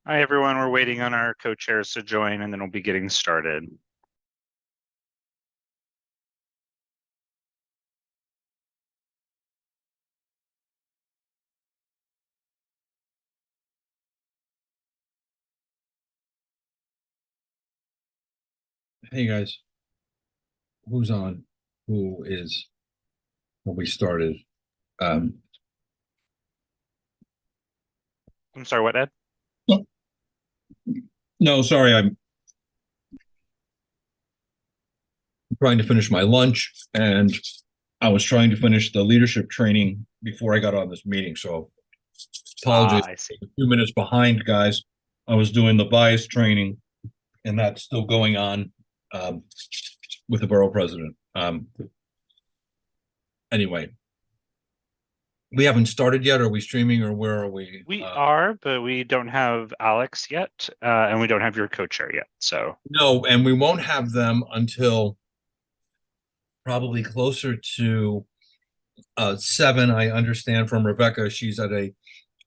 Hi, everyone. We're waiting on our co-chairs to join, and then we'll be getting started. Hey guys, who's on? Who is when we started? Um, I'm sorry, what, Ed? no, sorry, I'm trying to finish my lunch and I was trying to finish the leadership training before I got on this meeting. So apologies, I see. a few minutes behind, guys. I was doing the bias training and that's still going on um, with the borough president. Anyway, we haven't started yet. Are we streaming or where are we? We are, but we don't have Alex yet, and we don't have your co-chair yet. So, No, and we won't have them until probably closer to 7. I understand from Rebecca, she's at an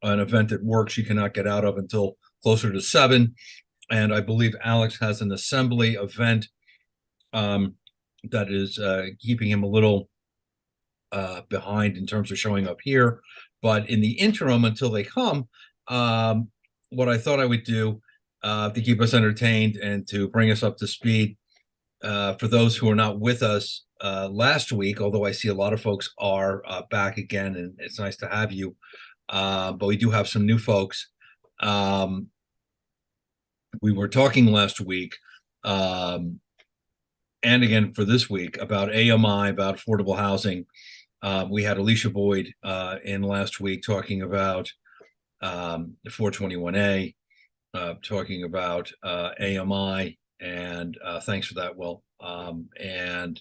event at work she cannot get out of until closer to 7. And I believe Alex has an assembly event that is keeping him a little behind in terms of showing up here. But in the interim, until they come, what I thought I would do to keep us entertained and to bring us up to speed, for those who are not with us last week, although I see a lot of folks are back again, and it's nice to have you. But we do have some new folks. We were talking last week, and again for this week, about AMI, about affordable housing. We had Alicia Boyd in last week talking about the 421A, talking about AMI, and thanks for that, Will. And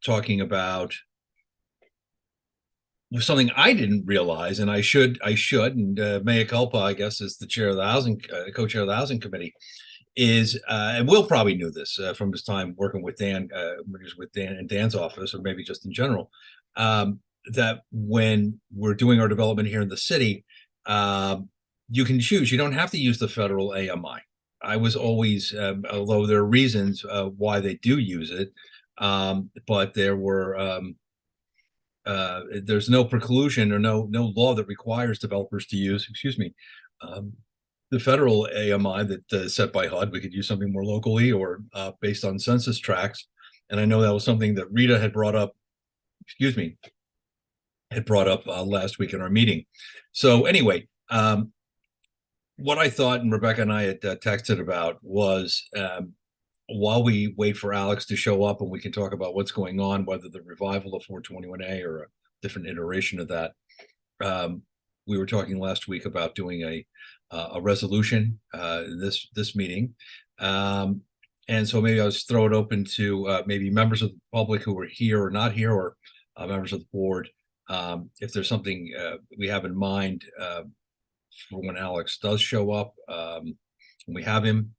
talking about something I didn't realize, and I should, and mea culpa, I guess, as the chair of the housing, co-chair of the housing committee, is, and Will probably knew this from his time working with Dan, when he was with Dan in Dan's office, or maybe just in general, that when we're doing our development here in the city, you can choose. You don't have to use the federal AMI. I was always, although there are reasons why they do use it, but there's no preclusion or no law that requires developers to use, excuse me, the federal AMI that is set by HUD. We could use something more locally or based on census tracts. And I know that was something that Rita had brought up, excuse me, last week in our meeting. So anyway, what I thought, and Rebecca and I had texted about, was while we wait for Alex to show up and we can talk about what's going on, whether the revival of 421A or a different iteration of that, we were talking last week about doing a resolution in this meeting. And so maybe I'll just throw it open to maybe members of the public who are here or not here, or members of the board, if there's something we have in mind for when Alex does show up, when we have him.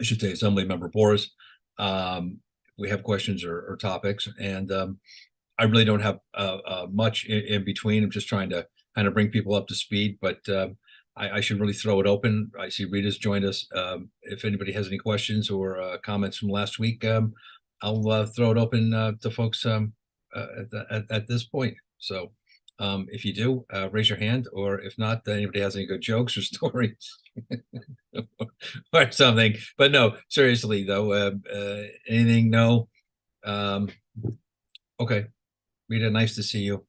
I should say Assembly Member Boris. We have questions or topics, and I really don't have much in between. I'm just trying to kind of bring people up to speed, but I should really throw it open. I see Rita's joined us. If anybody has any questions or comments from last week, I'll throw it open to folks at this point. So if you do, raise your hand, or if not, anybody has any good jokes or stories or something. But no, seriously though, anything? No. Okay, Rita, nice to see you.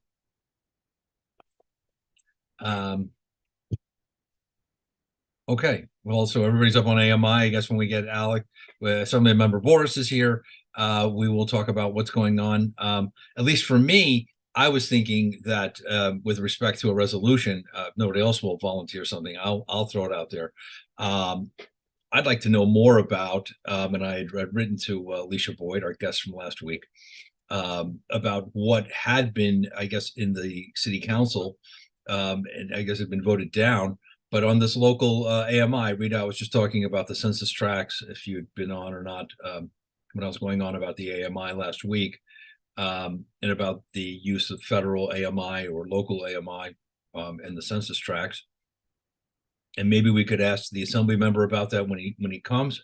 Okay, well, so everybody's up on AMI. I guess when we get Alec, Assembly Member Boris is here, we will talk about what's going on. At least for me, I was thinking that with respect to a resolution, nobody else will volunteer something. I'll throw it out there. I'd like to know more about, and I had written to Alicia Boyd, our guest from last week, about what had been, I guess, in the city council, and I guess had been voted down. But on this local AMI, Rita, I was just talking about the census tracts, if you'd been on or not, when I was going on about the AMI last week, and about the use of federal AMI or local AMI and the census tracts. And maybe we could ask the assembly member about that when he comes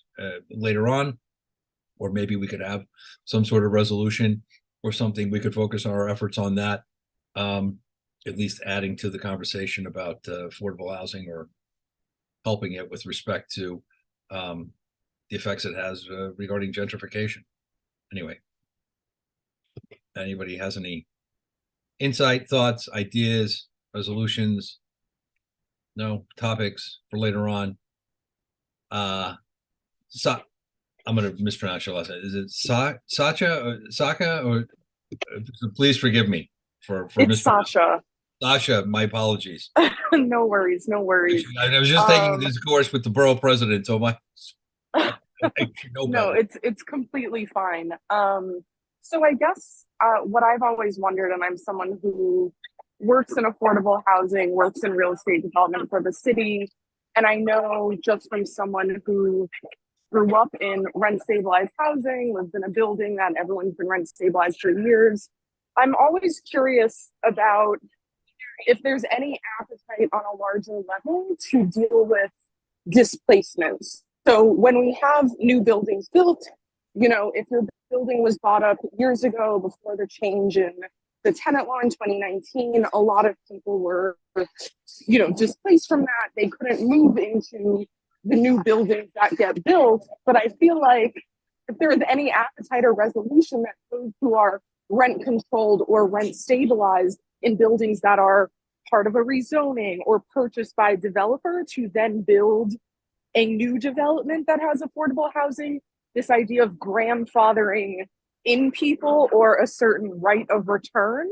later on, or maybe we could have some sort of resolution or something. We could focus our efforts on that, at least adding to the conversation about affordable housing or helping it with respect to the effects it has regarding gentrification. Anyway, anybody has any insight, thoughts, ideas, resolutions? No topics for later on. So I'm going to mispronounce your last name. Is it Sacha or Saka? Or please forgive me for It's Sasha. Sasha, my apologies. No worries, no worries. I was just taking this course with the borough president, so I should know no, better. it's completely fine. So I guess what I've always wondered, and I'm someone who works in affordable housing, works in real estate development for the city, and I know just from someone who grew up in rent stabilized housing, lives in a building that everyone's been rent stabilized for years. I'm always curious about if there's any appetite on a larger level to deal with displacements. So when we have new buildings built, if your building was bought up years ago before the change in the tenant law in 2019, a lot of people were, displaced from that. They couldn't move into the new buildings that get built. But I feel like if there is any appetite or resolution that those who are rent controlled or rent stabilized in buildings that are part of a rezoning or purchased by a developer to then build a new development that has affordable housing, this idea of grandfathering in people or a certain right of return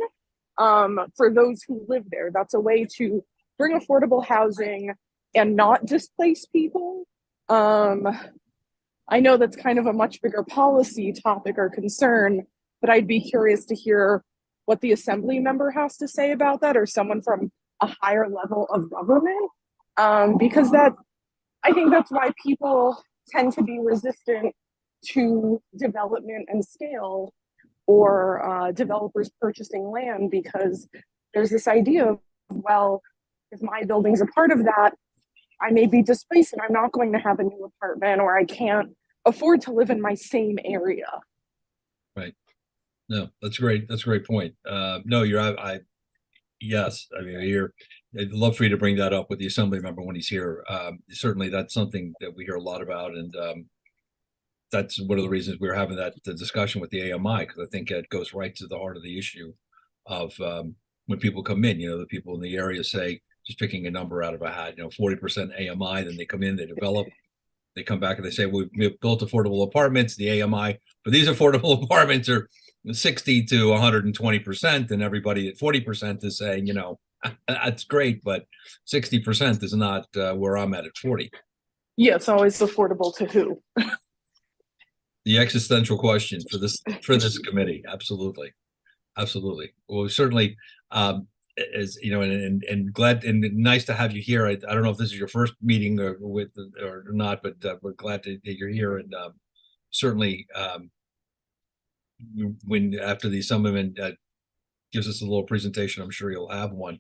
for those who live there. That's a way to bring affordable housing and not displace people. I know that's kind of a much bigger policy topic or concern, but I'd be curious to hear what the assembly member has to say about that, or someone from a higher level of government, because I think that's why people tend to be resistant to development and scale, or developers purchasing land, because there's this idea of, well, if my building's a part of that, I may be displaced and I'm not going to have a new apartment, or I can't afford to live in my same area. Right. No, that's great. That's a great point. No, yes, I mean, I'd love for you to bring that up with the assembly member when he's here. Certainly that's something that we hear a lot about. And that's one of the reasons we're having the discussion with the AMI, because I think it goes right to the heart of the issue of when people come in, the people in the area say, just picking a number out of a hat, 40% AMI, then they come in, they develop, they come back and they say, we've built affordable apartments, the AMI, but these affordable apartments are 60 to 120%, and everybody at 40% is saying, that's great, but 60% is not where I'm at 40. Yeah, it's always affordable to who? The existential question for this committee. Absolutely. Well, certainly, as and glad and nice to have you here. I don't know if this is your first meeting or not, but we're glad that you're here, and certainly when after the assemblyman gives us a little presentation, I'm sure you'll have one.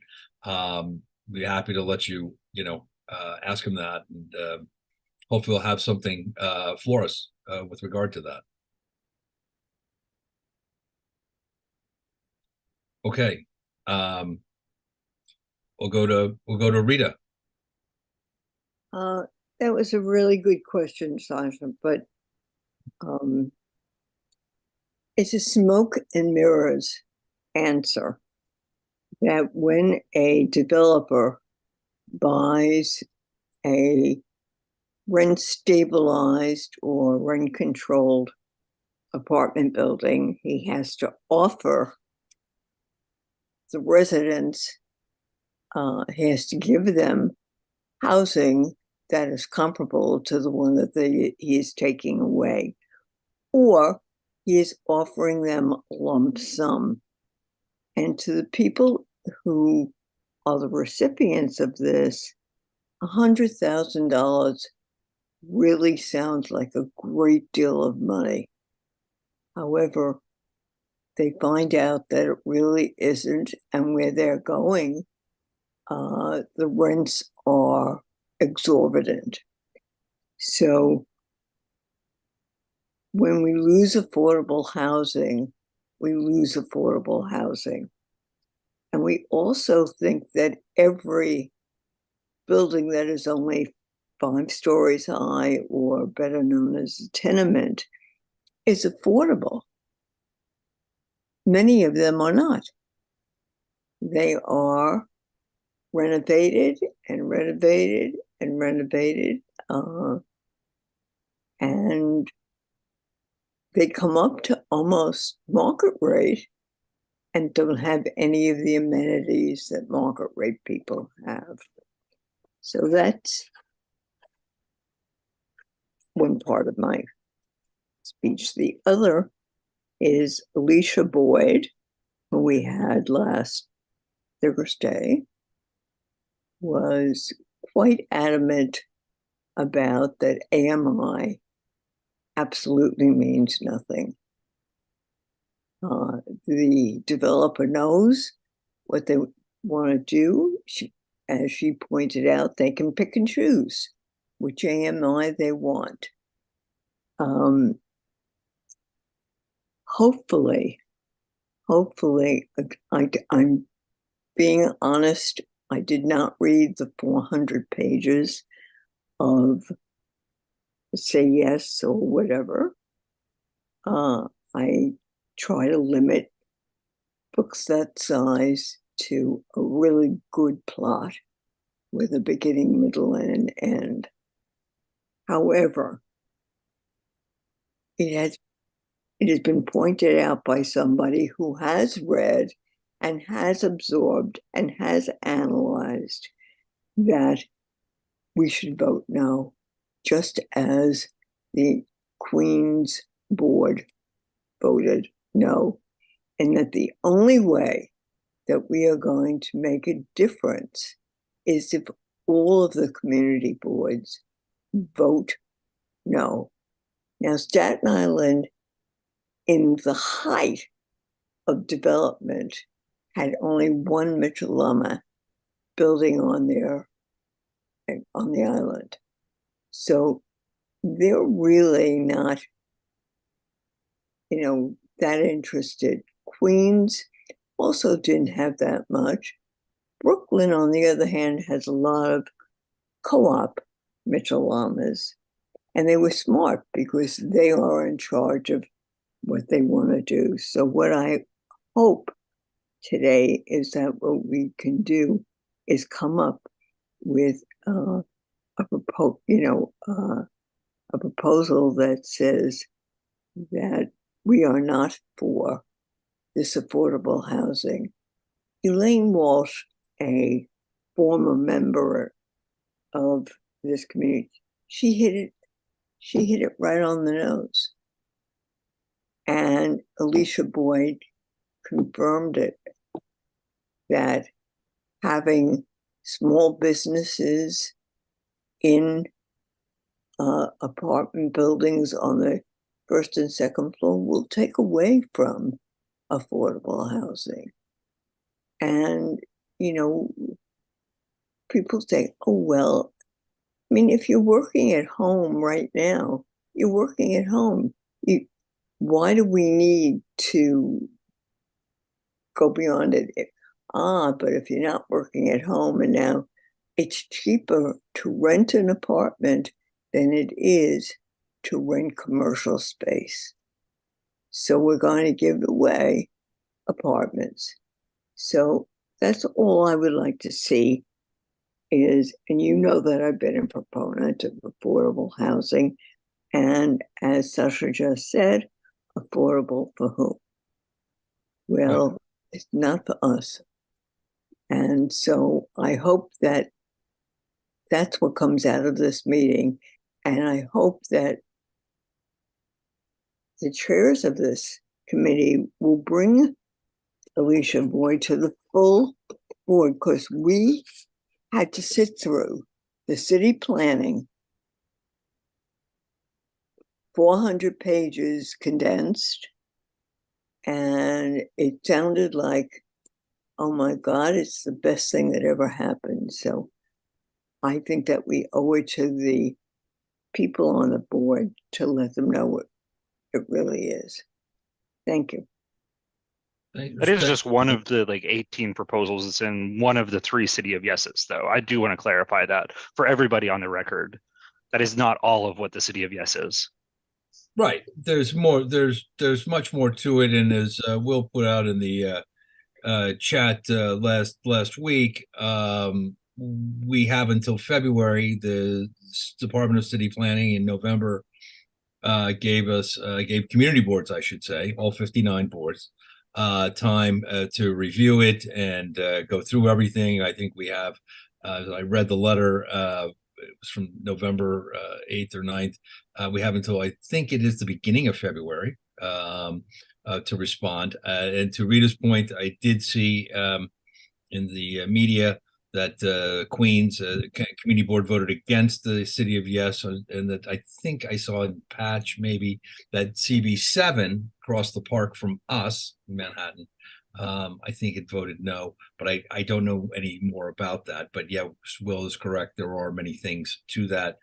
Be happy to let you ask him that, and hopefully we'll have something for us with regard to that. Okay. We'll go to Rita. That was a really good question, Sasha, but it's a smoke and mirrors answer that when a developer buys a rent stabilized or rent controlled apartment building, he has to offer the residents, he has to give them housing that is comparable to the one that he is taking away, or he is offering them lump sum. And to the people who are the recipients of this, $100,000 really sounds like a great deal of money. However, they find out that it really isn't, and where they're going, the rents are exorbitant. So when we lose affordable housing, we lose affordable housing. And we also think that every building that is only 5 stories high, or better known as a tenement, is affordable. Many of them are not. They are renovated and renovated and renovated, and they come up to almost market rate and don't have any of the amenities that market rate people have. So that's one part of my speech. The other is Alicia Boyd, who we had last Thursday, was quite adamant about that AMI absolutely means nothing. The developer knows what they want to do. As she pointed out, they can pick and choose which AMI they want. Hopefully, I'm being honest, I did not read the 400 pages of Say Yes or whatever. I try to limit books that size to a really good plot with a beginning, middle, and an end. However, it has been pointed out by somebody who has read and has absorbed and has analyzed that we should vote no, just as the Queen's board voted no, and that the only way that we are going to make a difference is if all of the community boards vote no. Now, Staten Island, in the height of development, had only one Mitchell-Lama building on the island. So they're really not, that interested. Queens also didn't have that much. Brooklyn, on the other hand, has a lot of co-op Mitchell-Lamas, and they were smart because they are in charge of what they want to do. So what I hope today is that what we can do is come up with a proposal that says that we are not for this affordable housing. Elaine Walsh, a former member of this community, she hit it right on the nose. And Alicia Boyd confirmed it, that having small businesses in apartment buildings on the first and second floor will take away from affordable housing. And, people say, oh, well, I mean, if you're working at home right now, you're working at home. Why do we need to go beyond it? But if you're not working at home, and now it's cheaper to rent an apartment than it is to rent commercial space. So we're going to give away apartments. So that's all I would like to see is, and that I've been a proponent of affordable housing. And as Sasha just said, affordable for whom? Well, it's not for us. And so I hope that that's what comes out of this meeting. And I hope that the chairs of this committee will bring Alicia Boyd to the full board, because we had to sit through the city planning, 400 pages condensed, and it sounded like, oh my God, it's the best thing that ever happened. So I think that we owe it to the people on the board to let them know what it really is. Thank you. That is just one of the 18 proposals. It's in one of the 3 City of Yeses, though. I do want to clarify that for everybody on the record. That is not all of what the City of Yes is. Right. There's more. There's much more to it, and as Will put out in the chat last week, we have until February. The Department of City Planning in November gave community boards, I should say, all 59 boards, time to review it and go through everything. I think we have. I read the letter. It was from November 8th or 9th. We have until I think it is the beginning of February to respond. And to Rita's point, I did see in the media that Queens Community Board voted against the City of Yes, and that I think I saw in patch maybe that CB7 across the park from us in Manhattan. I think it voted no, but I don't know any more about that. But yeah, Will is correct. There are many things to that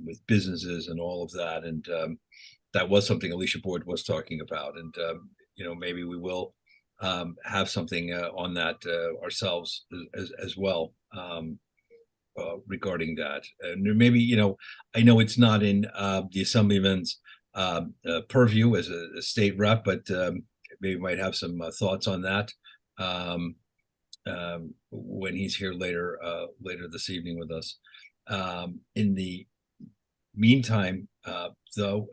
with businesses and all of that, and that was something Alicia Boyd was talking about. And maybe we will have something on that ourselves as well regarding that. And maybe I know it's not in the Assemblyman's purview as a state rep, but maybe might have some thoughts on that when he's here later this evening with us. In the meantime, though,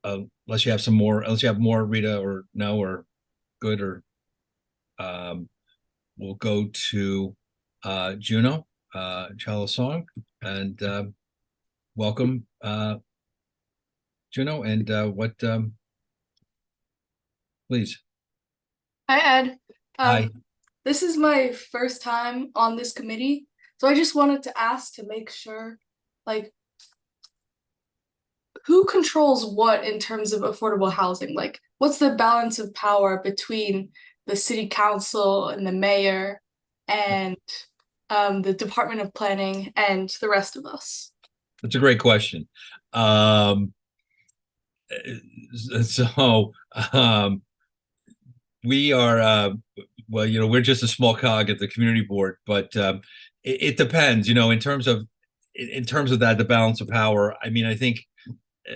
unless you have more, Rita, or no, or good, or we'll go to Juno Chalasong, and welcome, Juno, and what? Please. Hi, Ed. Hi. This is my first time on this committee, so I just wanted to ask to make sure, who controls what in terms of affordable housing? What's the balance of power between the city council and the mayor and the Department of Planning and the rest of us? That's a great question. We are, we're just a small cog at the community board, but it depends, in terms of that, the balance of power. I mean, I think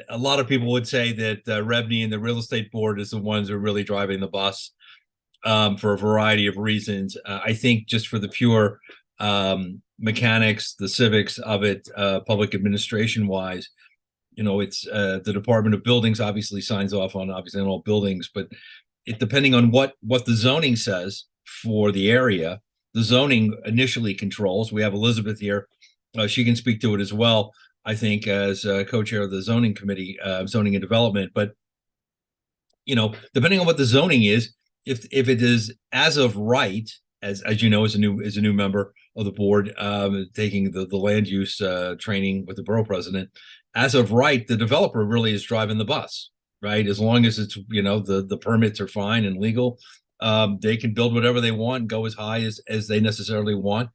a lot of people would say that Rebney and the real estate board is the ones who are really driving the bus for a variety of reasons. I think just for the pure mechanics, the civics of it, public administration wise, it's the Department of Buildings obviously signs off on all buildings, but it depending on what the zoning says for the area, the zoning initially controls. We have Elizabeth here. She can speak to it as well, I think, as co-chair of the zoning committee, zoning and development. But depending on what the zoning is, if it is as of right, as you know, as a new member of the board, taking the land use training with the borough president, as of right, the developer really is driving the bus, right? As long as it's the permits are fine and legal, they can build whatever they want, go as high as they necessarily want.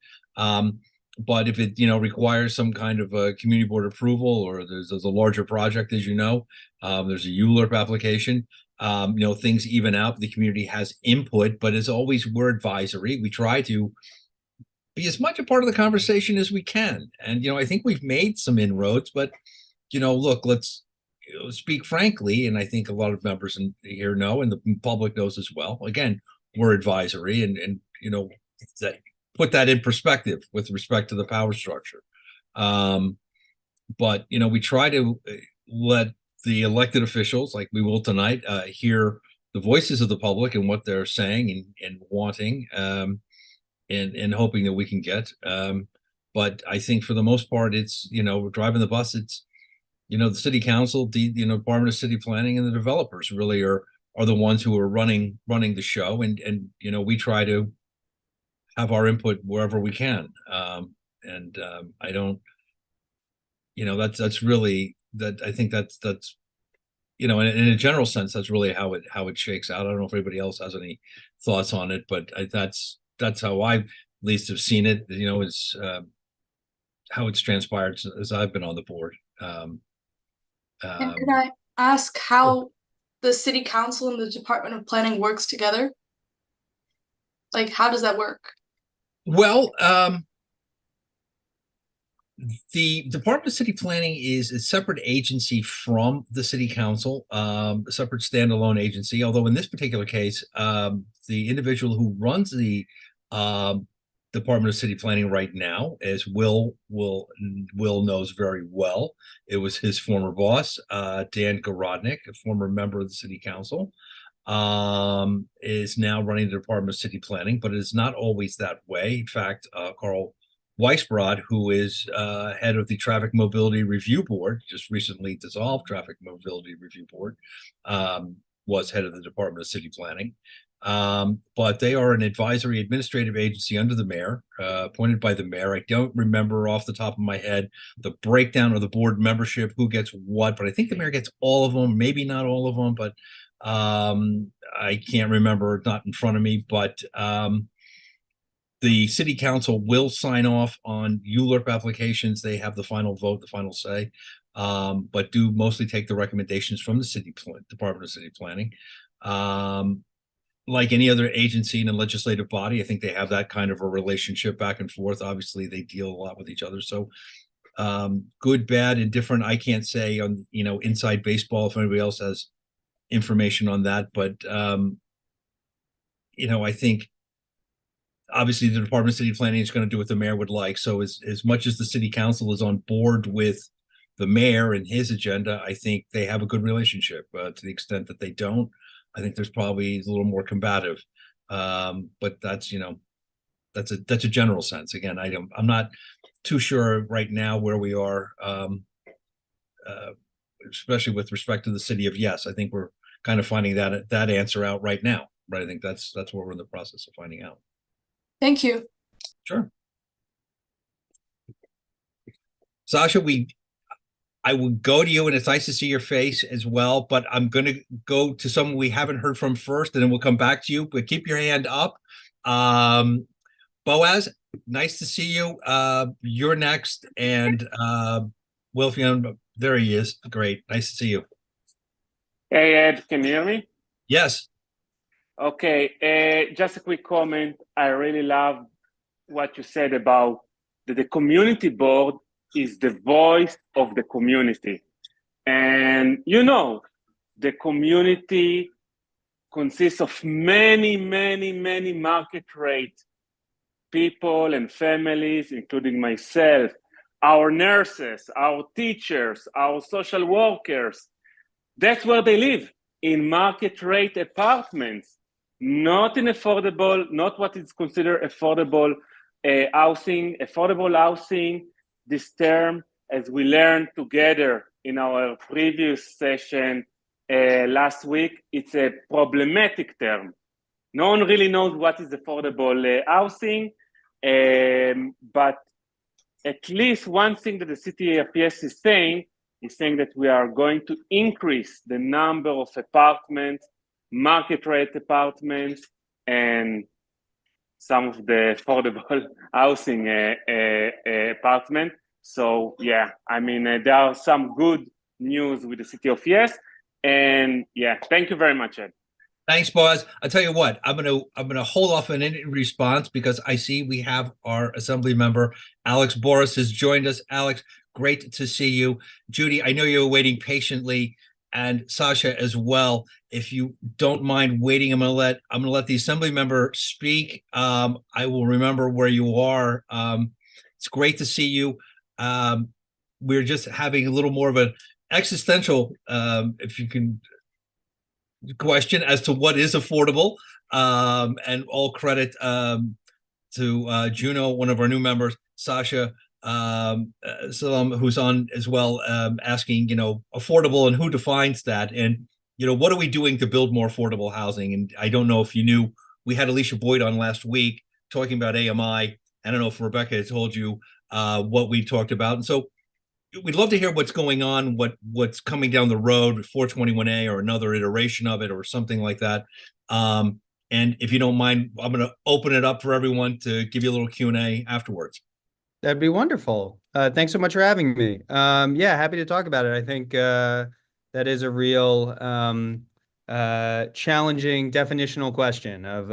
But if it requires some kind of a community board approval, or there's a larger project, as there's a ULURP application, things even out. The community has input, but as always, we're advisory. We try to be as much a part of the conversation as we can. And I think we've made some inroads, but look, let's speak frankly, and I think a lot of members here know, and the public knows as well. Again, we're advisory, and that, put that in perspective with respect to the power structure. But we try to let the elected officials, like we will tonight, hear the voices of the public and what they're saying and wanting, and hoping that we can get. But I think for the most part, it's driving the bus. It's the city council, the Department of City Planning, and the developers really are the ones who are running the show, and we try to have our input wherever we can. I don't, that's really that. I think that's in a general sense, that's really how it shakes out. I don't know if anybody else has any thoughts on it, but that's how I least have seen it, is how it's transpired as I've been on the board. And can I ask how the city council and the Department of Planning works together? Like, how does that work? Well, the Department of City Planning is a separate agency from the City Council, a separate standalone agency. Although in this particular case, the individual who runs the Department of City Planning right now, as Will knows very well, it was his former boss, Dan Garodnick, a former member of the City Council, is now running the Department of City Planning, but it is not always that way. In fact, Carl Weisbrod, who is head of the Traffic Mobility Review Board, just recently dissolved Traffic Mobility Review Board, was head of the Department of City Planning. But they are an advisory administrative agency under the mayor, appointed by the mayor. I don't remember off the top of my head the breakdown of the board membership, who gets what, but I think the mayor gets all of them, maybe not all of them, but I can't remember, not in front of me, but the city council will sign off on ULURP applications. They have the final vote, the final say, but do mostly take the recommendations from the Department of City Planning. Like any other agency in a legislative body, I think they have that kind of a relationship back and forth. Obviously, they deal a lot with each other. So good, bad, and different. I can't say on, inside baseball if anybody else has information on that, but I think obviously the Department of City Planning is going to do what the mayor would like. So as much as the city council is on board with the mayor and his agenda, I think they have a good relationship. To the extent that they don't, I think there's probably a little more combative. But that's that's a general sense. Again, I'm not too sure right now where we are, especially with respect to the city of Yes. I think we're kind of finding that answer out right now. Right. I think that's what we're in the process of finding out. Thank you. Sure. Sasha, I would go to you, and it's nice to see your face as well, but I'm going to go to someone we haven't heard from first, and then we'll come back to you, but keep your hand up. Boaz, nice to see you. You're next. And Wilfian, there he is. Great. Nice to see you. Hey, Ed, can you hear me? Yes. Okay, just a quick comment. I really love what you said about that the community board is the voice of the community. And the community consists of many market rate people and families, including myself, our nurses, our teachers, our social workers. That's where they live, in market rate apartments. Not in affordable, not what is considered affordable housing. Affordable housing, this term, as we learned together in our previous session last week, it's a problematic term. No one really knows what is affordable housing, but at least one thing that the city of Yes is saying that we are going to increase the number of apartments, market rate apartments, and some of the affordable housing apartment. So yeah, there are some good news with the city of Yes, and yeah, thank you very much, Ed. Thanks, Boaz. I'll tell you what, I'm gonna hold off on any response because I see we have our assembly member, Alex Boris, has joined us. Alex, great to see you. Judy, I know you're waiting patiently, and Sasha as well. If you don't mind waiting, I'm gonna let the assembly member speak. I will remember where you are. It's great to see you. We're just having a little more of an existential, if you can, question as to what is affordable, and all credit to Juno, one of our new members, Sasha Salam, who's on as well, asking, affordable and who defines that, and what are we doing to build more affordable housing? And I don't know if you knew, we had Alicia Boyd on last week talking about AMI. I don't know if Rebecca had told you what we talked about, and so we'd love to hear what's going on, what's coming down the road, 421A or another iteration of it or something like that. And if you don't mind, I'm going to open it up for everyone to give you a little Q&A afterwards. That'd be wonderful. Thanks so much for having me. Yeah, happy to talk about it. I think that is a real challenging definitional question of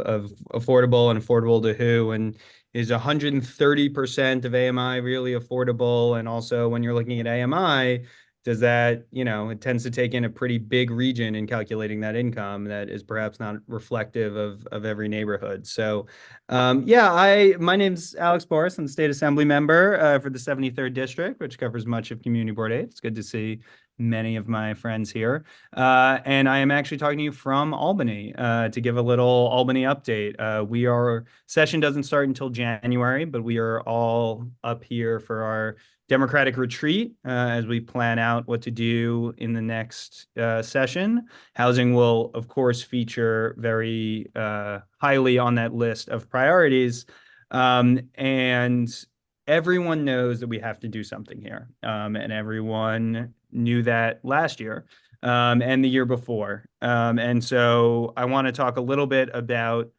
affordable and affordable to who, and is 130% of AMI really affordable? And also, when you're looking at AMI, does that, it tends to take in a pretty big region in calculating that income that is perhaps not reflective of every neighborhood. So yeah, my name's Alex Boris. I'm the state assembly member for the 73rd district, which covers much of Community Board 8. It's good to see many of my friends here. And I am actually talking to you from Albany to give a little Albany update. Our session doesn't start until January, but we are all up here for our Democratic retreat as we plan out what to do in the next session. Housing will, of course, feature very highly on that list of priorities. And everyone knows that we have to do something here. And everyone knew that last year and the year before. And so I want to talk a little bit about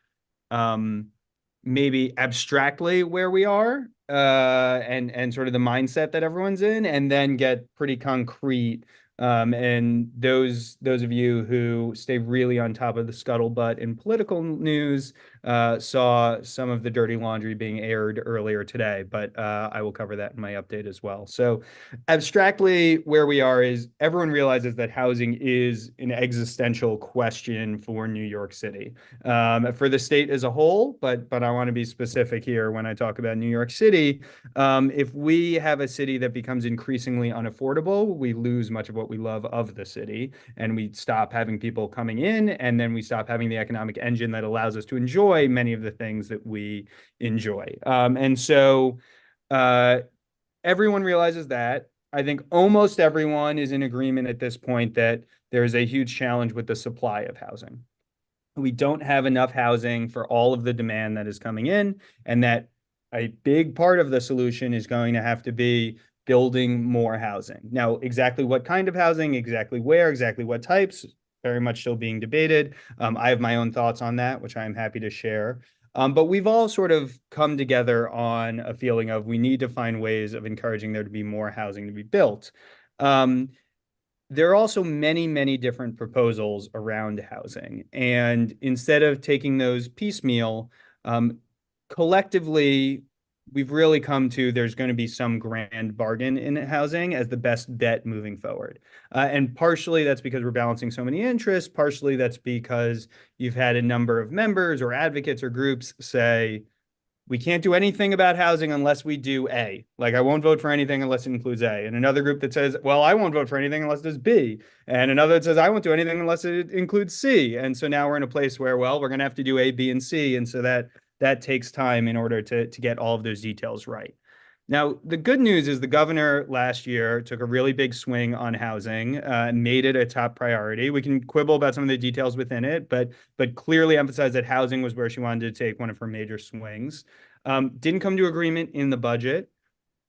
maybe abstractly where we are and sort of the mindset that everyone's in, and then get pretty concrete. And those of you who stay really on top of the scuttlebutt in political news saw some of the dirty laundry being aired earlier today, but I will cover that in my update as well. So abstractly, where we are is everyone realizes that housing is an existential question for New York City, for the state as a whole, but I want to be specific here when I talk about New York City. If we have a city that becomes increasingly unaffordable, we lose much of what we love of the city, and we stop having people coming in, and then we stop having the economic engine that allows us to enjoy many of the things that we enjoy. And so everyone realizes that. I think almost everyone is in agreement at this point that there is a huge challenge with the supply of housing. We don't have enough housing for all of the demand that is coming in, and that a big part of the solution is going to have to be building more housing. Now, exactly what kind of housing, exactly where, exactly what types, very much still being debated. I have my own thoughts on that, which I'm happy to share. But we've all sort of come together on a feeling of we need to find ways of encouraging there to be more housing to be built. There are also many, many different proposals around housing. And instead of taking those piecemeal, collectively, we've really come to there's going to be some grand bargain in housing as the best bet moving forward. And partially that's because we're balancing so many interests. Partially that's because you've had a number of members or advocates or groups say, we can't do anything about housing unless we do A. Like, I won't vote for anything unless it includes A. And another group that says, well, I won't vote for anything unless there's B. And another that says, I won't do anything unless it includes C. And so now we're in a place where, well, we're going to have to do A, B, and C. And so that takes time in order to get all of those details right. Now, the good news is the governor last year took a really big swing on housing, made it a top priority. We can quibble about some of the details within it, but clearly emphasized that housing was where she wanted to take one of her major swings. Didn't come to agreement in the budget.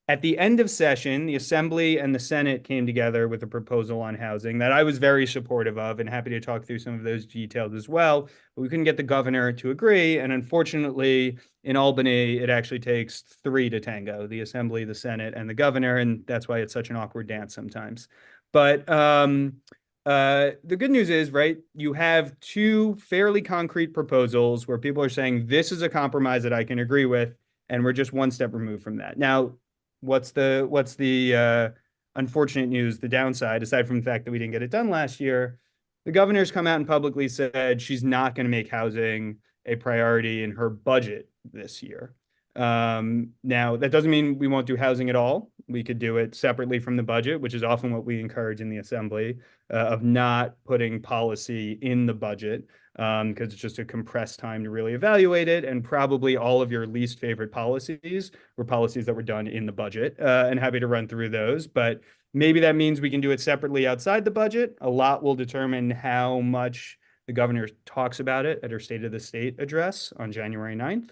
At the end of session, the Assembly and the Senate came together with a proposal on housing that I was very supportive of and happy to talk through some of those details as well. But we couldn't get the governor to agree. And unfortunately, in Albany, it actually takes three to tango, the Assembly, the Senate, and the governor. And that's why it's such an awkward dance sometimes. But the good news is, right, you have two fairly concrete proposals where people are saying, this is a compromise that I can agree with, and we're just one step removed from that. Now, what's the unfortunate news, the downside, aside from the fact that we didn't get it done last year? The governor's come out and publicly said she's not going to make housing a priority in her budget this year. Now, that doesn't mean we won't do housing at all. We could do it separately from the budget, which is often what we encourage in the Assembly, of not putting policy in the budget, because it's just a compressed time to really evaluate it. And probably all of your least favorite policies were policies that were done in the budget, and happy to run through those. But maybe that means we can do it separately outside the budget. A lot will determine how much the governor talks about it at her State of the State address on January 9th.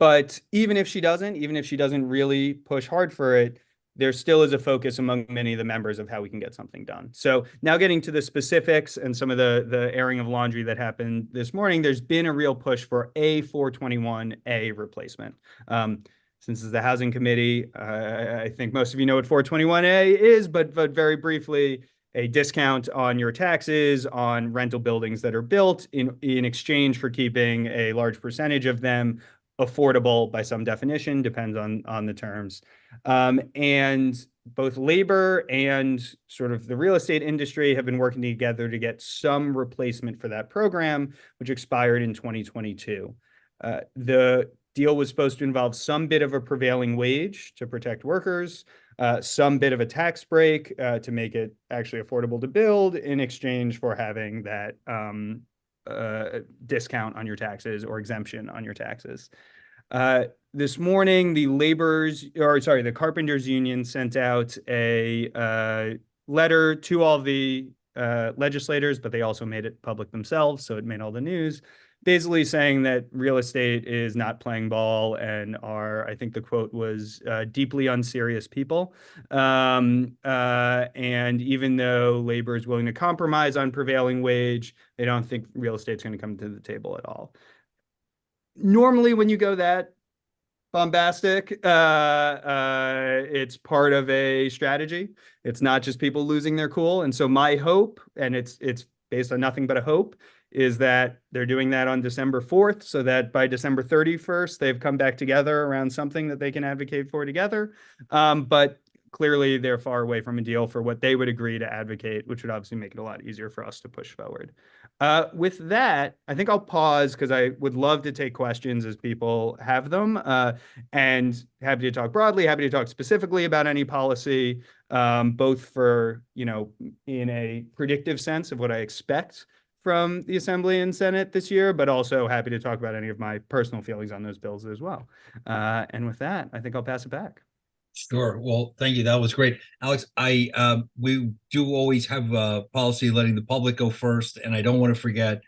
But even if she doesn't really push hard for it, there still is a focus among many of the members of how we can get something done. So now getting to the specifics and some of the airing of laundry that happened this morning, there's been a real push for a 421A replacement. Since it's the Housing Committee, I think most of you know what 421A is, but very briefly, a discount on your taxes on rental buildings that are built in exchange for keeping a large percentage of them affordable by some definition, depends on the terms. And both labor and sort of the real estate industry have been working together to get some replacement for that program, which expired in 2022. The deal was supposed to involve some bit of a prevailing wage to protect workers, some bit of a tax break to make it actually affordable to build in exchange for having that discount on your taxes or exemption on your taxes. This morning, the Carpenters Union sent out a letter to all the legislators, but they also made it public themselves, so it made all the news, basically saying that real estate is not playing ball and are, I think the quote was, deeply unserious people. And even though labor is willing to compromise on prevailing wage, they don't think real estate's going to come to the table at all. Normally, when you go that bombastic, it's part of a strategy. It's not just people losing their cool. And so my hope, and it's based on nothing but a hope, is that they're doing that on December 4th, so that by December 31st, they've come back together around something that they can advocate for together. But clearly, they're far away from a deal for what they would agree to advocate, which would obviously make it a lot easier for us to push forward. With that, I think I'll pause because I would love to take questions as people have them, and happy to talk broadly, happy to talk specifically about any policy, both for, in a predictive sense of what I expect from the Assembly and Senate this year, but also happy to talk about any of my personal feelings on those bills as well. And with that, I think I'll pass it back. Sure. Well, thank you. That was great. Alex, we do always have a policy letting the public go first, and I don't want to forget,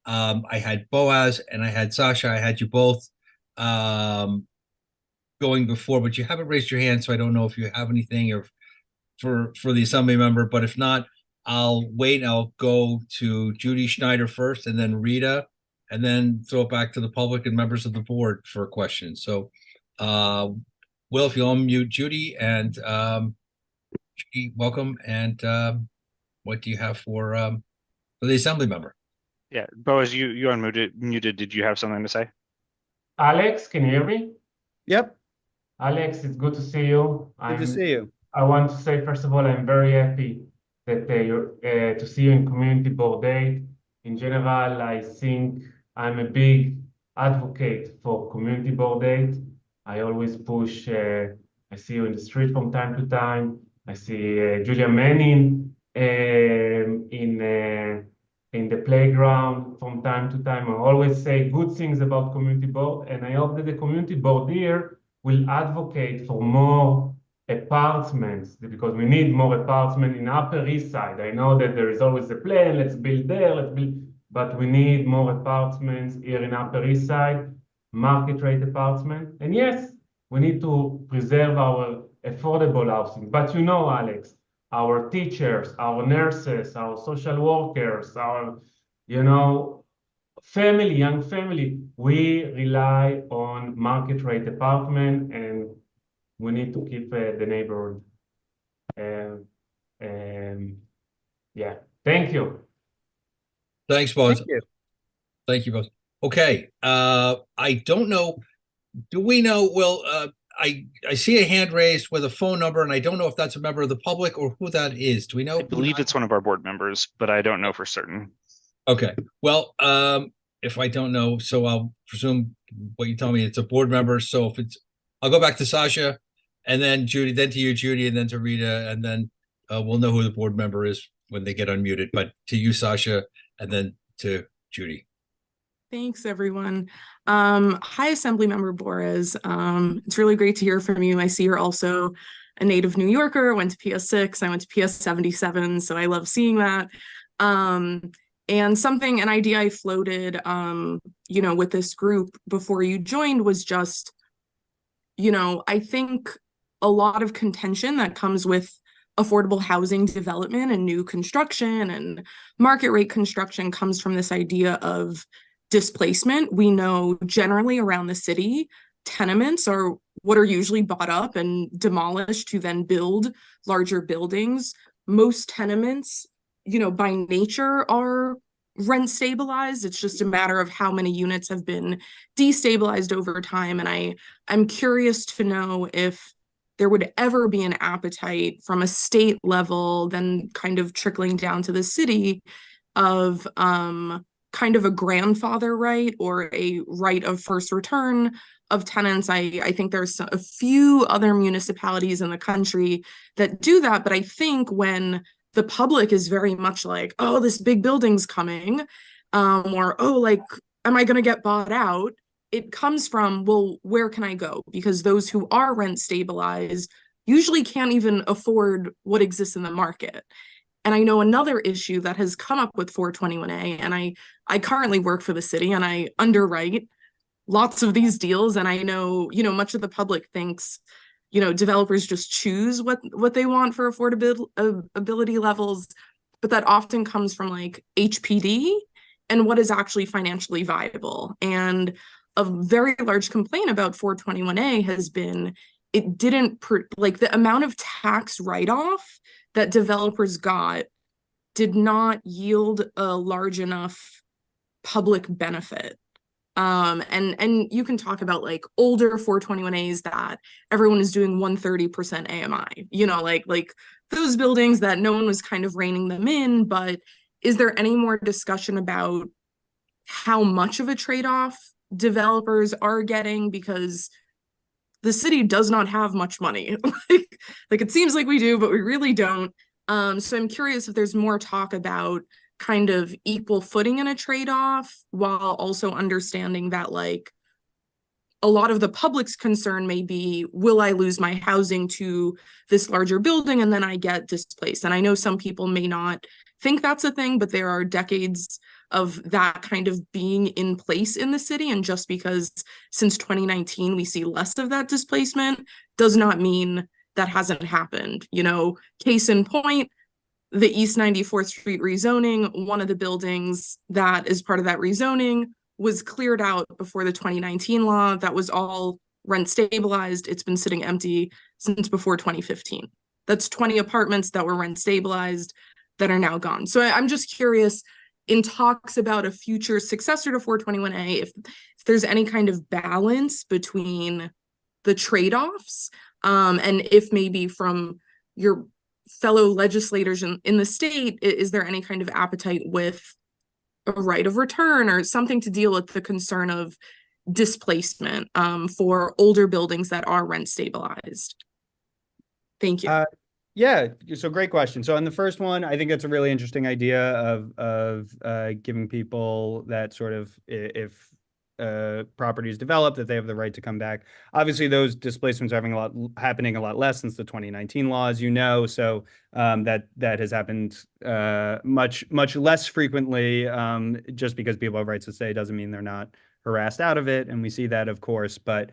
I had Boaz and I had Sasha. I had you both going before, but you haven't raised your hand, so I don't know if you have anything or for the Assembly member, but if not, I'll wait. I'll go to Judy Schneider first and then Rita, and then throw it back to the public and members of the board for questions. So, Will, if you'll unmute Judy, and Judy, welcome. And what do you have for the Assembly member? Yeah, Boaz, you muted. Did you have something to say? Alex, can you hear me? Yep. Alex, it's good to see you. Good to see you. I want to say, first of all, I'm very happy that to see you in Community Board Day. In general, I think I'm a big advocate for Community Board Day. I always push, I see you in the street from time to time. I see Julia Manning in the playground from time to time. I always say good things about Community Board, and I hope that the Community Board here will advocate for more apartments, because we need more apartments in Upper East Side. I know that there is always a plan, let's build there, but we need more apartments here in Upper East Side, market rate apartment. And yes, we need to preserve our affordable housing. But Alex, our teachers, our nurses, our social workers, our, young family, we rely on market rate apartment, and we need to keep the neighborhood. Yeah, thank you. Thanks, Boaz. Thank you. Thank you, Boaz. Okay, I don't know. Do we know? Well, I see a hand raised with a phone number, and I don't know if that's a member of the public or who that is. Do we know? I believe it's one of our board members, but I don't know for certain. Okay. Well, if I don't know, so I'll presume what you tell me, it's a board member. So if it's, I'll go back to Sasha, and then Judy, then to you, Judy, and then to Rita, and then we'll know who the board member is when they get unmuted. But to you, Sasha, and then to Judy. Thanks, everyone. Hi, Assemblymember Boaz. It's really great to hear from you. I see you're also a native New Yorker, went to PS6, I went to PS77, so I love seeing that. And an idea I floated, with this group before you joined was just, I think a lot of contention that comes with affordable housing development and new construction and market rate construction comes from this idea of displacement. We know generally around the city, tenements are what are usually bought up and demolished to then build larger buildings. Most tenements, by nature are rent stabilized. It's just a matter of how many units have been destabilized over time. And I'm curious to know if there would ever be an appetite from a state level, then kind of trickling down to the city of kind of a grandfather right or a right of first return of tenants. I think there's a few other municipalities in the country that do that, but I think when the public is very much like, oh, this big building's coming, or oh, like, am I going to get bought out? It comes from, well, where can I go? Because those who are rent stabilized usually can't even afford what exists in the market. And I know another issue that has come up with 421A, and I currently work for the city and I underwrite lots of these deals. And I know, much of the public thinks, developers just choose what they want for affordability levels, but that often comes from like HPD and what is actually financially viable. And a very large complaint about 421A has been it didn't like the amount of tax write-off that developers got did not yield a large enough public benefit. And you can talk about like older 421As that everyone is doing 130% AMI, like those buildings that no one was kind of reining them in. But is there any more discussion about how much of a trade-off developers are getting? Because the city does not have much money. like it seems like we do, but we really don't. So I'm curious if there's more talk about kind of equal footing in a trade-off, while also understanding that like a lot of the public's concern may be, will I lose my housing to this larger building and then I get displaced? And I know some people may not think that's a thing, but there are decades of that kind of being in place in the city. And just because since 2019 we see less of that displacement does not mean that hasn't happened. Case in point, the East 94th Street rezoning, one of the buildings that is part of that rezoning was cleared out before the 2019 law. That was all rent stabilized. It's been sitting empty since before 2015. That's 20 apartments that were rent stabilized that are now gone. So I'm just curious, in talks about a future successor to 421A, if there's any kind of balance between the trade-offs, and if maybe from your fellow legislators in the state, is there any kind of appetite with a right of return or something to deal with the concern of displacement for older buildings that are rent stabilized? Thank you. Yeah, so great question. So on the first one, I think it's a really interesting idea of giving people that sort of, if properties develop, that they have the right to come back. Obviously, those displacements are happening a lot less since the 2019 law, as you know. So that has happened much less frequently. Just because people have rights to stay doesn't mean they're not harassed out of it, and we see that, of course. But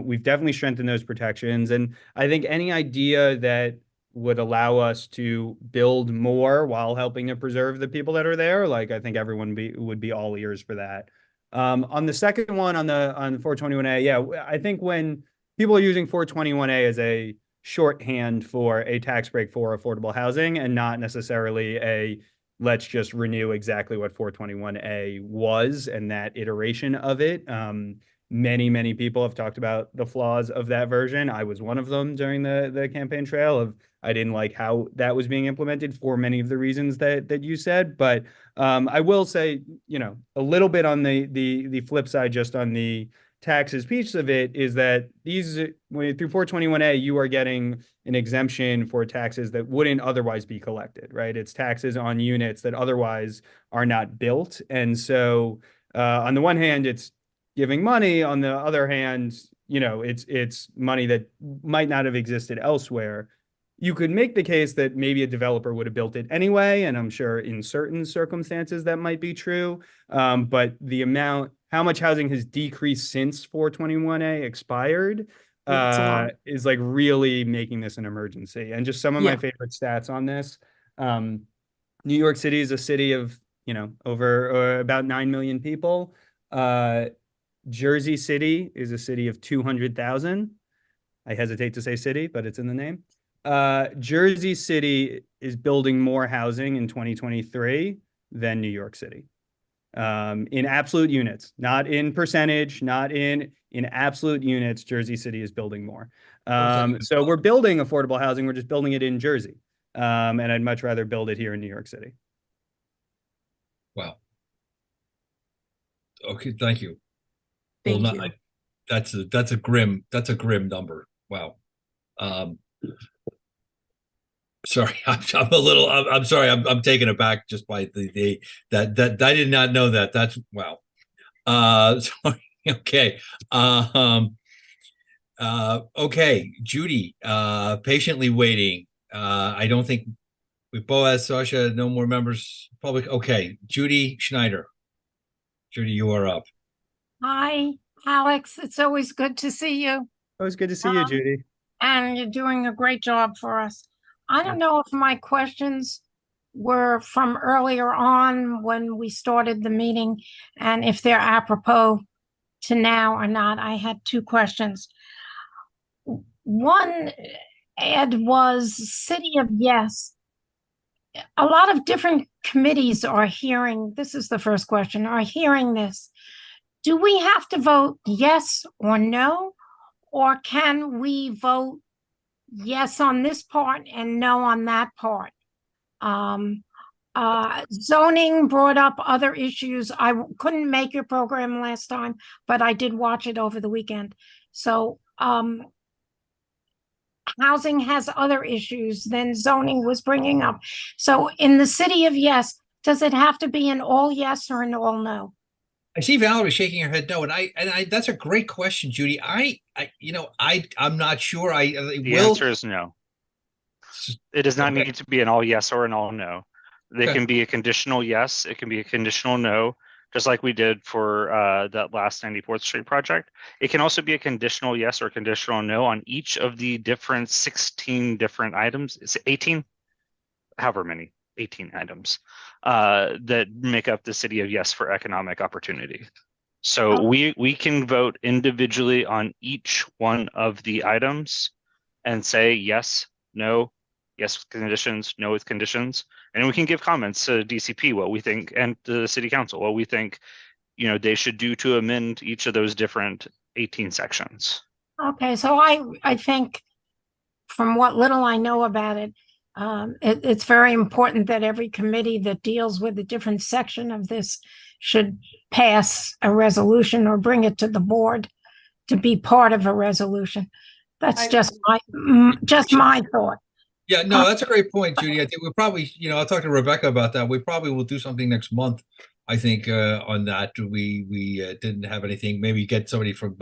we've definitely strengthened those protections, and I think any idea that would allow us to build more while helping to preserve the people that are there, like I think everyone would be all ears for that. On the second one, on the 421A, yeah, I think when people are using 421A as a shorthand for a tax break for affordable housing and not necessarily a let's just renew exactly what 421A was and that iteration of it. Many people have talked about the flaws of that version. I was one of them during the campaign trail of I didn't like how that was being implemented for many of the reasons that you said. But I will say, a little bit on the flip side, just on the taxes piece of it, is that through 421A, you are getting an exemption for taxes that wouldn't otherwise be collected, right? It's taxes on units that otherwise are not built. And so on the one hand, it's giving money. On the other hand, it's money that might not have existed elsewhere. You could make the case that maybe a developer would have built it anyway, and I'm sure in certain circumstances that might be true. But how much housing has decreased since 421A expired That's a lot. is like really making this an emergency. And just some of my Yeah. favorite stats on this. New York City is a city of, over about 9 million people. Jersey City is a city of 200,000. I hesitate to say city, but it's in the name. Jersey City is building more housing in 2023 than New York City. In absolute units, not in percentage, not in absolute units, Jersey City is building more. So we're building affordable housing. We're just building it in Jersey. And I'd much rather build it here in New York City. Wow. Okay, thank you. Thank you. That's a grim number. Wow. Sorry, I'm sorry. I'm taken aback just by that I did not know that. That's wow. Sorry. Okay. Okay, Judy, patiently waiting. I don't think Boaz, Sasha, no more members public. Okay, Judy Schneider. Judy, you are up. Hi, Alex. It's always good to see you. Always good to see you, Judy. And you're doing a great job for us. I don't know if my questions were from earlier on when we started the meeting and if they're apropos to now or not. I had two questions. One, Ed, was City of Yes. A lot of different committees are hearing, this is the first question, are hearing this. Do we have to vote yes or no? Or can we vote yes on this part and no on that part? Zoning brought up other issues. I couldn't make your program last time, but I did watch it over the weekend. So housing has other issues than zoning was bringing up. So in the City of Yes, does it have to be an all yes or an all no? I see Valerie shaking her head no, and I that's a great question, Judy. I'm not sure. The answer is no. It does not need to be an all yes or an all no. They can be a conditional yes. It can be a conditional no, just like we did for that last 94th Street project. It can also be a conditional yes or conditional no on each of the different 16 different items. It's 18, however many. 18 items that make up the City of Yes for economic opportunity. So we can vote individually on each one of the items and say yes, no, yes with conditions, no with conditions, and we can give comments to DCP what we think and to the City Council what we think they should do to amend each of those different 18 sections. Okay, so I think from what little I know about it, it's very important that every committee that deals with a different section of this should pass a resolution or bring it to the board to be part of a resolution. That's just my thought. Yeah, no, that's a great point, Judy. I think we'll probably, I'll talk to Rebecca about that. We probably will do something next month. I think on that we didn't have anything. Maybe get somebody from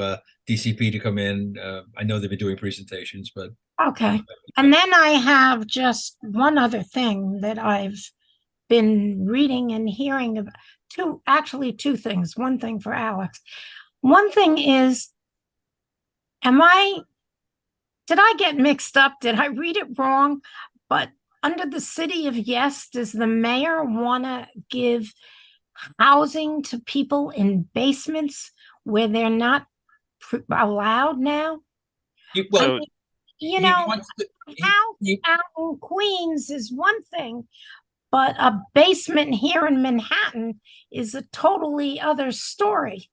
DCP to come in. I know they've been doing presentations, but okay. And then I have just one other thing that I've been reading and hearing about. Two things. One thing for Alex. One thing is, did I get mixed up? Did I read it wrong? But under the City of Yes, does the mayor want to give housing to people in basements where they're not allowed now? Well, house out in Queens is one thing, but a basement here in Manhattan is a totally other story.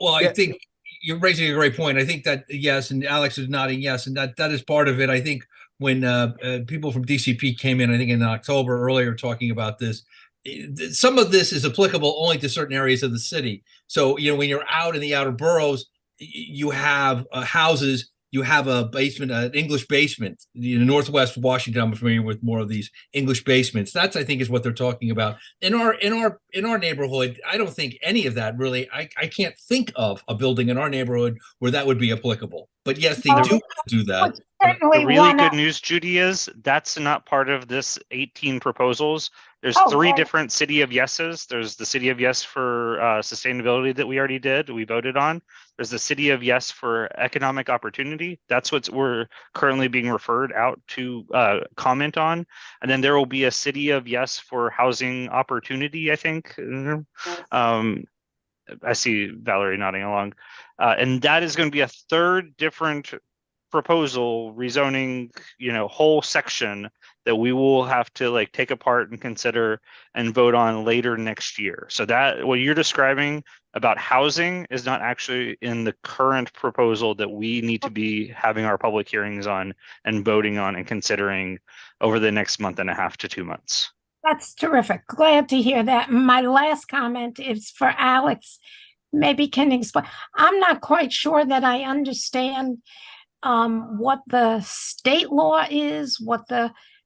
Well, I think you're raising a great point. I think that yes, and Alex is nodding yes, and that is part of it. I think when people from DCP came in, I think in October earlier, talking about this, some of this is applicable only to certain areas of the city. So when you're out in the outer boroughs, you have houses. You have a basement, an English basement. In Northwest Washington, I'm familiar with more of these English basements. That's, I think, is what they're talking about. In our neighborhood, I don't think any of that really. I can't think of a building in our neighborhood where that would be applicable. But yes, they do that. The really good news, Judy, is that's not part of this 18 proposals. There's Oh, three right. different city of yeses. There's the city of yes for sustainability that we already did, we voted on. There's the city of yes for economic opportunity. That's what we're currently being referred out to comment on. And then there will be a city of yes for housing opportunity, I think. I see Valerie nodding along. And that is going to be a third different proposal rezoning, whole section that we will have to like take apart and consider and vote on later next year. So that what you're describing about housing is not actually in the current proposal that we need to be having our public hearings on and voting on and considering over the next month and a half to 2 months. That's terrific. Glad to hear that. My last comment is for Alex. Maybe can explain. I'm not quite sure that I understand what the state law is,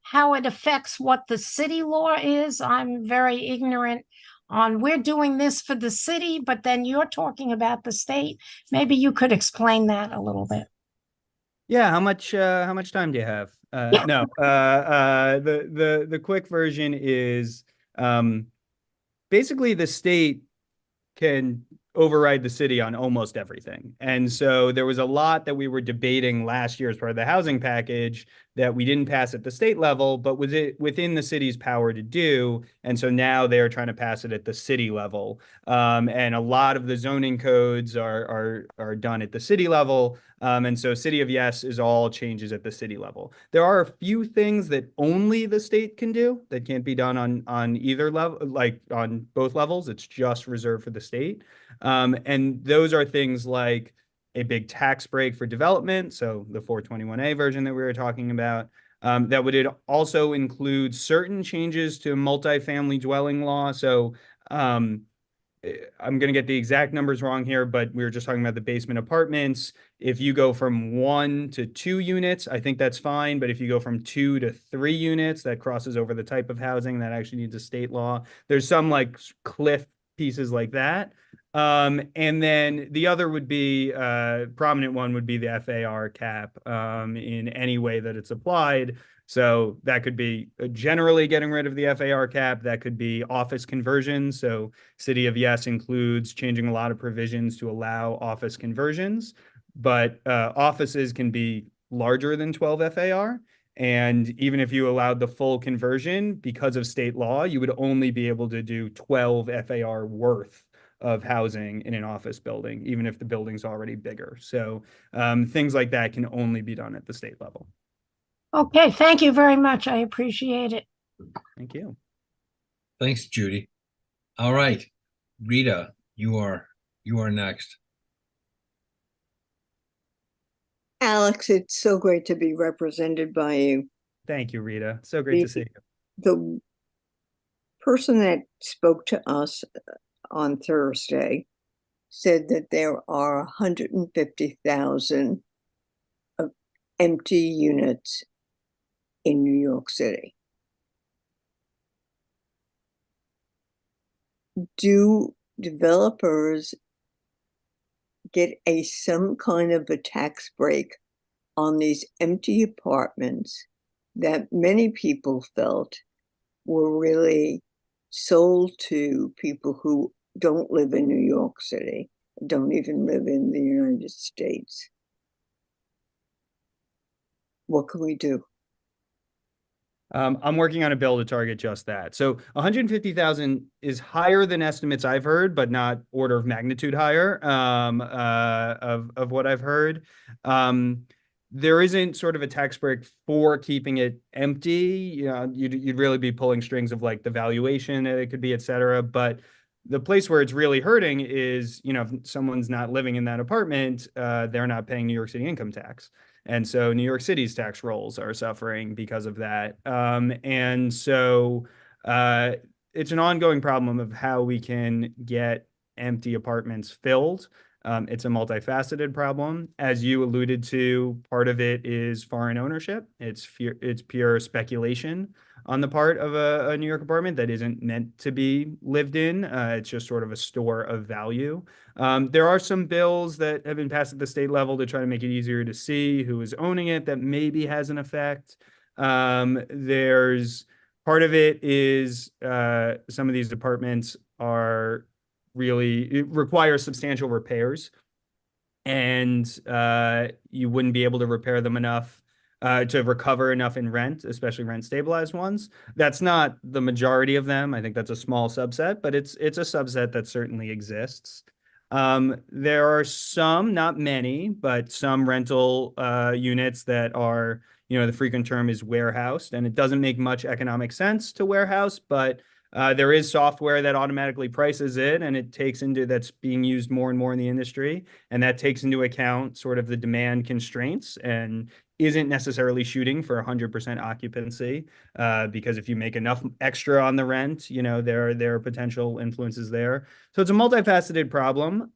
how it affects what the city law is. I'm very ignorant on we're doing this for the city, but then you're talking about the state. Maybe you could explain that a little bit. Yeah, how much time do you have? No. The quick version is basically the state can override the city on almost everything. And so there was a lot that we were debating last year as part of the housing package that we didn't pass at the state level, but was it within the city's power to do. And so now they're trying to pass it at the city level. And a lot of the zoning codes are done at the city level. And so City of Yes is all changes at the city level. There are a few things that only the state can do that can't be done on either level, like on both levels. It's just reserved for the state. And those are things like a big tax break for development, so the 421A version that we were talking about. That would also include certain changes to multifamily dwelling law. So I'm going to get the exact numbers wrong here, but we were just talking about the basement apartments. If you go from 1 to 2 units, I think that's fine. But if you go from 2 to 3 units, that crosses over the type of housing that actually needs a state law. There's some like cliff pieces like that. And then the other would be prominent one would be the FAR cap in any way that it's applied. So that could be generally getting rid of the FAR cap. That could be office conversions. So City of Yes includes changing a lot of provisions to allow office conversions, but offices can be larger than 12 FAR. And even if you allowed the full conversion, because of state law, you would only be able to do 12 FAR worth of housing in an office building, even if the building's already bigger. So things like that can only be done at the state level. Okay, thank you very much. I appreciate it. Thank you. Thanks, Judy. All right, Rita, you are next. Alex, it's so great to be represented by you. Thank you, Rita. So great to see you. The person that spoke to us on Thursday said that there are 150,000 empty units in New York City. Do developers get some kind of a tax break on these empty apartments that many people felt were really sold to people who don't live in New York City, don't even live in the United States? What can we do? I'm working on a bill to target just that. So 150,000 is higher than estimates I've heard, but not order of magnitude higher of what I've heard. There isn't sort of a tax break for keeping it empty. You know, you'd really be pulling strings of like the valuation it could be, et cetera. But the place where it's really hurting is, if someone's not living in that apartment, they're not paying New York City income tax. And so New York City's tax rolls are suffering because of that. And so it's an ongoing problem of how we can get empty apartments filled. It's a multifaceted problem. As you alluded to, part of it is foreign ownership. It's pure speculation on the part of a New York apartment that isn't meant to be lived in. It's just sort of a store of value. There are some bills that have been passed at the state level to try to make it easier to see who is owning it that maybe has an effect. There's Part of it is some of these apartments are really require substantial repairs, and you wouldn't be able to repair them enough to recover enough in rent, especially rent stabilized ones. That's not the majority of them. I think that's a small subset, but it's a subset that certainly exists. There are some, not many, but some rental units that are, the frequent term is warehoused, and it doesn't make much economic sense to warehouse, but there is software that automatically prices it, and that's being used more and more in the industry, and that takes into account sort of the demand constraints and isn't necessarily shooting for 100% occupancy, because if you make enough extra on the rent, there are potential influences there. So it's a multifaceted problem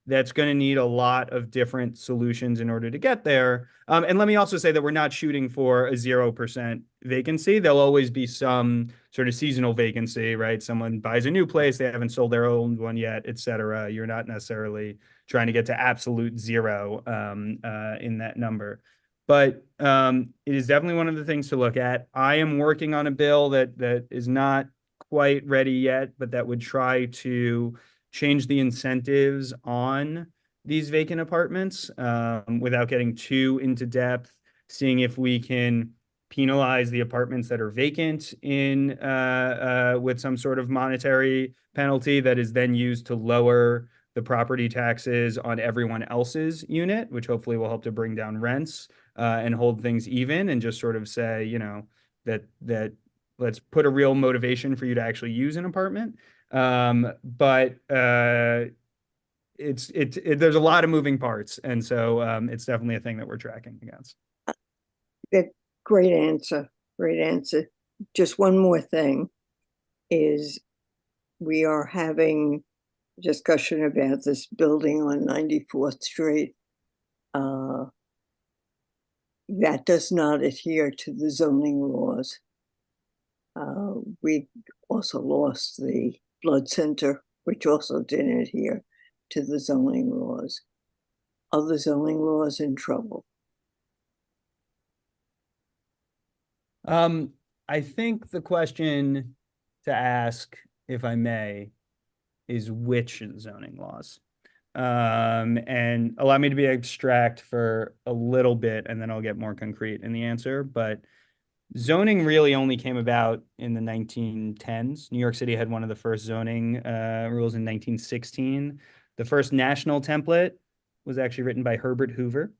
that's going to need a lot of different solutions in order to get there. And let me also say that we're not shooting for a 0% vacancy. There'll always be some sort of seasonal vacancy, right? Someone buys a new place, they haven't sold their old one yet, et cetera. You're not necessarily trying to get to absolute zero in that number. But it is definitely one of the things to look at. I am working on a bill that is not quite ready yet, but that would try to change the incentives on these vacant apartments without getting too into depth, seeing if we can penalize the apartments that are vacant with some sort of monetary penalty that is then used to lower the property taxes on everyone else's unit, which hopefully will help to bring down rents and hold things even, and just sort of say, that let's put a real motivation for you to actually use an apartment. But there's a lot of moving parts, and so it's definitely a thing that we're tracking against. Great answer. Great answer. Just one more thing is we are having a discussion about this building on 94th Street that does not adhere to the zoning laws. We also lost the blood center, which also didn't adhere to the zoning laws. Are the zoning laws in trouble? I think the question to ask, if I may, is which zoning laws? And allow me to be abstract for a little bit, and then I'll get more concrete in the answer. But zoning really only came about in the 1910s. New York City had one of the first zoning rules in 1916. The first national template was actually written by Herbert Hoover.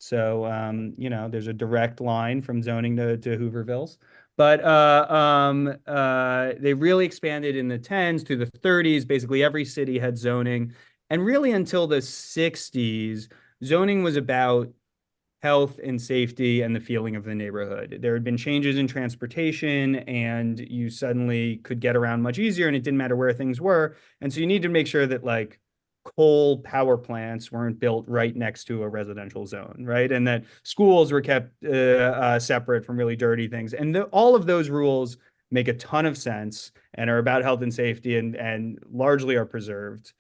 So, there's a direct line from zoning to Hoovervilles. But they really expanded in the 10s to the 30s. Basically, every city had zoning. And really until the 60s, zoning was about health and safety and the feeling of the neighborhood. There had been changes in transportation, and you suddenly could get around much easier, and it didn't matter where things were. And so you need to make sure that coal power plants weren't built right next to a residential zone, right? And that schools were kept separate from really dirty things. And all of those rules make a ton of sense and are about health and safety, and largely are preserved.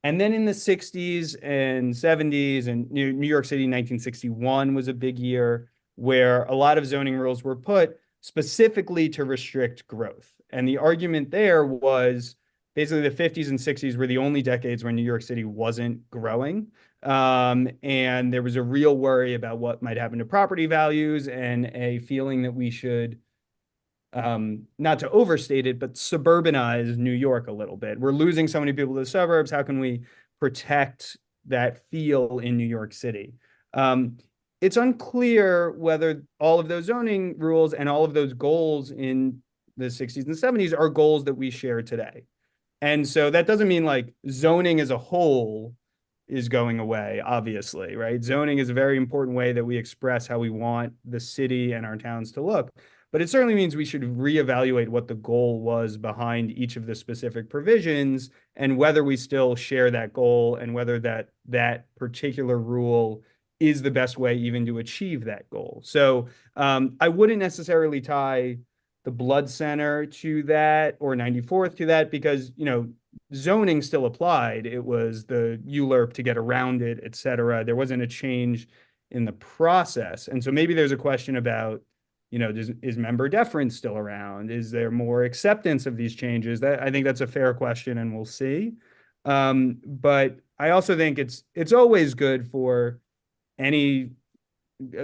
And then in the 60s and 70s, and New York City 1961 was a big year where a lot of zoning rules were put specifically to restrict growth. And the argument there was basically the 50s and 60s were the only decades when New York City wasn't growing. And there was a real worry about what might happen to property values, and a feeling that we should, not to overstate it, but suburbanize New York a little bit. We're losing so many people to the suburbs. How can we protect that feel in New York City? It's unclear whether all of those zoning rules and all of those goals in the 60s and 70s are goals that we share today. And so that doesn't mean zoning as a whole is going away, obviously, right? Zoning is a very important way that we express how we want the city and our towns to look. But it certainly means we should reevaluate what the goal was behind each of the specific provisions, and whether we still share that goal, and whether that particular rule is the best way even to achieve that goal. So I wouldn't necessarily tie the blood center to that or 94th to that, because, zoning still applied. It was the ULURP to get around it, et cetera. There wasn't a change in the process. And so maybe there's a question about is member deference still around? Is there more acceptance of these changes? I think that's a fair question, and we'll see. But I also think it's always good for any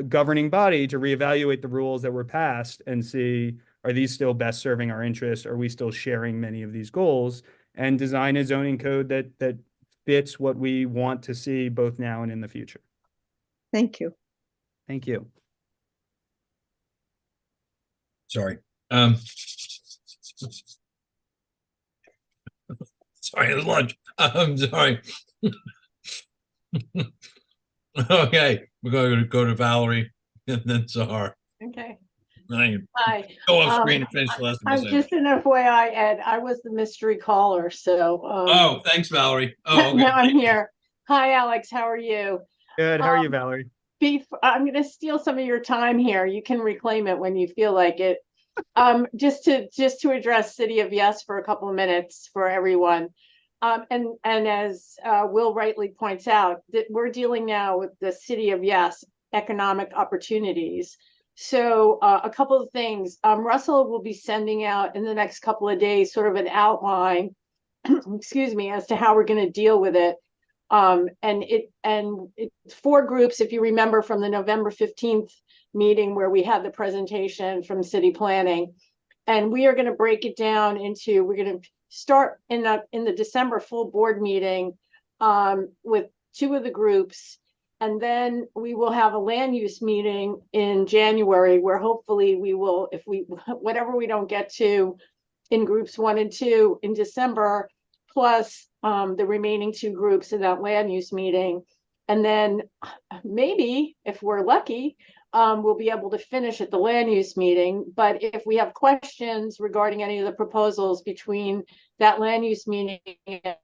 governing body to reevaluate the rules that were passed and see, are these still best serving our interests? Are we still sharing many of these goals? And design a zoning code that fits what we want to see both now and in the future. Thank you. Thank you. Sorry. Sorry, it's lunch. I'm sorry. Okay, we're going to go to Valerie and then Sahar. Okay. Hi. Go off screen and finish the last of I'm just an FYI, Ed. I was the mystery caller, so. Oh, thanks, Valerie. Oh, okay. Now I'm here. Hi, Alex. How are you? Good. How are you, Valerie? I'm going to steal some of your time here. You can reclaim it when you feel like it. Just to address City of Yes for a couple of minutes for everyone. And as Will rightly points out, that we're dealing now with the City of Yes economic opportunities. So a couple of things. Russell will be sending out in the next couple of days sort of an outline, excuse me, as to how we're going to deal with it. And it's 4 groups, if you remember from the November 15th meeting where we had the presentation from city planning. And we are going to break it down into, we're going to start in the December full board meeting with 2 of the groups. And then we will have a land use meeting in January where hopefully we will, if we, whatever we don't get to in groups 1 and 2 in December, plus the remaining 2 groups in that land use meeting. And then maybe if we're lucky, we'll be able to finish at the land use meeting. But if we have questions regarding any of the proposals between that land use meeting and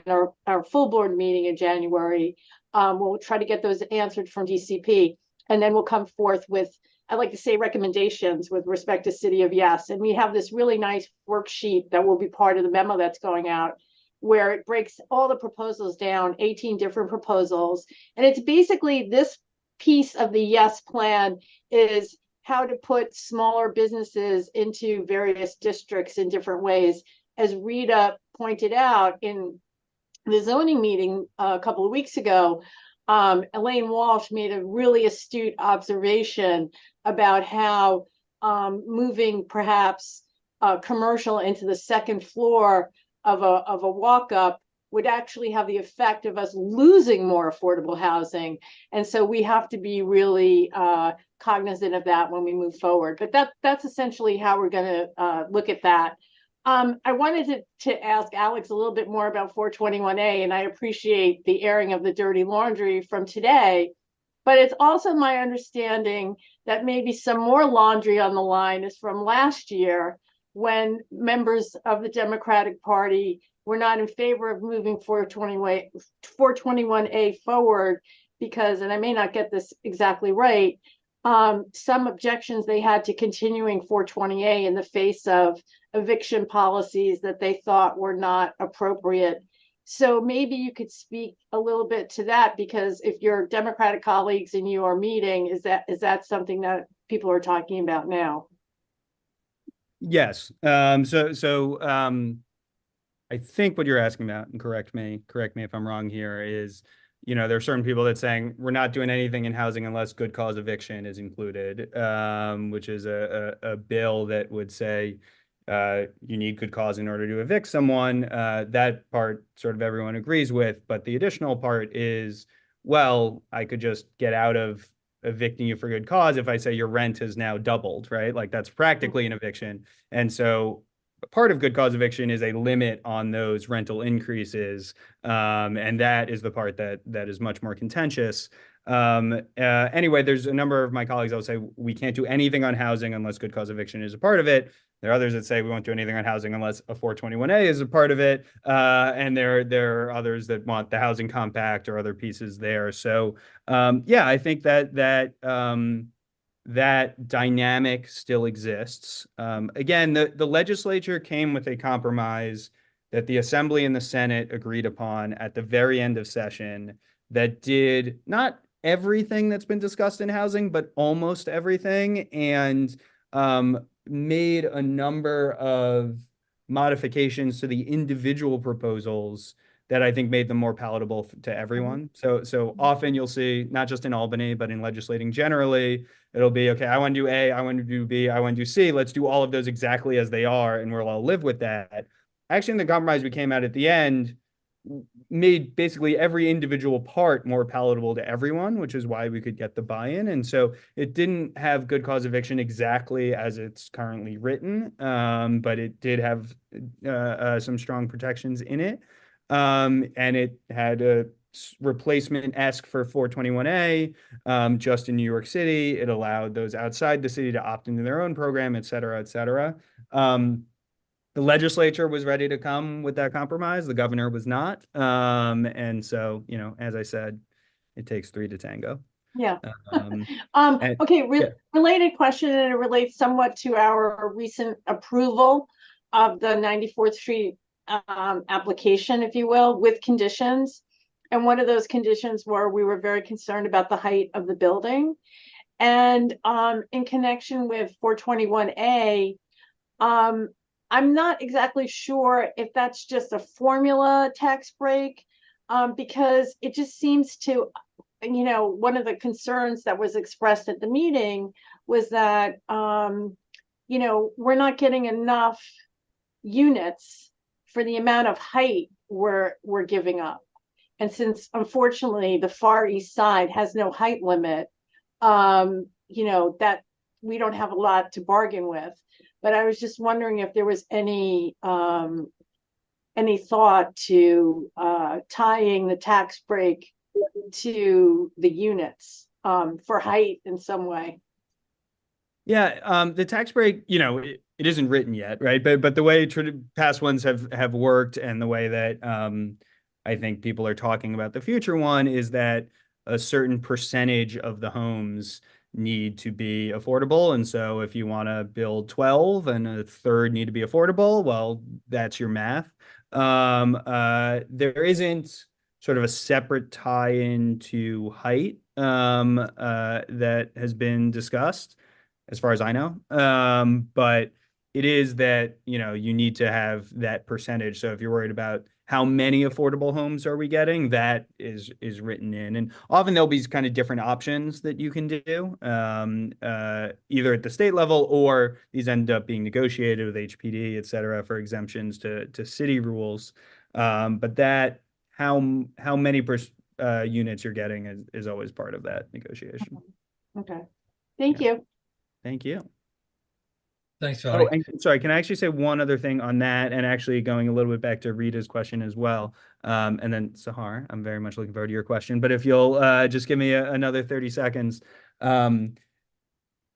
our full board meeting in January, we'll try to get those answered from DCP. And then we'll come forth with, I'd like to say, recommendations with respect to City of Yes. And we have this really nice worksheet that will be part of the memo that's going out, where it breaks all the proposals down, 18 different proposals. And it's basically this piece of the Yes plan is how to put smaller businesses into various districts in different ways. As Rita pointed out in the zoning meeting a couple of weeks ago, Elaine Walsh made a really astute observation about how moving perhaps commercial into the second floor of a walk-up would actually have the effect of us losing more affordable housing. And so we have to be really cognizant of that when we move forward. But that's essentially how we're going to look at that. I wanted to ask Alex a little bit more about 421A, and I appreciate the airing of the dirty laundry from today. But it's also my understanding that maybe some more laundry on the line is from last year, when members of the Democratic Party were not in favor of moving 421A forward because, and I may not get this exactly right, some objections they had to continuing 420A in the face of eviction policies that they thought were not appropriate. So maybe you could speak a little bit to that, because if your Democratic colleagues and you are meeting, is that something that people are talking about now? Yes. I think what you're asking about, and correct me if I'm wrong here, is, there are certain people that saying we're not doing anything in housing unless good cause eviction is included, which is a bill that would say you need good cause in order to evict someone. That part sort of everyone agrees with, but the additional part is, well, I could just get out of evicting you for good cause if I say your rent has now doubled, right? Like that's practically an eviction. And so part of good cause eviction is a limit on those rental increases. And that is the part that is much more contentious. Anyway, there's a number of my colleagues that will say we can't do anything on housing unless good cause eviction is a part of it. There are others that say we won't do anything on housing unless a 421A is a part of it. And there are others that want the housing compact or other pieces there. So yeah, I think that dynamic still exists. Again, the legislature came with a compromise that the Assembly and the Senate agreed upon at the very end of session that did not everything that's been discussed in housing, but almost everything. And made a number of modifications to the individual proposals that I think made them more palatable to everyone. So often you'll see, not just in Albany, but in legislating generally, it'll be, okay, I want to do A, I want to do B, I want to do C. Let's do all of those exactly as they are, and we'll all live with that. Actually, in the compromise we came out at the end, made basically every individual part more palatable to everyone, which is why we could get the buy-in. And so it didn't have good cause eviction exactly as it's currently written, but it did have some strong protections in it. And it had a replacement-esque for 421A just in New York City. It allowed those outside the city to opt into their own program, et cetera, et cetera. The legislature was ready to come with that compromise. The governor was not. And so, you know, as I said, it takes three to tango. Yeah. And, okay, yeah. Related question, and it relates somewhat to our recent approval of the 94th Street application, if you will, with conditions. And one of those conditions were we were very concerned about the height of the building. And in connection with 421A, I'm not exactly sure if that's just a formula tax break, because it just seems to, you know, one of the concerns that was expressed at the meeting was that, you know, we're not getting enough units for the amount of height we're giving up. And since, unfortunately, the Far East Side has no height limit, you know, that we don't have a lot to bargain with. But I was just wondering if there was any thought to tying the tax break to the units for height in some way. Yeah, the tax break, you know, it isn't written yet, right? But the way past ones have worked, and the way that I think people are talking about the future one, is that a certain percentage of the homes need to be affordable. And so if you want to build 12 and a third need to be affordable, well, that's your math. There isn't sort of a separate tie-in to height that has been discussed, as far as I know. But it is that, you know, you need to have that percentage. So if you're worried about how many affordable homes are we getting, that is written in. And often there'll be kind of different options that you can do, either at the state level, or these end up being negotiated with HPD, et cetera, for exemptions to city rules. But that, how many units you're getting is always part of that negotiation. Okay. Thank you. Thank you. Thanks, Oh, Valerie. and sorry, can I actually say one other thing on that, and actually going a little bit back to Rita's question as well, and then Sahar, I'm very much looking forward to your question, but if you'll just give me another 30 seconds.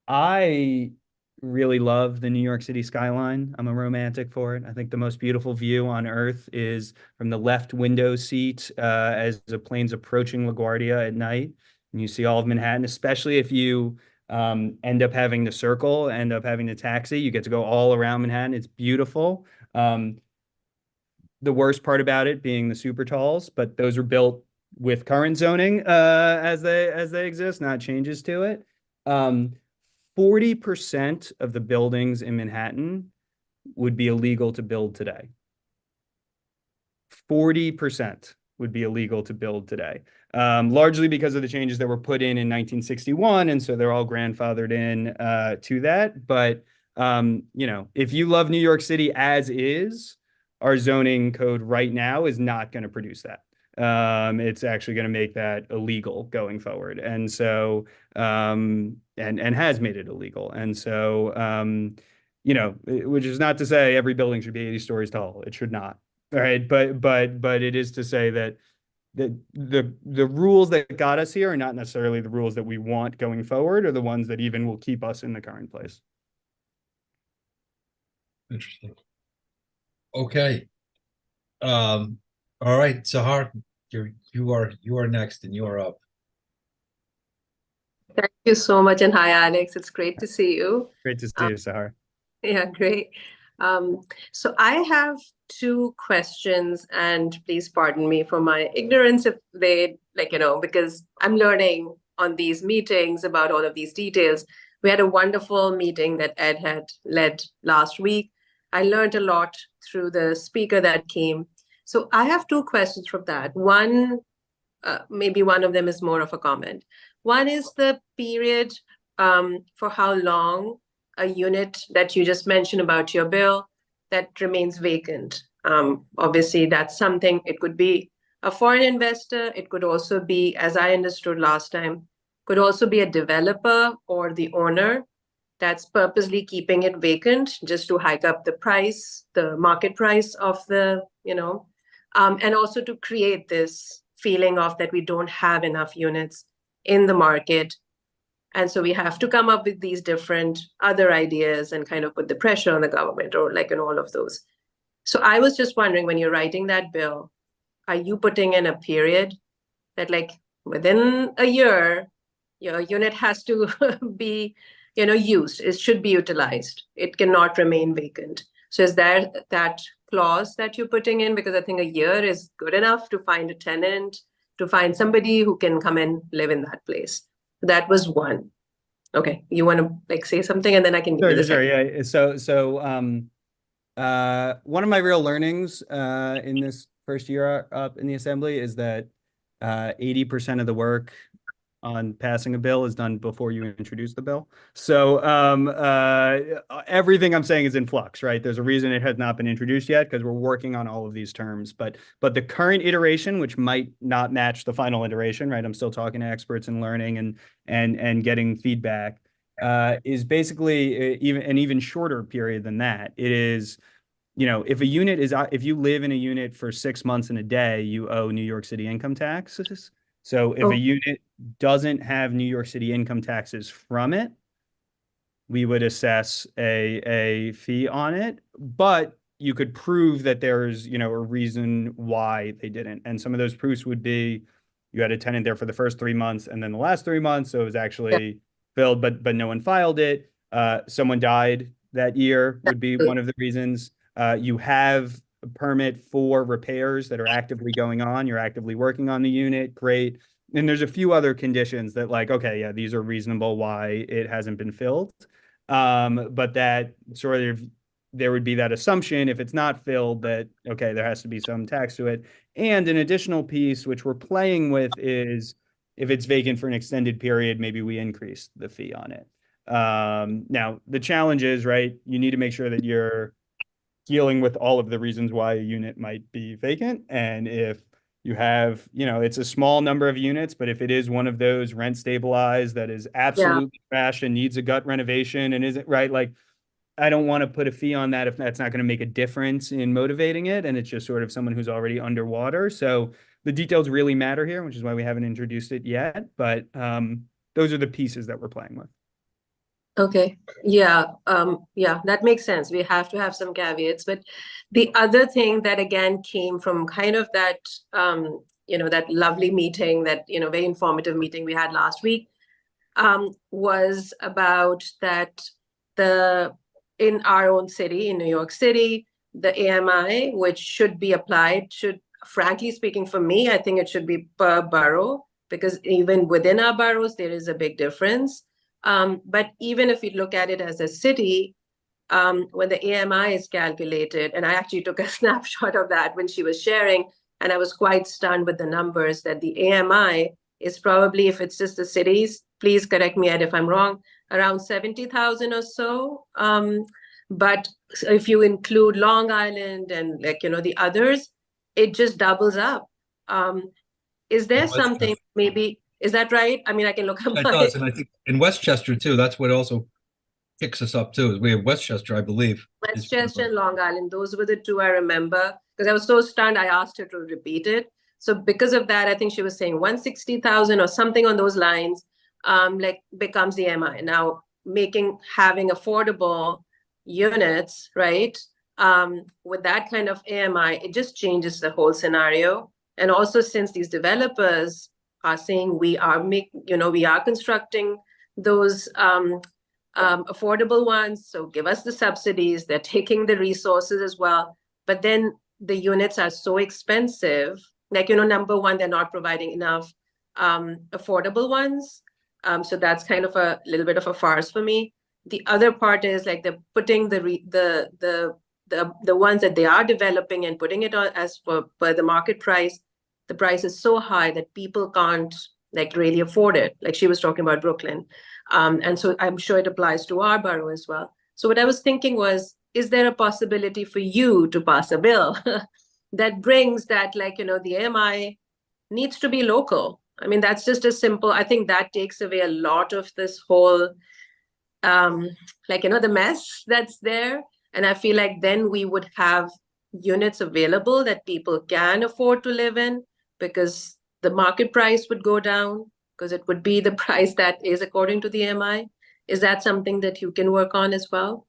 I really love the New York City skyline. I'm a romantic for it. I think the most beautiful view on earth is from the left window seat as the plane's approaching LaGuardia at night, and you see all of Manhattan, especially if you end up having the circle, end up having the taxi. You get to go all around Manhattan. It's beautiful. The worst part about it being the super talls, but those are built with current zoning as they exist, not changes to it. 40% of the buildings in Manhattan would be illegal to build today. 40% would be illegal to build today, largely because of the changes that were put in 1961, and so they're all grandfathered in to that. But you know, if you love New York City as is, our zoning code right now is not going to produce that. It's actually going to make that illegal going forward, and so and has made it illegal, and so you know, which is not to say every building should be 80 stories tall. It should not. All right, but it is to say that the rules that got us here are not necessarily the rules that we want going forward, or the ones that even will keep us in the current place. Interesting. Okay. All right, Sahar, you are next, and you are up. Thank you so much, and hi, Alex. It's great to see you. Great to see you, Sahar. Yeah, great. So I have two questions, and please pardon me for my ignorance if they, like, you know, because I'm learning on these meetings about all of these details. We had a wonderful meeting that Ed had led last week. I learned a lot through the speaker that came. So I have two questions from that. One, maybe one of them is more of a comment. One is the period for how long a unit that you just mentioned about your bill that remains vacant. Obviously, that's something, it could be a foreign investor. It could also be, as I understood last time, could also be a developer or the owner that's purposely keeping it vacant just to hike up the price, the market price of the, and also to create this feeling of that we don't have enough units in the market. And so we have to come up with these different other ideas and kind of put the pressure on the government or like in all of those. So I was just wondering, when you're writing that bill, are you putting in a period that like within a year, your unit has to be, used, it should be utilized. It cannot remain vacant. So is there that clause that you're putting in? Because I think a year is good enough to find a tenant, to find somebody who can come and live in that place. That was one. Okay, you want to like say something and then I can give you the second. Yeah. So one of my real learnings in this first year up in the assembly is that 80% of the work on passing a bill is done before you introduce the bill. So everything I'm saying is in flux, right? There's a reason it has not been introduced yet because we're working on all of these terms. But the current iteration, which might not match the final iteration, right? I'm still talking to experts and learning and getting feedback, is basically an even shorter period than that. It is, if you live in a unit for 6 months and a day, you owe New York City income taxes. So if a unit doesn't have New York City income taxes from it, we would assess a fee on it, but you could prove that there's, a reason why they didn't. And some of those proofs would be you had a tenant there for the first 3 months and then the last 3 months. So it was actually filled, but no one filed it. Someone died that year would be one of the reasons. You have a permit for repairs that are actively going on. You're actively working on the unit. Great. And there's a few other conditions that like, okay, yeah, these are reasonable why it hasn't been filled. But that sort of, there would be that assumption if it's not filled that, okay, there has to be some tax to it. And an additional piece, which we're playing with, is if it's vacant for an extended period, maybe we increase the fee on it. Now, the challenge is, right, you need to make sure that you're dealing with all of the reasons why a unit might be vacant. And if you have, it's a small number of units, but if it is one of those rent stabilized that is absolutely trashed and needs a gut renovation and isn't right, like I don't want to put a fee on that if that's not going to make a difference in motivating it. And it's just sort of someone who's already underwater. So the details really matter here, which is why we haven't introduced it yet. But those are the pieces that we're playing with. Okay. Yeah. That makes sense. We have to have some caveats. But the other thing that again came from kind of that, that lovely meeting, that, very informative meeting we had last week, was about that in our own city, in New York City, the AMI, which should be applied, frankly speaking, for me, I think it should be per borough, because even within our boroughs, there is a big difference. But even if you look at it as a city, when the AMI is calculated, and I actually took a snapshot of that when she was sharing, and I was quite stunned with the numbers that the AMI is probably, if it's just the cities, please correct me, Ed, if I'm wrong, around 70,000 or so. But if you include Long Island and the others, it just doubles up. Is there something maybe? Is that right? I mean, I can look up. It does, and I think in Westchester too. That's what also kicks us up too. Is we have Westchester, I believe. Westchester and Long Island. Those were the two I remember because I was so stunned. I asked her to repeat it. So because of that, I think she was saying 160,000 or something on those lines. Becomes the MI now. Having affordable units, right? With that kind of AMI, it just changes the whole scenario. And also, since these developers are saying we are constructing those affordable ones, so give us the subsidies, they're taking the resources as well, but then the units are so expensive, number one, they're not providing enough affordable ones, So that's kind of a little bit of a farce for me. The other part is like they're putting the ones that they are developing and putting it on as per the market price. The price is so high that people can't like really afford it. Like she was talking about Brooklyn. And so I'm sure it applies to our borough as well. So what I was thinking was, is there a possibility for you to pass a bill that brings that, like, you know, the AMI needs to be local? I mean, that's just as simple. I think that takes away a lot of this whole, like, you know, the mess that's there. And I feel like then we would have units available that people can afford to live in, because the market price would go down, because it would be the price that is according to the AMI. Is that something that you can work on as well?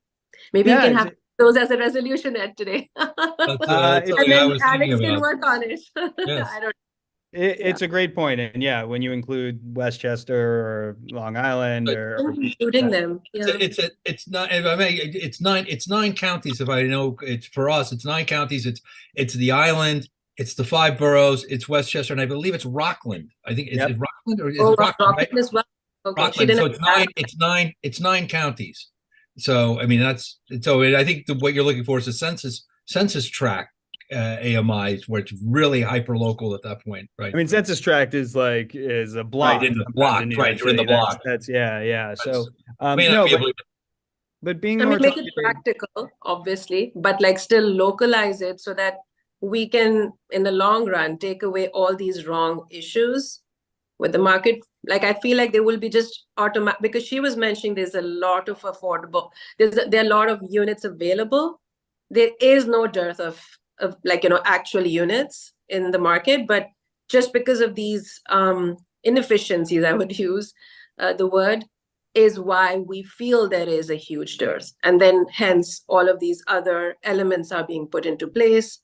Maybe you can have those as a resolution Ed today. That's And something I then was thinking Alex can about. work on it. Yes. I don't It's a great point. And yeah, when you include Westchester or Long Island or including them. Yeah. It's not, I mean, it's nine counties. If I know, it's for us, it's 9 counties. It's the island, it's the 5 boroughs, it's Westchester, and I believe it's Rockland. I think it's Rockland, or is it Rockland, right? As well. Okay. Rockland. So it's nine counties. So I mean, that's so. I think what you're looking for is a census tract AMIs, where it's really hyper local at that point, right? I mean, census tract is a block. Right, in the block, right? You're in the block. That's yeah. So but being I more mean, make it practical, obviously, but like still localize it so that we can, in the long run, take away all these wrong issues with the market. Like, I feel like there will be just automatic, because she was mentioning there's a lot of affordable, there are a lot of units available. There is no dearth of like, you know, actual units in the market, but just because of these inefficiencies, I would use the word, is why we feel there is a huge dearth. And then hence all of these other elements are being put into place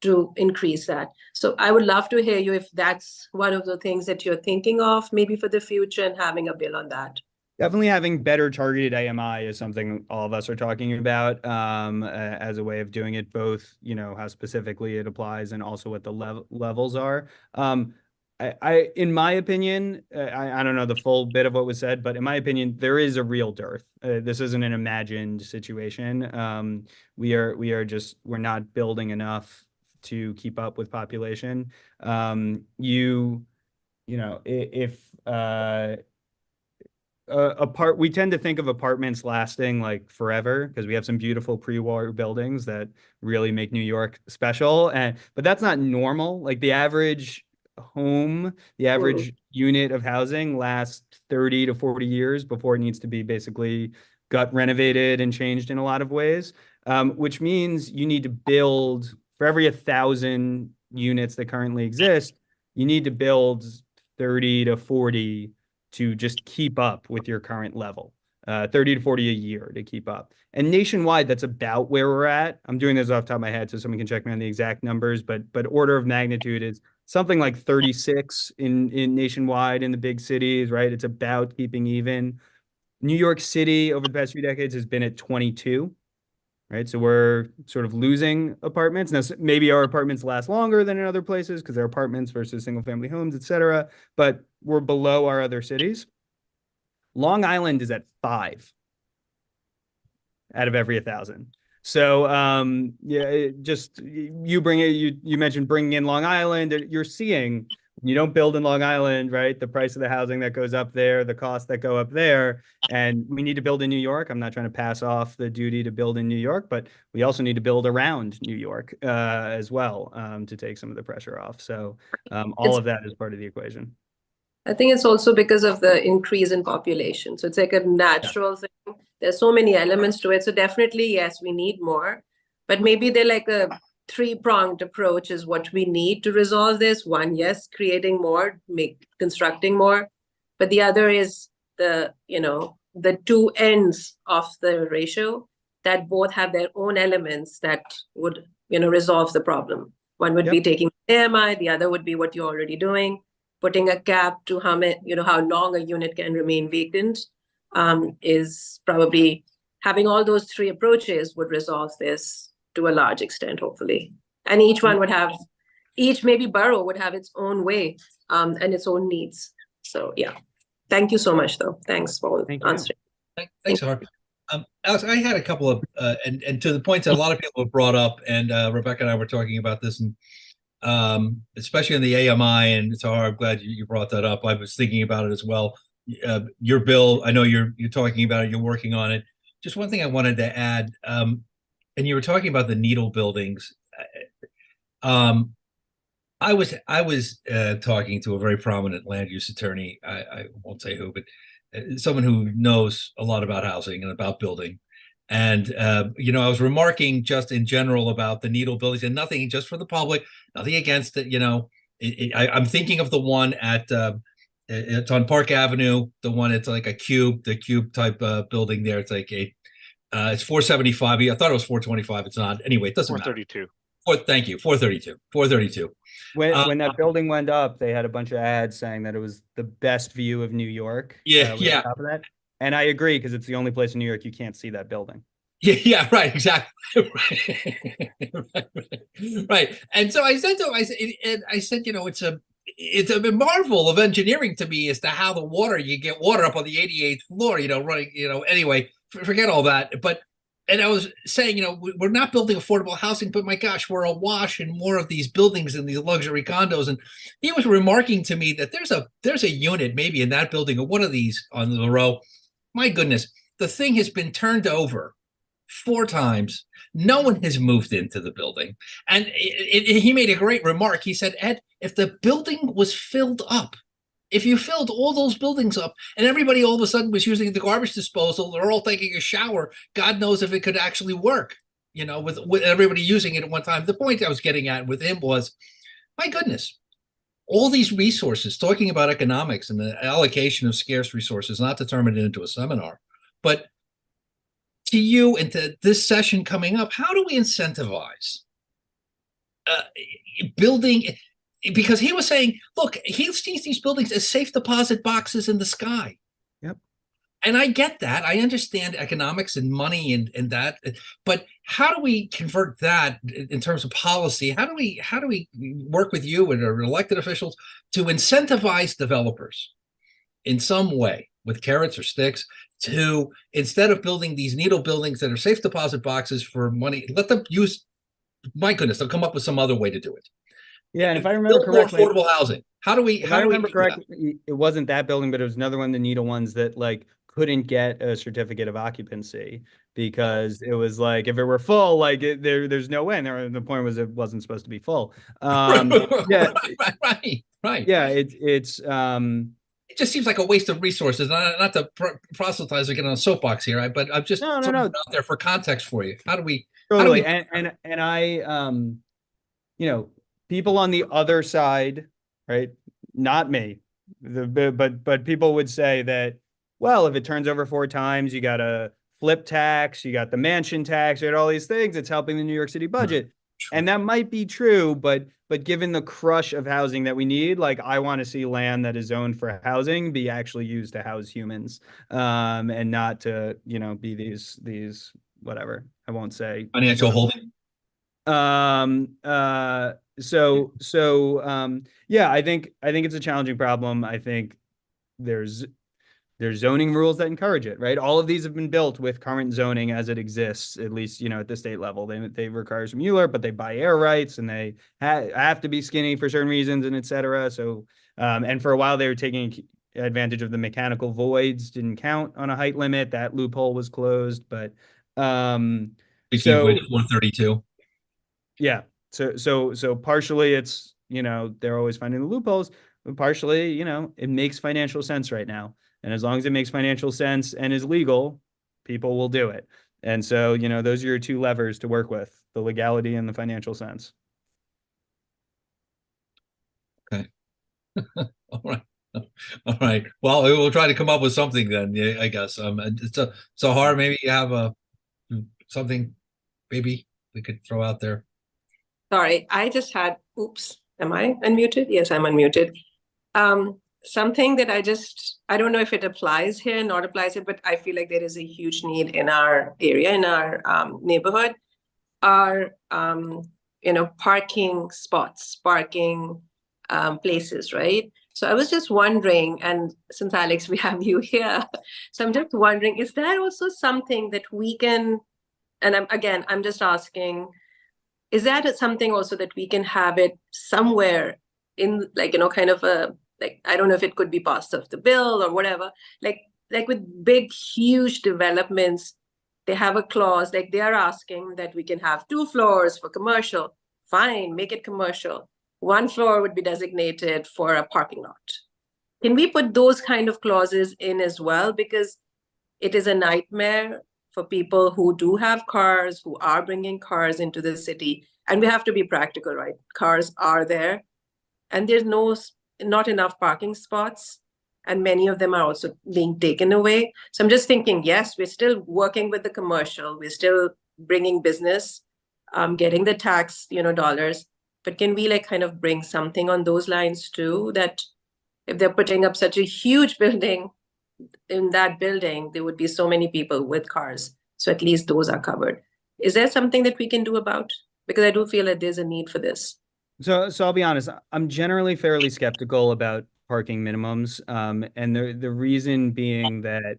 to increase that. So I would love to hear you if that's one of the things that you're thinking of maybe for the future, and having a bill on that. Definitely having better targeted AMI is something all of us are talking about as a way of doing it, both, you know, how specifically it applies and also what the levels are. In my opinion, I don't know the full bit of what was said, but in my opinion, there is a real dearth. This isn't an imagined situation. We're not building enough to keep up with population. We tend to think of apartments lasting like forever because we have some beautiful pre-war buildings that really make New York special, but that's not normal. Like the average home, the average unit of housing lasts 30 to 40 years before it needs to be basically gut renovated and changed in a lot of ways, which means you need to build, for every 1,000 units that currently exist, you need to build 30 to 40 to just keep up with your current level, 30 to 40 a year to keep up. And nationwide, that's about where we're at. I'm doing this off the top of my head, so someone can check me on the exact numbers, but order of magnitude is something like 36 in nationwide in the big cities, right? It's about keeping even. New York City over the past few decades has been at 22, right? So we're sort of losing apartments. Now, maybe our apartments last longer than in other places because they're apartments versus single family homes, et cetera, but we're below our other cities. Long Island is at 5 out of every 1,000. So you mentioned bringing in Long Island. You're seeing, you don't build in Long Island, right? The price of the housing that goes up there, the costs that go up there, and we need to build in New York. I'm not trying to pass off the duty to build in New York, but we also need to build around New York as well to take some of the pressure off. So all of that is part of the equation. I think it's also because of the increase in population. So it's like a natural thing. There's so many elements to it. So definitely, yes, we need more, but maybe they're like a 3-pronged approach is what we need to resolve this. One, yes, creating more, constructing more, but the other is the two ends of the ratio that both have their own elements that would, resolve the problem. One would be taking AMI, the other would be what you're already doing, putting a cap to how long a unit can remain vacant, is probably having all those 3 approaches would resolve this to a large extent, hopefully. And each one would have, maybe borough would have its own way and its own needs. So, yeah. Thank you so much, though. Thanks for Thank you. answering. Thanks, Har. Alex, I had a couple of, and to the points that a lot of people have brought up, and Rebecca and I were talking about this, and especially in the AMI, and so I'm glad you brought that up. I was thinking about it as well. Your bill, I know you're talking about it, you're working on it. Just one thing I wanted to add, and you were talking about the needle buildings. I was talking to a very prominent land use attorney. I won't say who, but someone who knows a lot about housing and about building. And you know, I was remarking just in general about the needle buildings, and nothing just for the public, nothing against it. You know, I'm thinking of the one at it's on Park Avenue, the one it's like the cube type building there. It's like it's 475. I thought it was 425. It's not. Anyway, it doesn't matter. 432. Thank you. 432. When that building went up, they had a bunch of ads saying that it was the best view of New York. Yeah, with yeah. the top of that. And I agree, because it's the only place in New York you can't see that building. Yeah, right, exactly. Right. And so I said to him, I said, you know, it's a marvel of engineering to me as to how you get water up on the 88th floor, you know, running, you know, anyway, forget all that. And I was saying, you know, we're not building affordable housing, but my gosh, we're awash in more of these buildings and these luxury condos. And he was remarking to me that there's a unit maybe in that building or one of these on the row. My goodness, the thing has been turned over 4 times. No one has moved into the building. And he made a great remark. He said, Ed, if the building was filled up, if you filled all those buildings up and everybody all of a sudden was using the garbage disposal, they're all taking a shower, God knows if it could actually work, you know, with everybody using it at one time. The point I was getting at with him was, my goodness, all these resources, talking about economics and the allocation of scarce resources, not to turn it into a seminar, but to you and to this session coming up, how do we incentivize building? Because he was saying, look, he sees these buildings as safe deposit boxes in the sky. Yep. And I get that. I understand economics and money and that, but how do we convert that in terms of policy? How do we work with you and our elected officials to incentivize developers in some way with carrots or sticks to, instead of building these needle buildings that are safe deposit boxes for money, let them use, my goodness, they'll come up with some other way to do it. Yeah, and if I remember correctly, more affordable housing. How do we? If I remember correctly, it wasn't that building, but it was another one of the needle ones that like couldn't get a certificate of occupancy because it was like if it were full, like there's no way. And the point was it wasn't supposed to be full. Yeah, right. Yeah, it's it just seems like a waste of resources. Not to proselytize or get on a soapbox here, but I'm just no. out there for context for you. How do we? Totally, and I you know, people on the other side, right? Not me, but people would say that, well, if it turns over 4 times, you got a flip tax, you got the mansion tax, you got all these things. It's helping the New York City budget, and that might be true. But given the crush of housing that we need, like I want to see land that is zoned for housing be actually used to house humans, and not to be these whatever I won't say financial holding. Yeah, I think it's a challenging problem. I think there's zoning rules that encourage it, right? All of these have been built with current zoning as it exists, at least, at the state level. They require some Mueller, but they buy air rights and they have to be skinny for certain reasons and et cetera. So, and for a while they were taking advantage of the mechanical voids, didn't count on a height limit. That loophole was closed, but, so 432. Yeah. So partially it's, they're always finding the loopholes, but partially, it makes financial sense right now. And as long as it makes financial sense and is legal, people will do it. And so, those are your 2 levers to work with, the legality and the financial sense. Okay. All right. All right. Well, we'll try to come up with something then, yeah, I guess. So hard, maybe you have something maybe we could throw out there. Sorry, I just had, oops, am I unmuted? Yes, I'm unmuted. Something that I don't know if it applies here, not applies here, but I feel like there is a huge need in our area, in our neighborhood, are, parking spots, parking places, right? So I was just wondering, and since Alex, we have you here, so I'm just wondering, is that also something that we can, and I'm just asking, is that something also that we can have it somewhere in, like, kind of a, like, I don't know if it could be part of the bill or whatever, like with big, huge developments, they have a clause, like they are asking that we can have 2 floors for commercial. Fine, make it commercial. 1 floor would be designated for a parking lot. Can we put those kind of clauses in as well? Because it is a nightmare for people who do have cars, who are bringing cars into the city. And we have to be practical, right? Cars are there, and there's not enough parking spots. And many of them are also being taken away. So I'm just thinking, yes, we're still working with the commercial. We're still bringing business, getting the tax, dollars. But can we kind of bring something on those lines too, that if they're putting up such a huge building, in that building, there would be so many people with cars. So at least those are covered. Is there something that we can do about? Because I do feel that there's a need for this. So I'll be honest, I'm generally fairly skeptical about parking minimums. And the reason being that,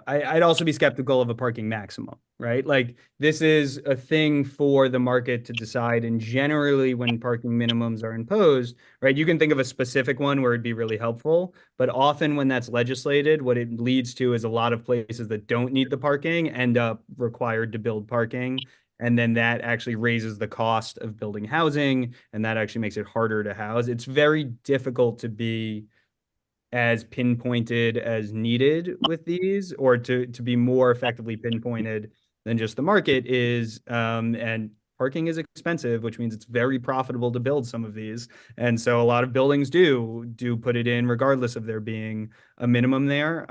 I'd also be skeptical of a parking maximum, right? Like this is a thing for the market to decide. And generally when parking minimums are imposed, right, you can think of a specific one where it'd be really helpful, but often when that's legislated, what it leads to is a lot of places that don't need the parking end up required to build parking. And then that actually raises the cost of building housing, and that actually makes it harder to house. It's very difficult to be as pinpointed as needed with these, or to be more effectively pinpointed than just the market is. And parking is expensive, which means it's very profitable to build some of these. And so a lot of buildings do put it in regardless of there being a minimum there.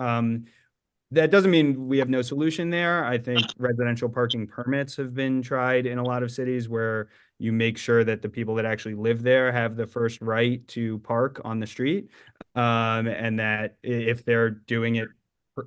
That doesn't mean we have no solution there. I think residential parking permits have been tried in a lot of cities where you make sure that the people that actually live there have the first right to park on the street. And that if they're doing it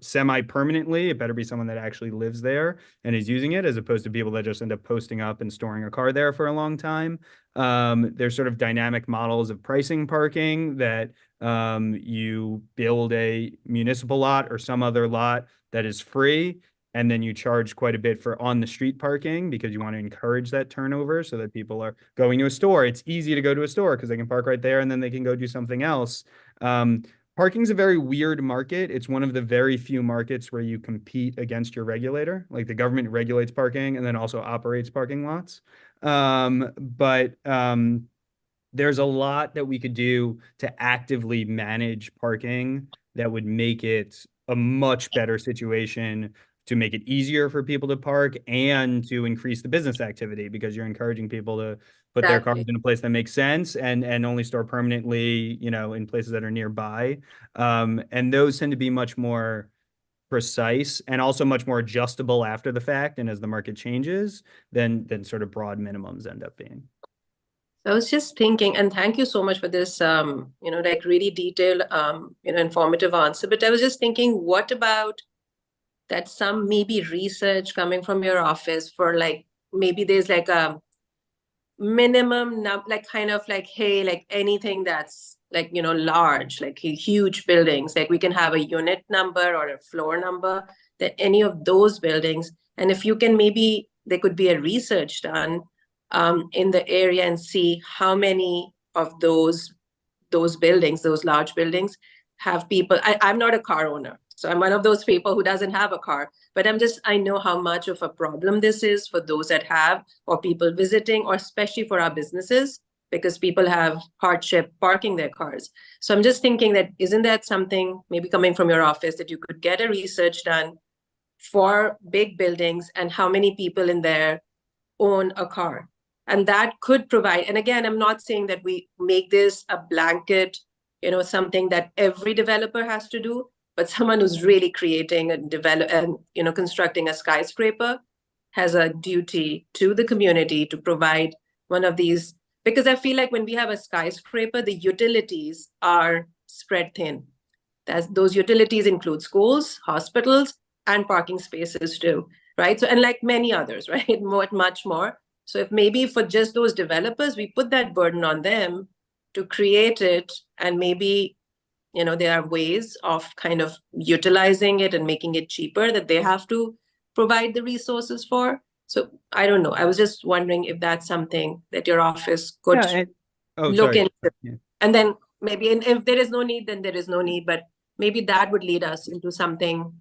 semi-permanently, it better be someone that actually lives there and is using it, as opposed to people that just end up posting up and storing a car there for a long time. There's sort of dynamic models of pricing parking that you build a municipal lot or some other lot that is free, and then you charge quite a bit for on the street parking because you want to encourage that turnover so that people are going to a store. It's easy to go to a store because they can park right there and then they can go do something else. Parking is a very weird market. It's one of the very few markets where you compete against your regulator. Like the government regulates parking and then also operates parking lots. But there's a lot that we could do to actively manage parking that would make it a much better situation, to make it easier for people to park and to increase the business activity, because you're encouraging people to put their cars in a place that makes sense and only store permanently, in places that are nearby. And those tend to be much more precise and also much more adjustable after the fact and as the market changes than sort of broad minimums end up being. I was just thinking, and thank you so much for this, like really detailed, informative answer. But I was just thinking, what about that some maybe research coming from your office for like, maybe there's like a minimum, like kind of like, hey, like anything that's like, large, like huge buildings, like we can have a unit number or a floor number, that any of those buildings. And if you can, maybe there could be a research done in the area and see how many of those buildings, those large buildings, have people. I'm not a car owner, so I'm one of those people who doesn't have a car, but I know how much of a problem this is for those that have, or people visiting, or especially for our businesses, because people have hardship parking their cars. So I'm just thinking that, isn't that something maybe coming from your office that you could get a research done for big buildings and how many people in there own a car? And that could provide, and again, I'm not saying that we make this a blanket, something that every developer has to do, but someone who's really creating and constructing a skyscraper has a duty to the community to provide one of these, because I feel like when we have a skyscraper, the utilities are spread thin. Those utilities include schools, hospitals, and parking spaces too, right? So, and like many others, right? Much more. So if maybe for just those developers, we put that burden on them, to create it, and maybe, you know, there are ways of kind of utilizing it and making it cheaper that they have to provide the resources for. So I don't know. I was just wondering if that's something that your office could Yeah, look sorry. into. Yeah. And then maybe, and if there is no need, then there is no need. But maybe that would lead us into something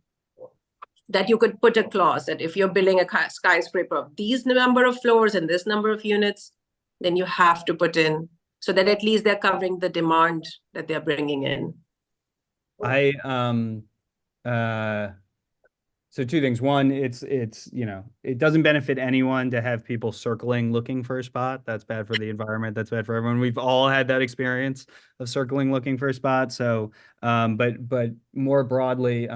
that you could put a clause that if you're building a skyscraper of these number of floors and this number of units, then you have to put in, so that at least they're covering the demand that they're bringing in. So two things. One, it's you know, it doesn't benefit anyone to have people circling looking for a spot. That's bad for the environment. That's bad for everyone. We've all had that experience of circling looking for a spot. So, but more broadly,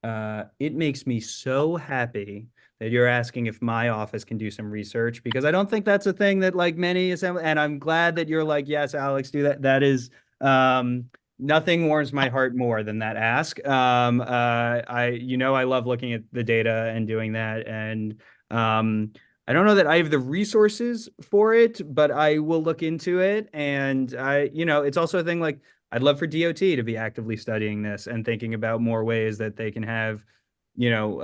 it makes me so happy that you're asking if my office can do some research, because I don't think that's a thing that like many assembly, and I'm glad that you're like, yes, Alex, do that. That is, nothing warms my heart more than that ask. You know, I love looking at the data and doing that. And I don't know that I have the resources for it, but I will look into it. And you know, it's also a thing like I'd love for DOT to be actively studying this and thinking about more ways that they can have, you know,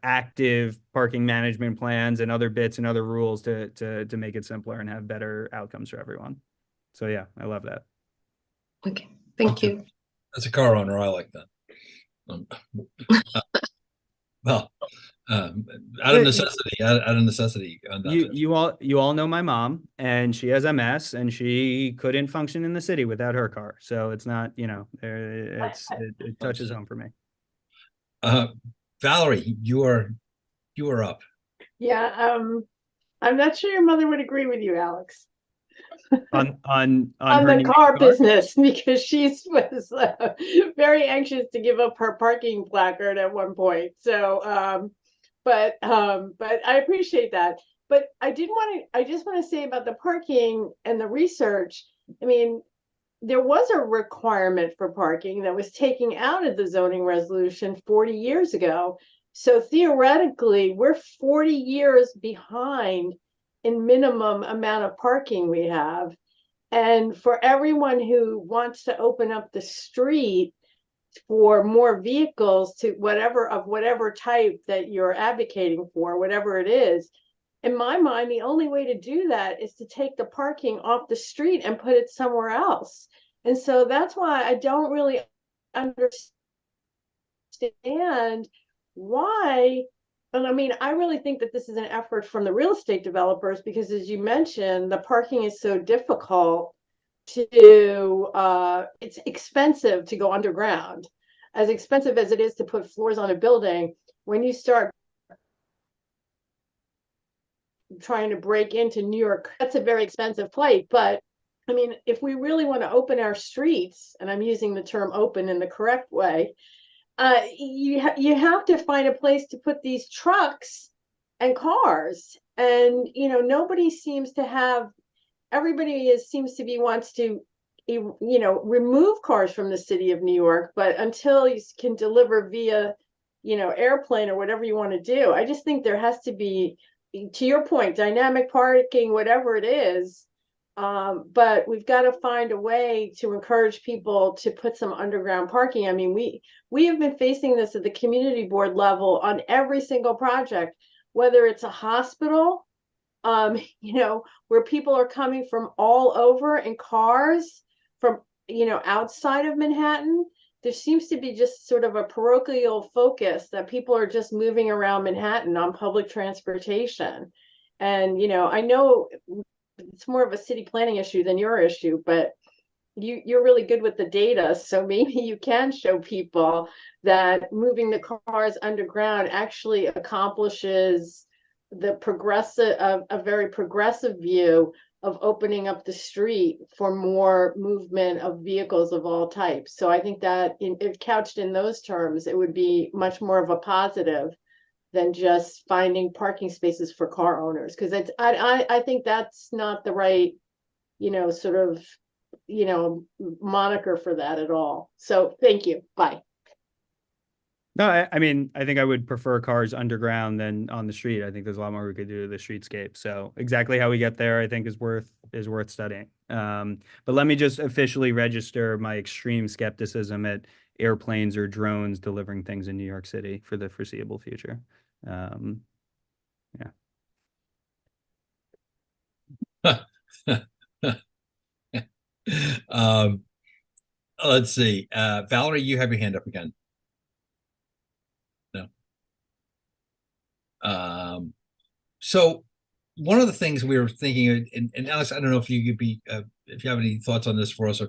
active parking management plans and other bits and other rules to make it simpler and have better outcomes for everyone. So yeah, I love that. Okay. Thank you. As a car owner, I like that. Well, out of necessity, out of necessity. You all know my mom, and she has MS, and she couldn't function in the city without her car. So it's not, you know, it touches home for me. Valerie, you are up. Yeah, I'm not sure your mother would agree with you, Alex. on the car business, because she was very anxious to give up her parking placard at one point. So, but I appreciate that. But I just want to say about the parking and the research. I mean, there was a requirement for parking that was taken out of the zoning resolution 40 years ago. So theoretically, we're 40 years behind in minimum amount of parking we have. And for everyone who wants to open up the street for more vehicles to whatever type that you're advocating for, whatever it is, in my mind, the only way to do that is to take the parking off the street and put it somewhere else. And so that's why I don't really understand why. And I mean, I really think that this is an effort from the real estate developers, because as you mentioned, the parking is so difficult to, it's expensive to go underground. As expensive as it is to put floors on a building, when you start trying to break into New York, that's a very expensive flight. But I mean, if we really want to open our streets, and I'm using the term open in the correct way, you have to find a place to put these trucks and cars. And, you know, nobody seems to have, everybody seems to be wants to, you know, remove cars from the city of New York, but until you can deliver via, you know, airplane or whatever you want to do, I just think there has to be, to your point, dynamic parking, whatever it is. But we've got to find a way to encourage people to put some underground parking. I mean, we have been facing this at the community board level on every single project, whether it's a hospital, you know, where people are coming from all over in cars from, you know, outside of Manhattan. There seems to be just sort of a parochial focus that people are just moving around Manhattan on public transportation. And, you know, I know it's more of a city planning issue than your issue, but you're really good with the data. So maybe you can show people that moving the cars underground actually accomplishes the a very progressive view of opening up the street for more movement of vehicles of all types. So I think that if couched in those terms, it would be much more of a positive than just finding parking spaces for car owners. Because I think that's not the right, you know, sort of, you know, moniker for that at all. So thank you. Bye. No, I mean, I think I would prefer cars underground than on the street. I think there's a lot more we could do to the streetscape. So exactly how we get there, I think is worth studying. But let me just officially register my extreme skepticism at airplanes or drones delivering things in New York City for the foreseeable future. Yeah. um, let's see. Valerie, you have your hand up again. No. So one of the things we were thinking, and Alex, I don't know if you could be, if you have any thoughts on this for us, or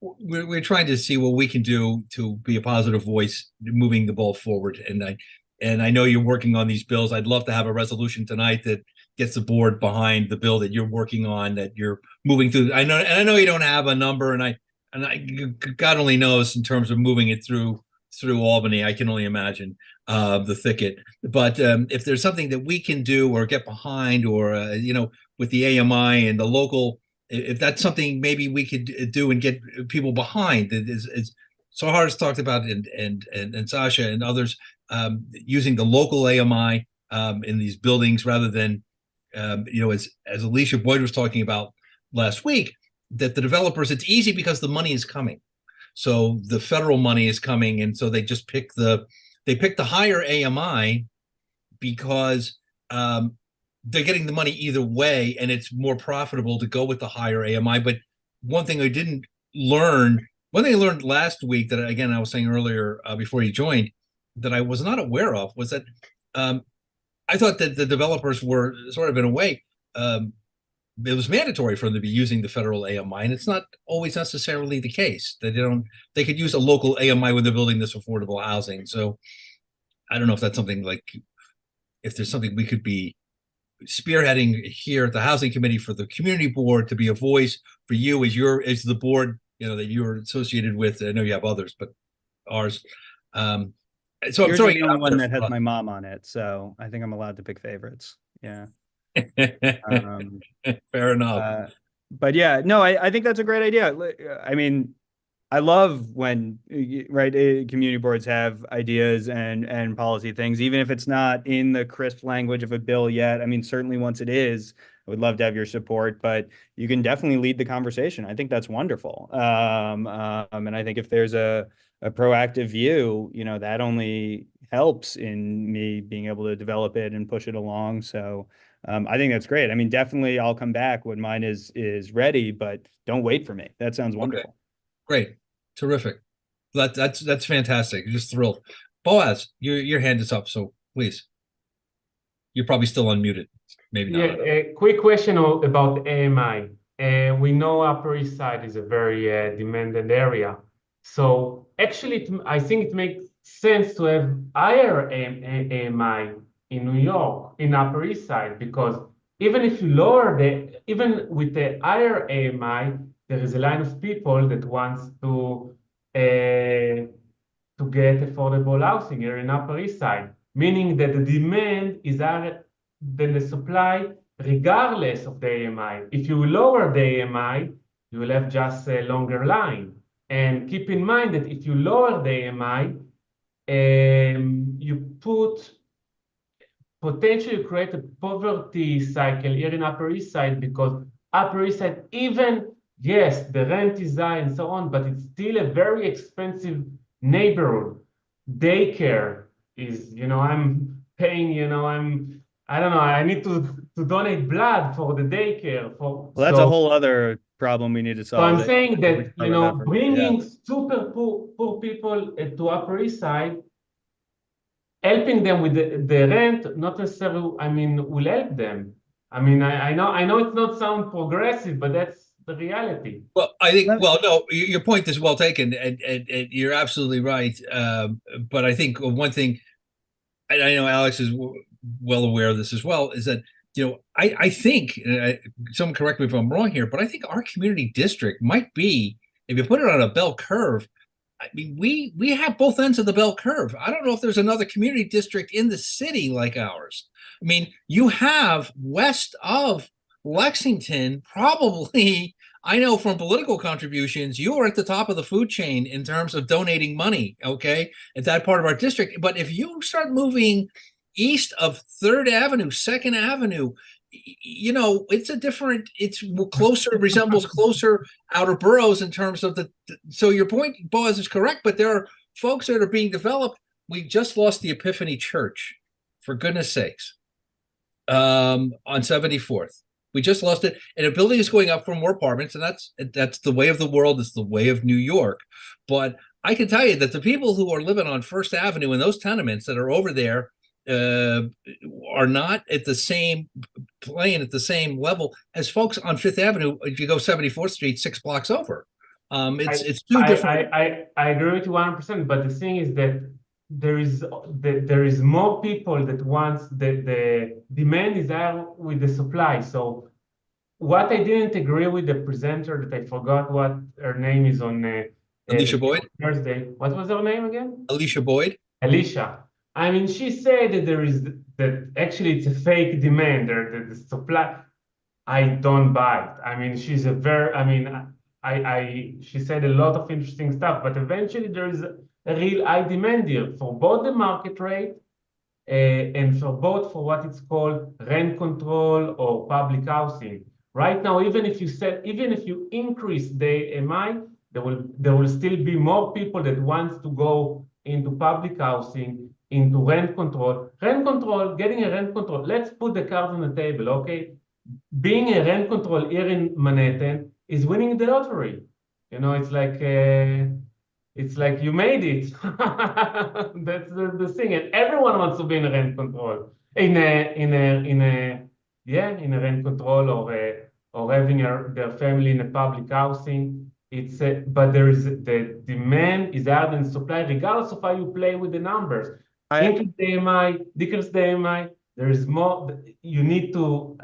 we're trying to see what we can do to be a positive voice, moving the ball forward. And I know you're working on these bills. I'd love to have a resolution tonight that gets the board behind the bill that you're working on, that you're moving through. I know you don't have a number, and God only knows in terms of moving it through Albany. I can only imagine the thicket. But if there's something that we can do or get behind, or with the AMI and the local, if that's something maybe we could do and get people behind, is Sahar has talked about, and Sasha and others, using the local AMI in these buildings rather than as Alicia Boyd was talking about last week, that the developers, it's easy because the money is coming. So the federal money is coming, and so they just pick the higher AMI because they're getting the money either way, and it's more profitable to go with the higher AMI. But one thing I learned last week that, again, I was saying earlier before you joined, that I was not aware of, was that I thought that the developers were sort of, in a way, it was mandatory for them to be using the federal AMI, and it's not always necessarily the case. They could use a local AMI when they're building this affordable housing. So I don't know if that's something if there's something we could be spearheading here at the Housing Committee for the Community Board, to be a voice for you as the board, that you're associated with. I know you have others, but ours. So You're I'm throwing the only one that has my mom on it, so I think I'm allowed to pick favorites. Yeah. Fair enough. But yeah, no, I think that's a great idea. I mean, I love when community boards have ideas and policy things, even if it's not in the crisp language of a bill yet. I mean, certainly once it is, I would love to have your support, but you can definitely lead the conversation. I think that's wonderful. And I think if there's a proactive view, that only helps in me being able to develop it and push it along. So I think that's great. I mean, definitely I'll come back when mine is ready, but don't wait for me. That sounds wonderful. Okay. Great. Terrific. That's fantastic. Just thrilled. Boaz, your hand is up, so please. You're probably still unmuted. Maybe not. Yeah, a quick question about AMI. We know Upper East Side is a very demanded area. So actually, I think it makes sense to have higher AMI in New York, in Upper East Side, because even if you even with the higher AMI, there is a line of people that wants to get affordable housing here in Upper East Side, meaning that the demand is higher than the supply, regardless of the AMI. If you lower the AMI, you will have just a longer line. And keep in mind that if you lower the AMI, you potentially create a poverty cycle here in Upper East Side, because Upper East Side, yes, the rent is high and so on, but it's still a very expensive neighborhood. Daycare is, I'm paying, I don't know, I need to donate blood for the daycare. Well, that's a whole other problem we need to solve. So I'm saying that, bringing super poor people to Upper East Side, helping them with the rent, not necessarily, will help them. I know it's not sound progressive, but that's the reality. Well, I think, no, your point is well taken, and you're absolutely right. But I think one thing, and I know Alex is well aware of this as well, is that, I think, someone correct me if I'm wrong here, but I think our community district might be, if you put it on a bell curve, I mean, we have both ends of the bell curve. I don't know if there's another community district in the city like ours. I mean, you have west of Lexington, probably I know from political contributions, you are at the top of the food chain in terms of donating money, okay, at that part of our district. But if you start moving east of 3rd Avenue, 2nd Avenue, you know, it's closer, resembles closer outer boroughs in terms of so your point, Boaz, is correct, but there are folks that are being developed. We just lost the Epiphany Church, for goodness sakes, on 74th. We just lost it, and a building is going up for more apartments, and that's the way of the world. It's the way of New York. But I can tell you that the people who are living on First Avenue in those tenements that are over there are not at the same playing at the same level as folks on Fifth Avenue. If you go 74th Street, 6 blocks over, it's two different. I agree with you 100%. But the thing is that there is more people that wants the demand is higher with the supply. So what I didn't agree with the presenter, that I forgot what her name is on Alicia Boyd. Thursday. What was her name again? Alicia Boyd. Alicia. I mean, she said that that actually it's a fake demand, or the supply. I don't buy it. I mean, she said a lot of interesting stuff, but eventually there is a real high demand here for both the market rate and for what it's called rent control or public housing. Right now, even if you increase the AMI, there will still be more people that wants to go into public housing, into rent control. Getting a rent control. Let's put the cards on the table, okay? Being a rent control here in Manhattan is winning the lottery. You know, it's like you made it. That's the thing, and everyone wants to be in a rent control, in a rent control, or having their family in a public housing. But the demand is higher than supply, regardless of how you play with the numbers. Increase the AMI, decrease the AMI. There is more. You need to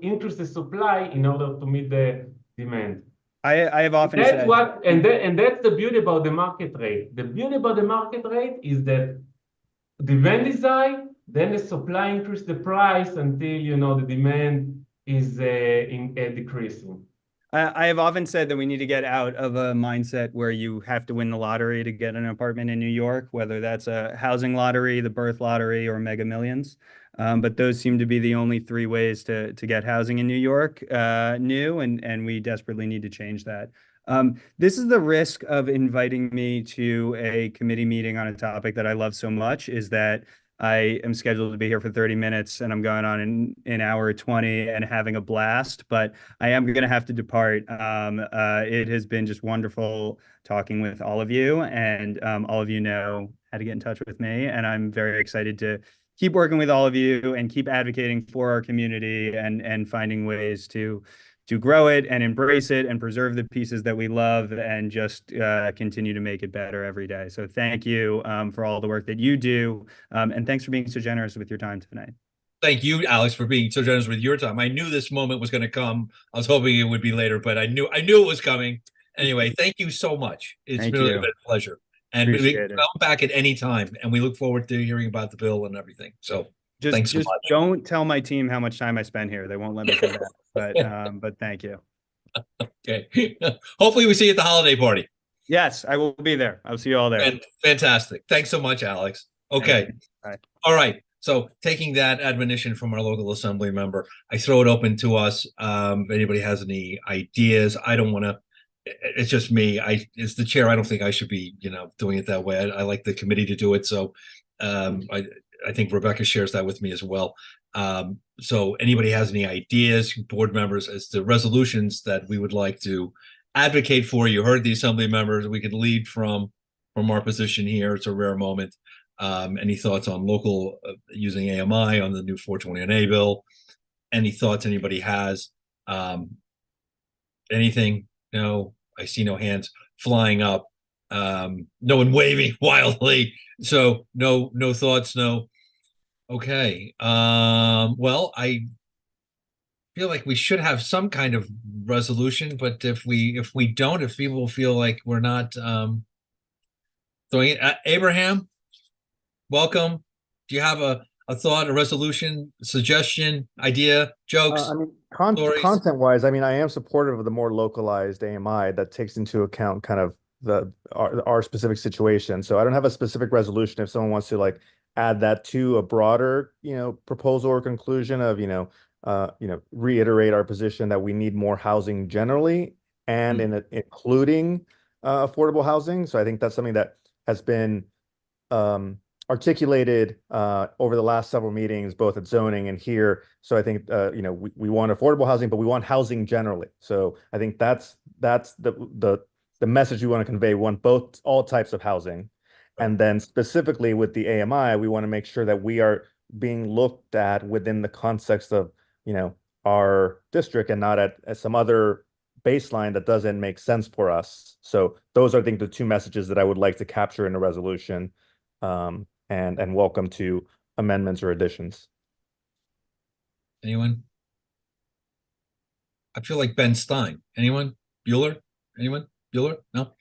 increase the supply in order to meet the demand. I have often said that's the beauty about the market rate. The beauty about the market rate is that demand is high, then the supply increase the price until the demand is decreasing. I have often said that we need to get out of a mindset where you have to win the lottery to get an apartment in New York, whether that's a housing lottery, the birth lottery, or Mega Millions. But those seem to be the only 3 ways to get housing in New York new, and we desperately need to change that. This is the risk of inviting me to a committee meeting on a topic that I love so much, is that I am scheduled to be here for 30 minutes and I'm going on in an hour 20 and having a blast, but I am going to have to depart. It has been just wonderful talking with all of you, and all of you know how to get in touch with me. And I'm very excited to keep working with all of you and keep advocating for our community and finding ways to grow it and embrace it and preserve the pieces that we love and just continue to make it better every day. So thank you for all the work that you do. And thanks for being so generous with your time tonight. Thank you, Alex, for being so generous with your time. I knew this moment was going to come. I was hoping it would be later, but I knew it was coming. Anyway, thank you so much. It's really been a pleasure. And we come back at any time, and we look forward to hearing about the bill and everything. So thanks so much. Don't tell my team how much time I spend here. They won't let me come back. But thank you. Okay. Hopefully we see you at the holiday party. Yes, I will be there. I'll see you all there. Fantastic. Thanks so much, Alex. Okay. All right. So taking that admonition from our local assembly member, I throw it open to us. If anybody has any ideas, I don't want to. It's just me. As the chair, I don't think I should be, doing it that way. I like the committee to do it. So I think Rebecca shares that with me as well. So anybody has any ideas, board members, as to resolutions that we would like to advocate for? You heard the assembly members. We could lead from our position here. It's a rare moment. Any thoughts on local using AMI on the new 421A bill? Any thoughts anybody has? Anything? No, I see no hands flying up. No one waving wildly. So no thoughts, no. Okay. Well, I feel like we should have some kind of resolution, but if we don't, if people feel like we're not throwing it, Abraham, welcome. Do you have a thought, a resolution, suggestion, idea, jokes, I mean, stories? content-wise, I mean, I am supportive of the more localized AMI that takes into account kind of our specific situation. So I don't have a specific resolution if someone wants to like add that to a broader, proposal or conclusion of, reiterate our position that we need more housing generally and including affordable housing. So I think that's something that has been articulated over the last several meetings, both at zoning and here. So I think we want affordable housing, but we want housing generally. So I think that's the message we want to convey. We want all types of housing, and then specifically with the AMI, we want to make sure that we are being looked at within the context of our district and not at some other baseline that doesn't make sense for us. So those are, I think, the two messages that I would like to capture in a resolution. And welcome to amendments or additions. Anyone? I feel like Ben Stein. Anyone? Bueller? Anyone? Bueller? No?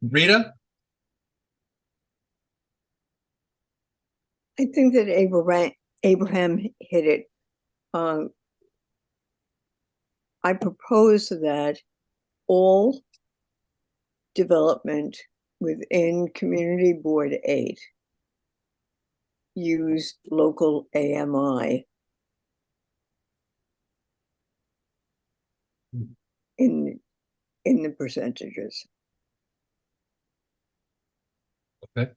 Rita? I think that Abraham hit it. I propose that all development within Community Board 8 use local AMI in the percentages. Okay.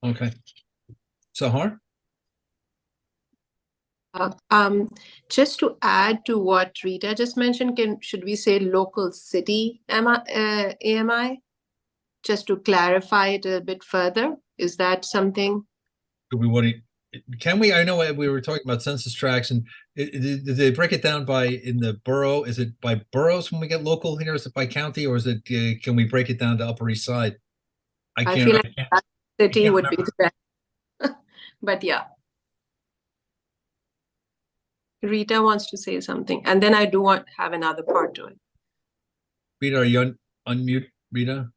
Okay. Sahar? Just to add to what Rita just mentioned, should we say local city AMI? Just to clarify it a bit further, is that something? Can we? I know we were talking about census tracts, and did they break it down by in the borough? Is it by boroughs when we get local here? Is it by county, or is it? Can we break it down to Upper East Side? I feel like that city would be the best. But yeah. Rita wants to say something, and then I do have another part to it. Rita, are you unmute, Rita?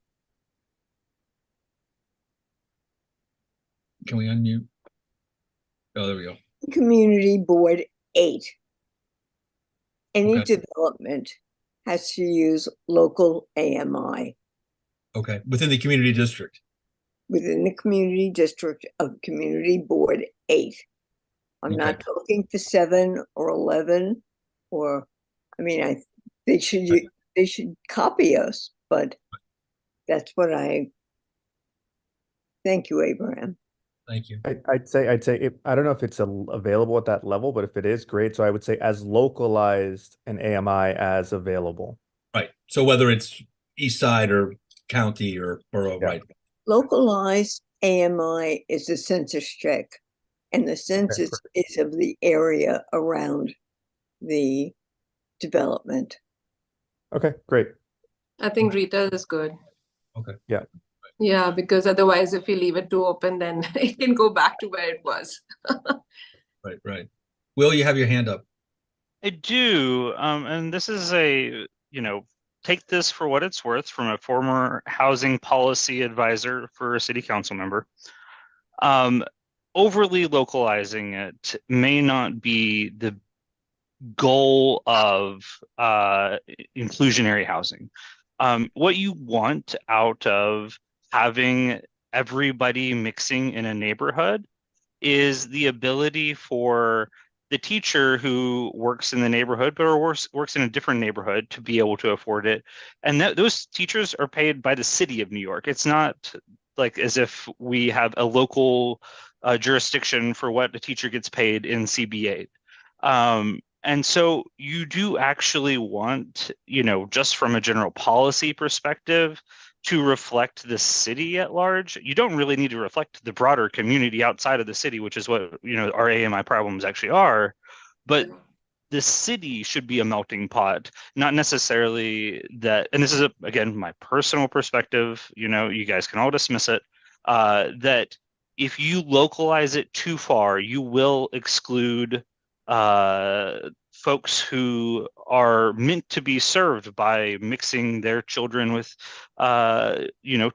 Can we unmute? Oh, there we go. Community Board 8. Any development has to use local AMI. Okay, within the community district. Within the community district of Community Board 8. I'm not talking for 7 or 11, or they should copy us, but that's what thank you, Abraham. Thank you. I'd say I don't know if it's available at that level, but if it is, great. So I would say as localized an AMI as available. Right. So whether it's East Side or county or borough, right? Localized AMI is a census check, and the census is of the area around the development. Okay, great. I think Rita is good. Okay. Yeah. Yeah, because otherwise, if you leave it too open, then it can go back to where it was. Right. Will, you have your hand up? I do. And this is take this for what it's worth from a former housing policy advisor for a city council member. Overly localizing it may not be the goal of inclusionary housing. What you want out of having everybody mixing in a neighborhood is the ability for the teacher who works in the neighborhood but works in a different neighborhood to be able to afford it. And those teachers are paid by the city of New York. It's not like as if we have a local jurisdiction for what a teacher gets paid in CB8. And so you do actually want, just from a general policy perspective, to reflect the city at large. You don't really need to reflect the broader community outside of the city, which is what, our AMI problems actually are. But the city should be a melting pot, not necessarily that, and this is, again, my personal perspective, you guys can all dismiss it, that if you localize it too far, you will exclude folks who are meant to be served by mixing their children with,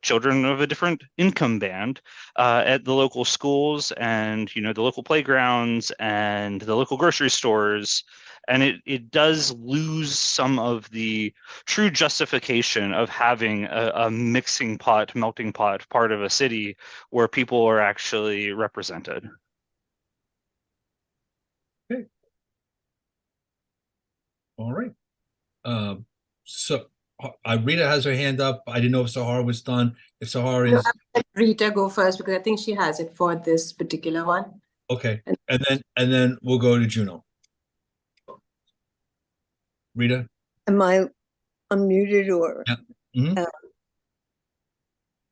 children of a different income band at the local schools and, the local playgrounds and the local grocery stores. And it does lose some of the true justification of having a mixing pot, melting pot part of a city where people are actually represented. Okay. All right. So Rita has her hand up. I didn't know if Sahar was done. If Sahar No, is I'll let Rita go first because I think she has it for this particular one. okay, and then we'll go to Juno. Rita, Am I unmuted or? Yeah. Mhm.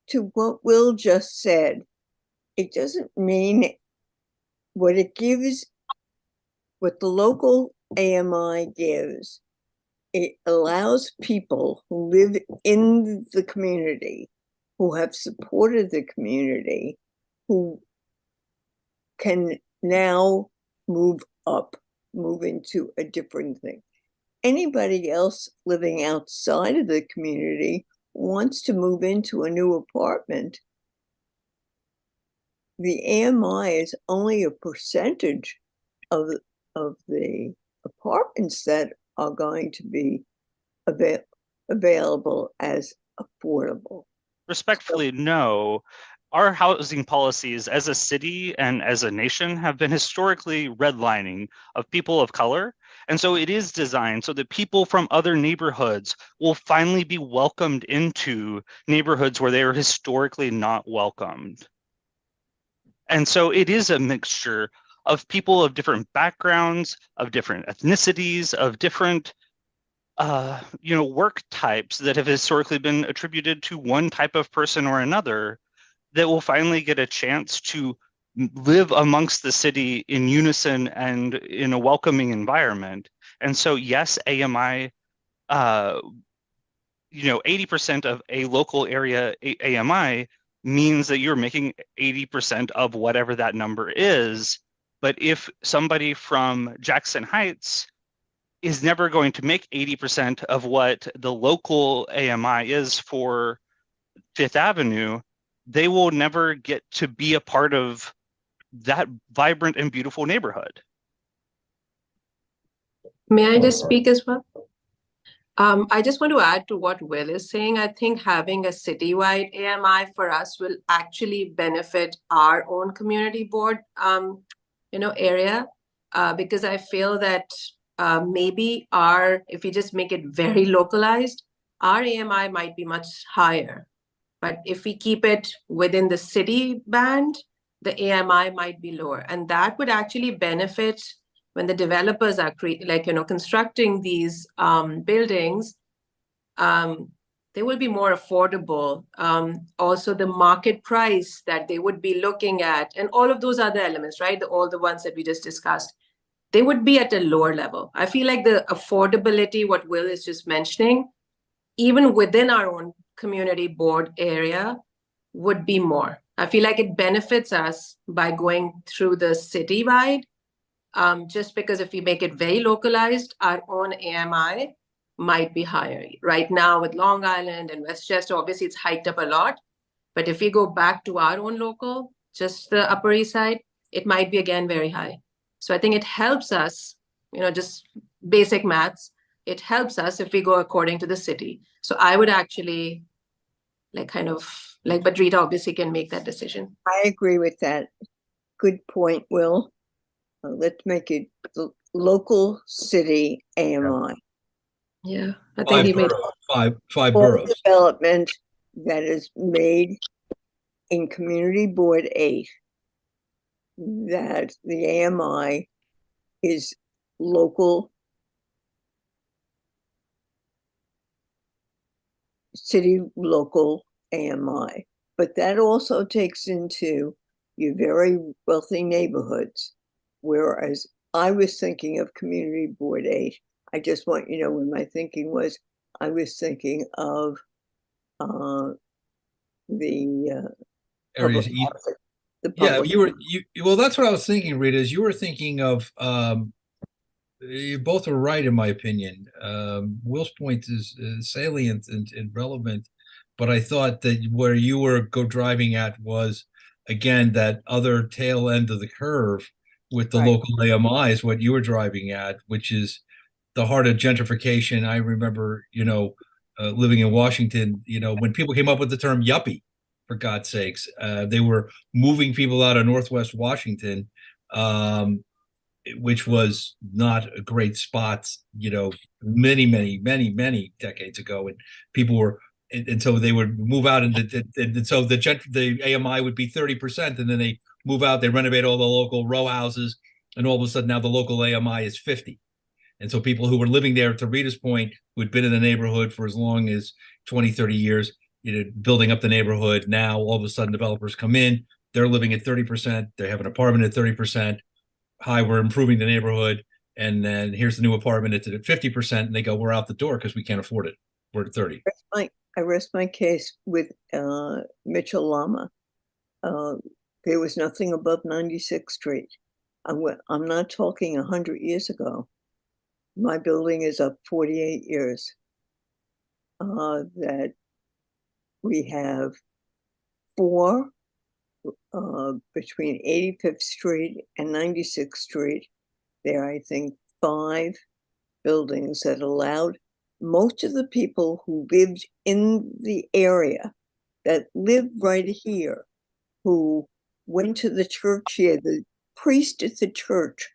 To what Will just said, it doesn't mean what it gives, what the local AMI gives. It allows people who live in the community, who have supported the community, who can now move up, move into a different thing. Anybody else living outside of the community wants to move into a new apartment. The AMI is only a percentage of the apartments that are going to be available as affordable. Respectfully, no. Our housing policies as a city and as a nation have been historically redlining of people of color. And so it is designed so that people from other neighborhoods will finally be welcomed into neighborhoods where they are historically not welcomed. And so it is a mixture of people of different backgrounds, of different ethnicities, of different work types that have historically been attributed to one type of person or another that will finally get a chance to live amongst the city in unison and in a welcoming environment. And so, yes, AMI, 80% of a local area AMI means that you're making 80% of whatever that number is. But if somebody from Jackson Heights is never going to make 80% of what the local AMI is for Fifth Avenue, they will never get to be a part of that vibrant and beautiful neighborhood. May I just speak as well? I just want to add to what Will is saying. I think having a citywide AMI for us will actually benefit our own community board, area, because I feel that maybe if we just make it very localized, our AMI might be much higher. But if we keep it within the city band, the AMI might be lower. And that would actually benefit when the developers are constructing these buildings. They will be more affordable. Also, the market price that they would be looking at, and all of those other elements, right? All the ones that we just discussed, they would be at a lower level. I feel like the affordability, what Will is just mentioning, even within our own community board area, would be more. I feel like it benefits us by going through the citywide, just because if we make it very localized, our own AMI might be higher. Right now with Long Island and Westchester, obviously it's hiked up a lot. But if we go back to our own local, just the Upper East Side, it might be again very high. So I think it helps us, just basic maths, it helps us if we go according to the city. So I would actually but Rita obviously can make that decision. I agree with that. Good point, Will. Let's make it the local city AMI. Yeah, I think he made five boroughs. Development that is made in Community Board 8, that the AMI is local city local AMI, but that also takes into your very wealthy neighborhoods. Whereas I was thinking of Community Board 8. I just want you to know when my thinking was, I was thinking of the areas east. Yeah, well, that's what I was thinking, Rita, is you were thinking of You both are right, in my opinion. Will's point is salient and relevant, but I thought that where you were driving at was, again, that other tail end of the curve with the Right. local AMI is what you were driving at, which is the heart of gentrification. I remember, living in Washington, when people came up with the term yuppie, for God's sakes, they were moving people out of Northwest Washington, which was not a great spot, many, many, many, many decades ago. And people were, and so they would move out, and so the AMI would be 30%, and then they move out, they renovate all the local row houses, and all of a sudden now the local AMI is 50. And so people who were living there, to Rita's point, who had been in the neighborhood for as long as 20, 30 years, building up the neighborhood. Now, all of a sudden, developers come in, they're living at 30%, they have an apartment at 30%. Hi, we're improving the neighborhood. And then here's the new apartment, it's at 50%. And they go, we're out the door because we can't afford it. We're at 30. I rest my case with Mitchell Lama. There was nothing above 96th Street. I'm not talking 100 years ago. My building is up 48 years. That we have 4 between 85th Street and 96th Street. There are, I think, 5 buildings that allowed most of the people who lived in the area, that lived right here, who went to the church here, the priest at the church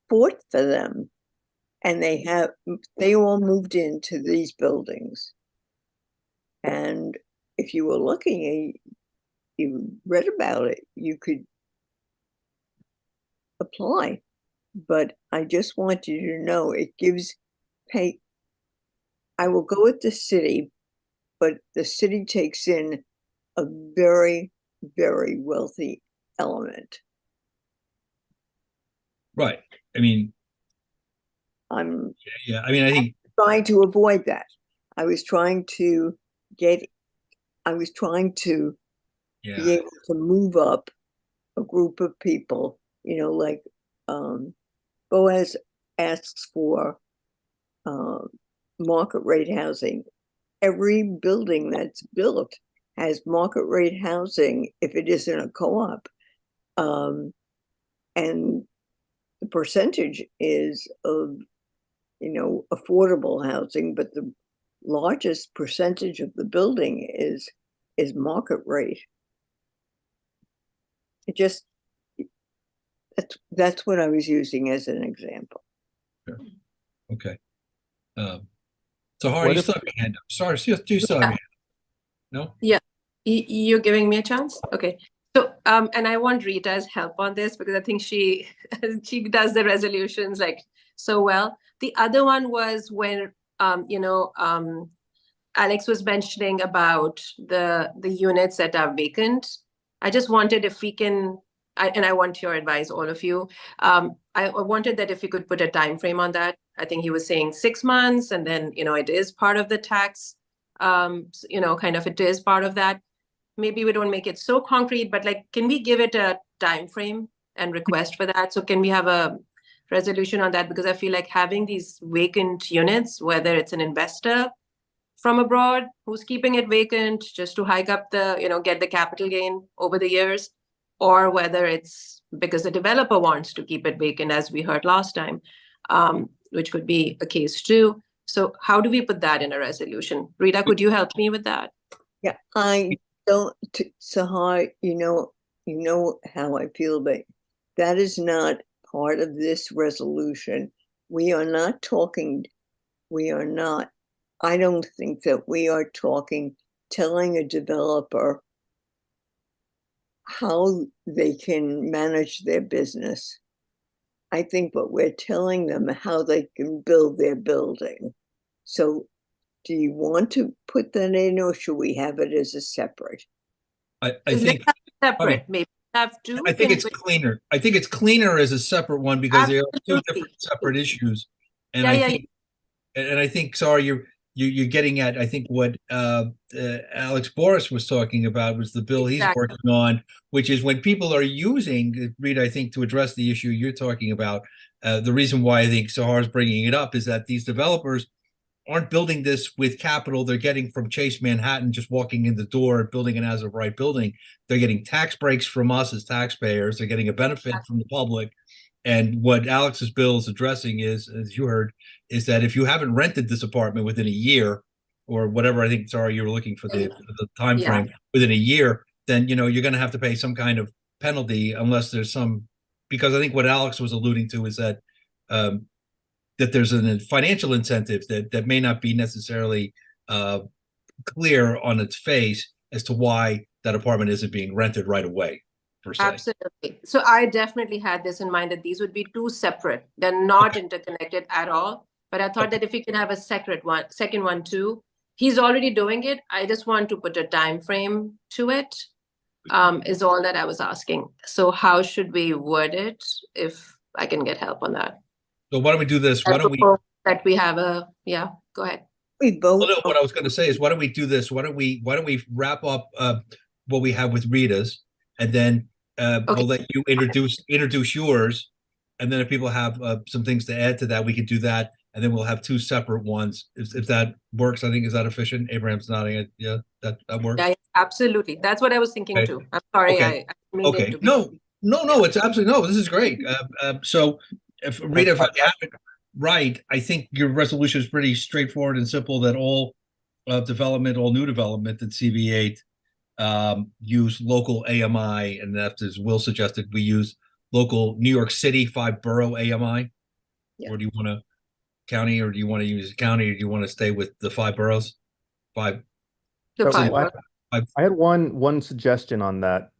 fought for them, and they all moved into these buildings. And if you were looking, you read about it, you could apply. But I just want you to know it gives pay. I will go with the city, but the city takes in a very, very wealthy element. Right. I mean, I think trying to avoid that. I was trying to be able to move up a group of people, like Boaz asks for market rate housing. Every building that's built has market rate housing if it isn't a co-op. And the percentage is of, affordable housing, but the largest percentage of the building is market rate. It just, that's what I was using as an example. Sure. Okay. So Hardy, you still have your hand up. Sorry, you still have your hand up. No? Yeah, you're giving me a chance? Okay. So, and I want Rita's help on this because I think she does the resolutions like so well. The other one was when, Alex was mentioning about the units that are vacant. I just wanted if we can, and I want your advice, all of you. I wanted that if we could put a time frame on that. I think he was saying 6 months, and then, it is part of the tax, it is part of that. Maybe we don't make it so concrete, but can we give it a time frame and request for that? So can we have a resolution on that? Because I feel like having these vacant units, whether it's an investor from abroad who's keeping it vacant just to hike up the, get the capital gain over the years, or whether it's because the developer wants to keep it vacant, as we heard last time, which could be a case too. So how do we put that in a resolution? Rita, could you help me with that? Yeah, I don't, Sahar, you know how I feel, but that is not part of this resolution. I don't think that we are telling a developer how they can manage their business. I think what we're telling them how they can build their building. So do you want to put that in, or should we have it as a separate? I think separate, maybe have two. I think it's cleaner. I think it's cleaner as a separate one because they are 2 different separate issues. And I think, sorry, you're getting at, I think what Alex Boris was talking about was the bill he's working on, which is when people are using, Rita, I think to address the issue you're talking about, the reason why I think Sahar is bringing it up is that these developers aren't building this with capital they're getting from Chase Manhattan, just walking in the door and building an as-of-right building. They're getting tax breaks from us as taxpayers. They're getting a benefit from the public. And what Alex's bill is addressing is, as you heard, is that if you haven't rented this apartment within a year or whatever, I think, sorry, you were looking for the time frame, within a year, then, you're going to have to pay some kind of penalty unless there's some, because I think what Alex was alluding to is that that there's a financial incentive that may not be necessarily clear on its face as to why that apartment isn't being rented right away, per se. Absolutely. So I definitely had this in mind that these would be two separate. They're not interconnected at all. But I thought that if we can have a second one too, he's already doing it. I just want to put a time frame to it, is all that I was asking. So how should we word it, if I can get help on that? So why don't we do this? Why don't we that we have a go ahead. We vote. Well, what I was going to say is, why don't we do this? Why don't we wrap up what we have with Rita's, and then we'll let you introduce yours, and then if people have some things to add to that, we can do that, and then we'll have two separate ones if that works. I think, is that efficient? Abraham's nodding it. Yeah, that works. Yeah, absolutely. That's what I was thinking too. I'm sorry. Okay. I mean it to be... No. It's absolutely no. This is great. So, if Rita, if I have it right, I think your resolution is pretty straightforward and simple. That all development, all new development in CB8 use local AMI, and that, as Will suggested, we use local New York City 5-borough AMI. Yeah. Or do you want to county, or do you want to use county, or do you want to stay with the 5 boroughs? I had one suggestion on that.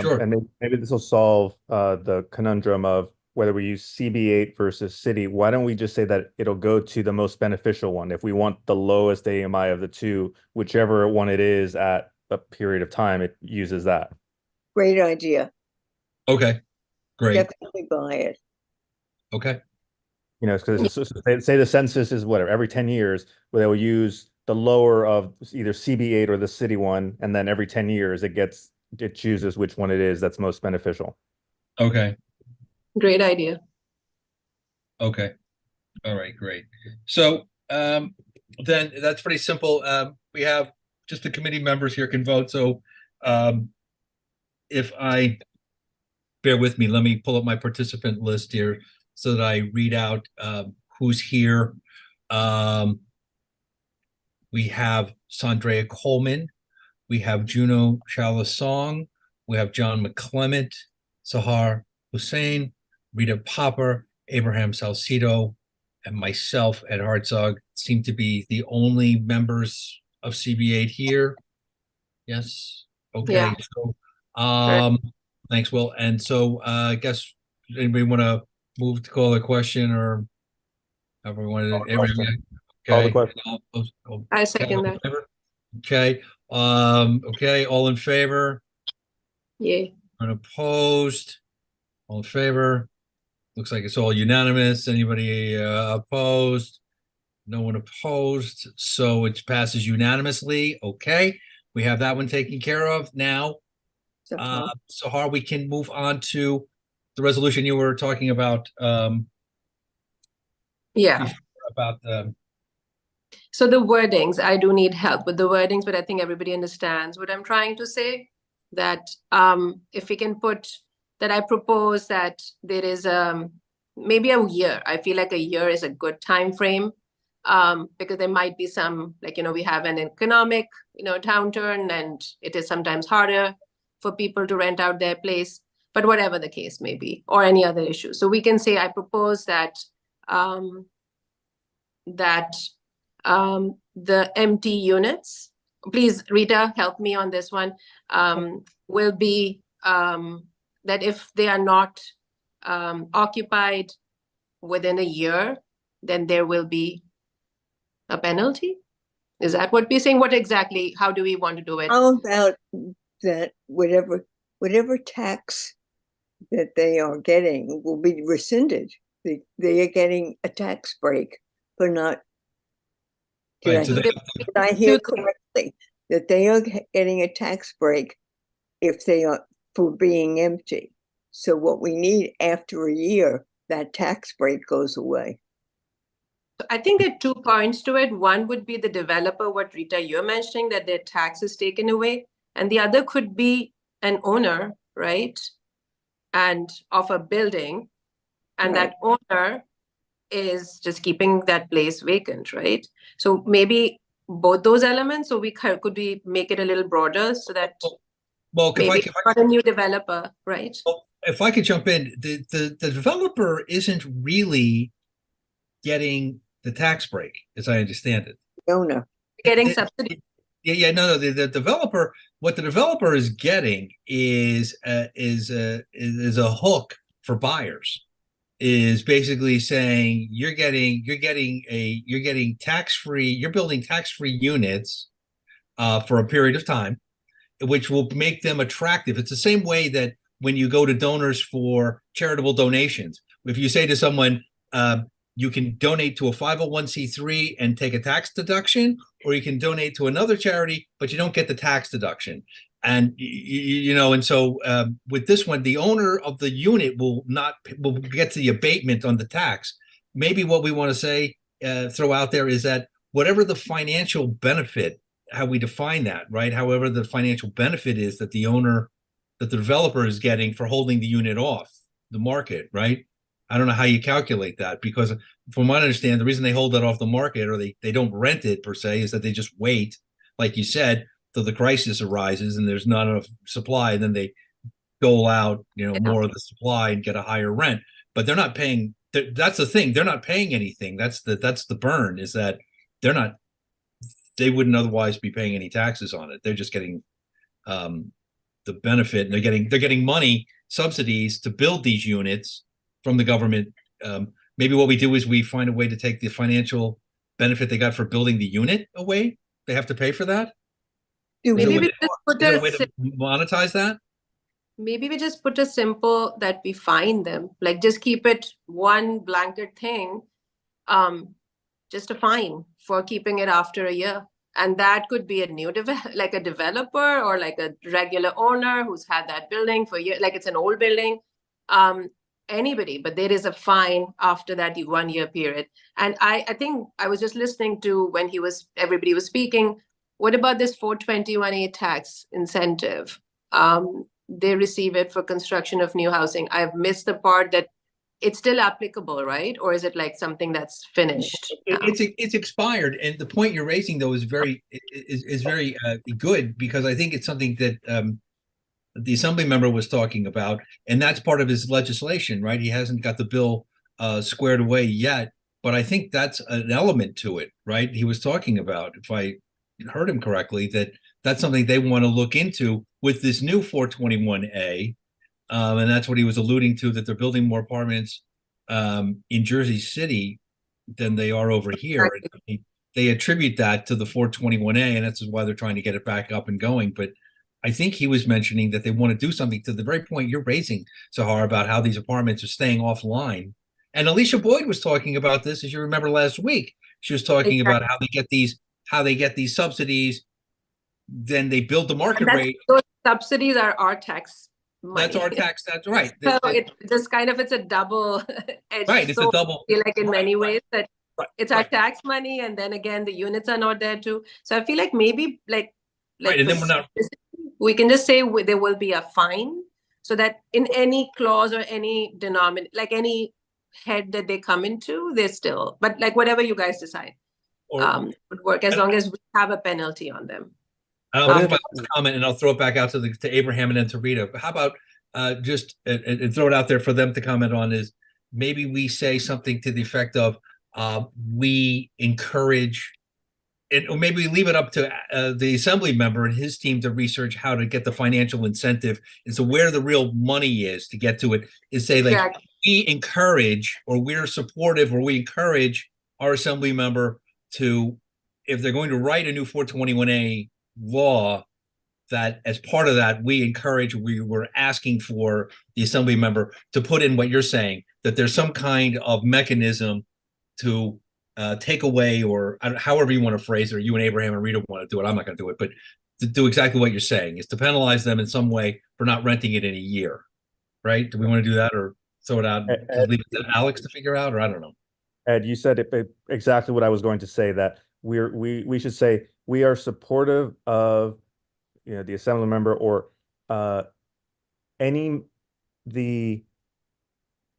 Sure. And maybe this will solve the conundrum of whether we use CB8 versus city. Why don't we just say that it'll go to the most beneficial one? If we want the lowest AMI of the two, whichever one it is at a period of time, it uses that. Great idea. Okay, great. Definitely buy it. Okay. Because say the census is whatever, every 10 years, where they will use the lower of either CB8 or the city one, and then every 10 years it chooses which one it is that's most beneficial. Okay. Great idea. Okay. All right, great. So then that's pretty simple. We have just the committee members here can vote. So if I bear with me, let me pull up my participant list here so that I read out who's here. We have Sandrea Coleman. We have Juno Chalasong. We have John McClement, Sahar Hussein, Rita Popper, Abraham Salcido, and myself, Ed Hartzog, seem to be the only members of CB8 here. Yes. Okay. Yeah. So, thanks, Will. And so, I guess anybody want to move to call a question, or however we want to? Okay. Call the question. I second that. Okay. Okay. All in favor? Yeah. Unopposed? All in favor? Looks like it's all unanimous. Anybody opposed? No one opposed. So it passes unanimously. Okay. We have that one taken care of. Now, Sahar, we can move on to the resolution you were talking about. Yeah. About the... So the wordings, I do need help with the wordings, but I think everybody understands what I'm trying to say. That if we can put that, I propose that there is maybe a year. I feel like a year is a good time frame because there might be some, like, we have an economic, downturn, and it is sometimes harder for people to rent out their place, but whatever the case may be, or any other issue. So we can say, I propose that the empty units, please, Rita, help me on this one, will be that if they are not occupied within a year, then there will be a penalty. Is that what we're saying? What exactly, how do we want to do it? How about that whatever tax that they are getting will be rescinded? They are getting a tax break for not... Did I hear correctly that they are getting a tax break if they are for being empty? So what we need after a year that tax break goes away. I think there are 2 points to it. One would be the developer, what Rita, you're mentioning, that their tax is taken away. And the other could be an owner, right? And of a building. And Right. that owner is just keeping that place vacant, right? So maybe both those elements, so could we make it a little broader so that Well, maybe it's not a new developer, right? if I could jump in, the developer isn't really getting the tax break, as I understand it. Owner. Getting subsidy. No, the developer, what the developer is getting is a hook for buyers. Is basically saying you're getting tax-free, you're building tax-free units for a period of time, which will make them attractive. It's the same way that when you go to donors for charitable donations, if you say to someone, you can donate to a 501c3 and take a tax deduction, or you can donate to another charity, but you don't get the tax deduction. And and so with this one, the owner of the unit will get the abatement on the tax. Maybe what we want to say, throw out there is that whatever the financial benefit, how we define that, right? However, the financial benefit is that the developer is getting for holding the unit off the market, right? I don't know how you calculate that, because from what I understand, the reason they hold that off the market, or they don't rent it per se, is that they just wait, like you said, till the crisis arises and there's not enough supply, and then they dole out, more of the supply and get a higher rent. But they're not paying. That's the thing. They're not paying anything. That's the burn, is that they wouldn't otherwise be paying any taxes on it. They're just getting the benefit, and they're getting money, subsidies to build these units from the government. Maybe what we do is we find a way to take the financial benefit they got for building the unit away. They have to pay for that. Maybe we just put a way to monetize that. Maybe we just put a simple that we fine them, like just keep it one blanket thing, just a fine for keeping it after a year. And that could be a new like a developer or like a regular owner who's had that building for years, like it's an old building, anybody, but there is a fine after that 1 year period. And I think I was just listening to when everybody was speaking. What about this 421A tax incentive? They receive it for construction of new housing. I've missed the part that it's still applicable, right? Or is it like something that's finished? It's expired, and the point you're raising though is very good, because I think it's something that the assembly member was talking about, and that's part of his legislation, right? He hasn't got the bill squared away yet, but I think that's an element to it, right? He was talking about, if I heard him correctly, that's something they want to look into with this new 421A. And that's what he was alluding to, that they're building more apartments in Jersey City than they are over here. They attribute that to the 421A, and that's why they're trying to get it back up and going. But I think he was mentioning that they want to do something to the very point you're raising, Sahar, about how these apartments are staying offline. And Alicia Boyd was talking about this, as you remember last week. She was talking about how they get these subsidies, then they build the market rate. Those subsidies are our tax money. That's our tax. That's right. So it's a double edged. Right. It's a double. I feel like in many ways that it's our right. tax money, and then again the units are not there too. So I feel like maybe like right, and then we're not. We can just say there will be a fine, so that in any clause or any denominator, like any head that they come into, they're still, but like whatever you guys decide would work, as long as we have a penalty on them. I'll comment, and I'll throw it back out to Abraham and then to Rita. How about just and throw it out there for them to comment on, is maybe we say something to the effect of we encourage, or maybe we leave it up to the assembly member and his team to research how to get the financial incentive, and so where the real money is to get to it, is say like exactly. We encourage, or we're supportive, or we encourage our assembly member to, if they're going to write a new 421A law, that as part of that we were asking for the assembly member to put in what you're saying, that there's some kind of mechanism to take away, or however you want to phrase it, or you and Abraham and Rita want to do it, I'm not going to do it, but to do exactly what you're saying, is to penalize them in some way for not renting it in a year, right? Do we want to do that? Or throw it out and leave it to Alex to figure out, or I don't know. Ed, you said exactly what I was going to say, that we should say we are supportive of, you know, the assembly member or the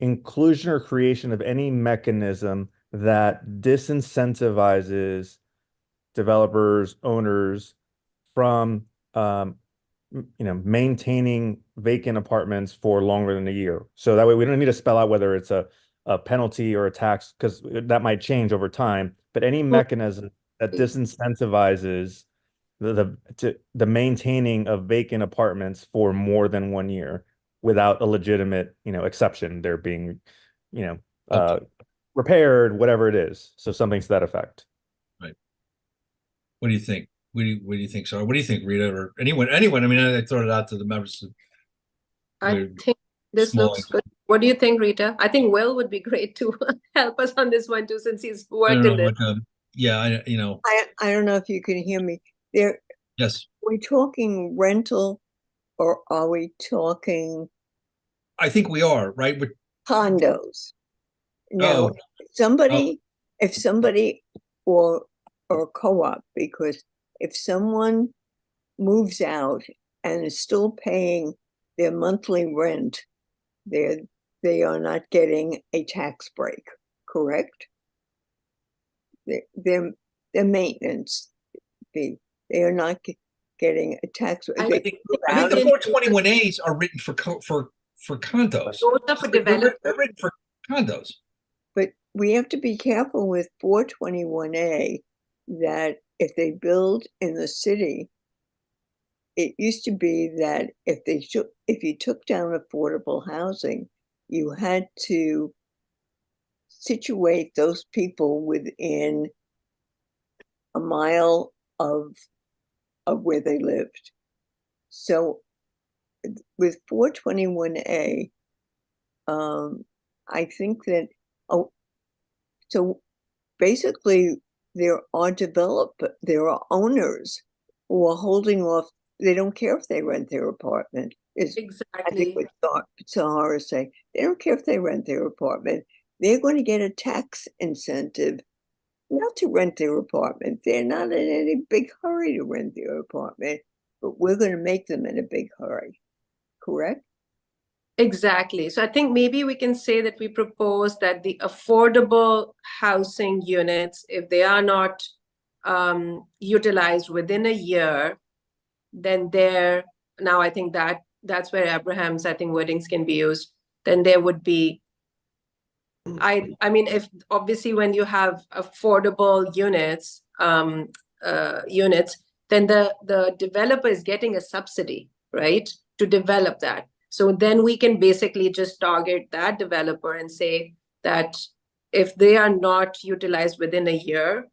inclusion or creation of any mechanism that disincentivizes developers, owners from maintaining vacant apartments for longer than a year. So that way we don't need to spell out whether it's a penalty or a tax, because that might change over time. But any mechanism that disincentivizes the maintaining of vacant apartments for more than 1 year without a legitimate, exception, they're being, repaired, whatever it is. So something to that effect. Right. What do you think? What do you think, Sarah? What do you think, Rita, or anyone? I mean, I throw it out to the members. I think this looks good. What do you think, Rita? I think Will would be great to help us on this one too, since he's worked in this. Yeah, I don't know if you can hear me. There. Yes. We're talking rental, or are we talking? I think we are, right? We're condos. Now, if somebody or co-op, because if someone moves out and is still paying their monthly rent, they are not getting a tax break, correct? Their maintenance fee, they are not getting a tax break. I think the 421As are written for condos. Those are for developers. They're written for condos. But we have to be careful with 421A that if they build in the city, it used to be that if you took down affordable housing, you had to situate those people within a mile of where they lived. So with 421A, I think that, so basically there are owners who are holding off. They don't care if they rent their apartment. Exactly. I think what Sahara is saying. They don't care if they rent their apartment. They're going to get a tax incentive not to rent their apartment. They're not in any big hurry to rent their apartment, but we're going to make them in a big hurry. Correct? Exactly. So I think maybe we can say that we propose that the affordable housing units, if they are not utilized within a year, then now I think that's where Abraham's, I think, wordings can be used. Then there would be, I mean, if obviously when you have affordable units, then the developer is getting a subsidy, right, to develop that. So then we can basically just target that developer and say that if they are not utilized within a year,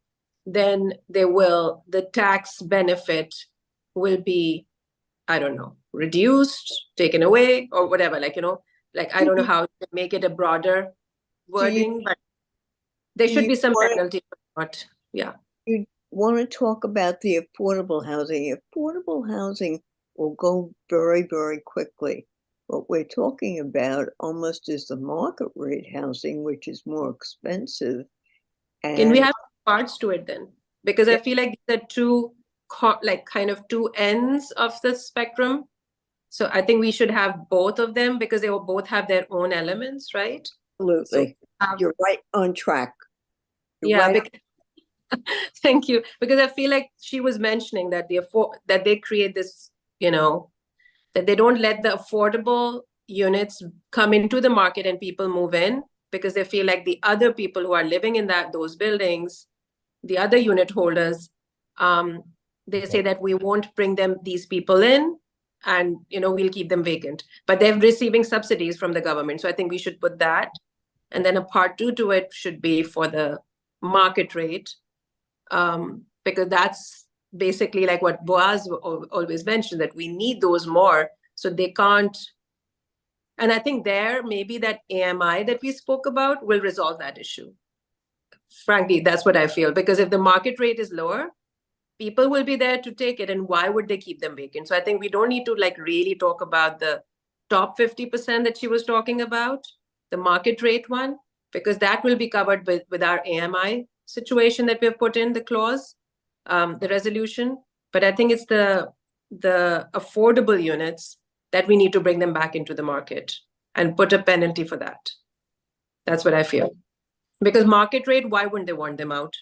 then the tax benefit will be, I don't know, reduced, taken away, or whatever. I don't know how to make it a broader wording, but there should be some penalty for not. Yeah. You want to talk about the affordable housing. Affordable housing will go very, very quickly. What we're talking about almost is the market rate housing, which is more expensive. And can we have parts to it then? Because I feel like the two kind of two ends of the spectrum. So I think we should have both of them because they will both have their own elements, right? Absolutely. So, you're right on track. Thank you. Because I feel like she was mentioning that that they create this, that they don't let the affordable units come into the market and people move in because they feel like the other people who are living in those buildings, the other unit holders, they say that we won't bring these people in and, we'll keep them vacant. But they're receiving subsidies from the government. So I think we should put that. And then a part 2 to it should be for the market rate, because that's basically like what Boaz always mentioned, that we need those more so they can't. And I think maybe that AMI that we spoke about will resolve that issue. Frankly, that's what I feel, because if the market rate is lower, people will be there to take it. And why would they keep them vacant? So I think we don't need to really talk about the top 50% that she was talking about, the market rate one, because that will be covered with our AMI situation that we have put in the clause, the resolution. But I think it's the affordable units that we need to bring them back into the market and put a penalty for that. That's what I feel. Because market rate, why wouldn't they want them out?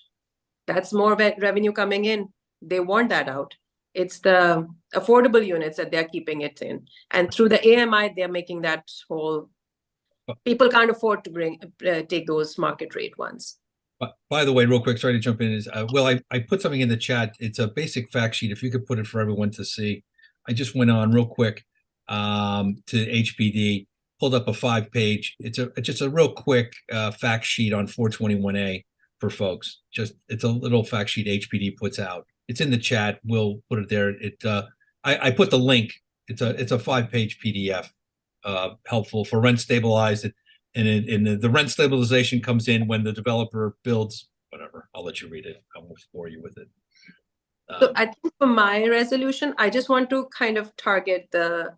That's more revenue coming in. They want that out. It's the affordable units that they're keeping it in. And through the AMI, they're making that whole, people can't afford to take those market rate ones. By the way, real quick, sorry to jump in, Will, I put something in the chat. It's a basic fact sheet. If you could put it for everyone to see. I just went on real quick to HPD, pulled up a 5-page. It's just a real quick fact sheet on 421A for folks. It's a little fact sheet HPD puts out. It's in the chat. We'll put it there. I put the link. It's a 5-page PDF, helpful for rent stabilized. And the rent stabilization comes in when the developer builds whatever. I'll let you read it. I won't bore you with it. So I think for my resolution, I just want to kind of target the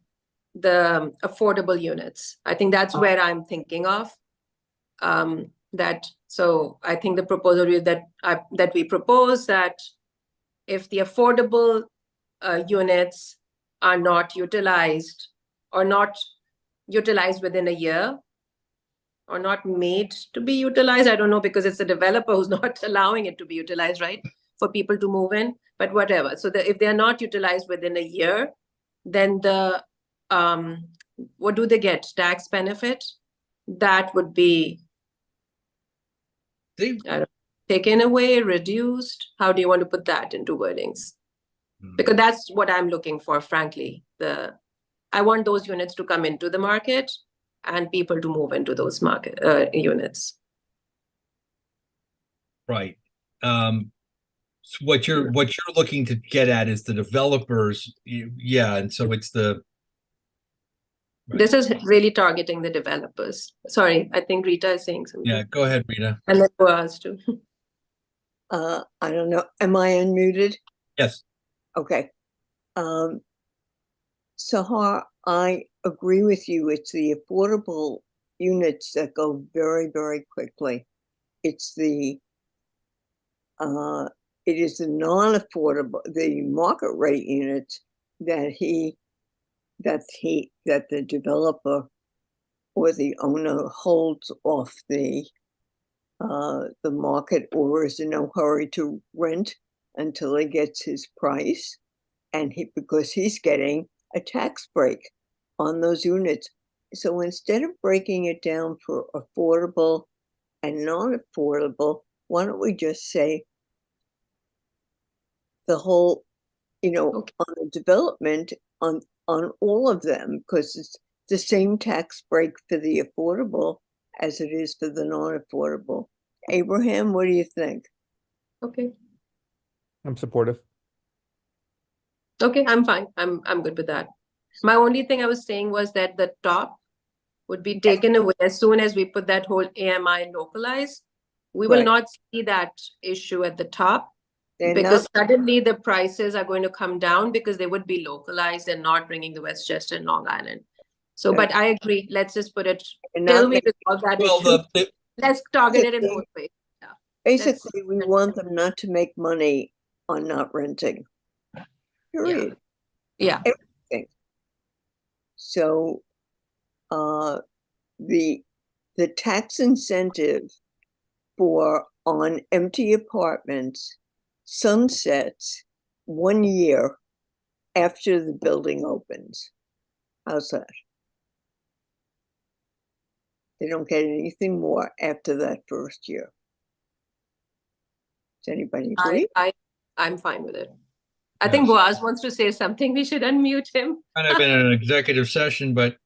affordable units. I think that's where I'm thinking of. So I think the proposal that we propose that if the affordable units are not utilized or not utilized within a year, or not made to be utilized. I don't know, because it's the developer who's not allowing it to be utilized, right? For people to move in, but whatever. So if they're not utilized within a year, then what do they get? Tax benefit? That would be taken away, reduced. How do you want to put that into wordings? Because that's what I'm looking for, frankly. I want those units to come into the market and people to move into those market units. Right. So what you're looking to get at is the developers. Yeah, and so it's the. Right. This is really targeting the developers. Sorry, I think Rita is saying something. Yeah, go ahead, Rita. And then Boaz too. I don't know. Am I unmuted? Yes. Okay. Sahar, I agree with you. It's the affordable units that go very, very quickly. It is the non-affordable, the market rate units that the developer or the owner holds off the market, or is in no hurry to rent until he gets his price, and because he's getting a tax break on those units. So instead of breaking it down for affordable and non-affordable, why don't we just say the whole, on the development on all of them, because it's the same tax break for the affordable as it is for the non-affordable. Abraham, what do you think? Okay. I'm supportive. Okay, I'm fine. I'm good with that. My only thing I was saying was that the top would be taken away as soon as we put that whole AMI localized. We will not see that issue at the top, because suddenly the prices are going to come down because they would be localized and not bringing the Westchester and Long Island. So, but I agree. Let's just put it till we resolve that issue. Let's target it in both ways. Yeah. Basically, we want them not to make money on not renting. Period. Yeah. Everything. So, the tax incentive on empty apartments sunsets 1 year after the building opens. How's that? They don't get anything more after that first year. Does anybody agree? I'm fine with it. I think Boaz wants to say something. We should unmute him. Kind of in an executive session, but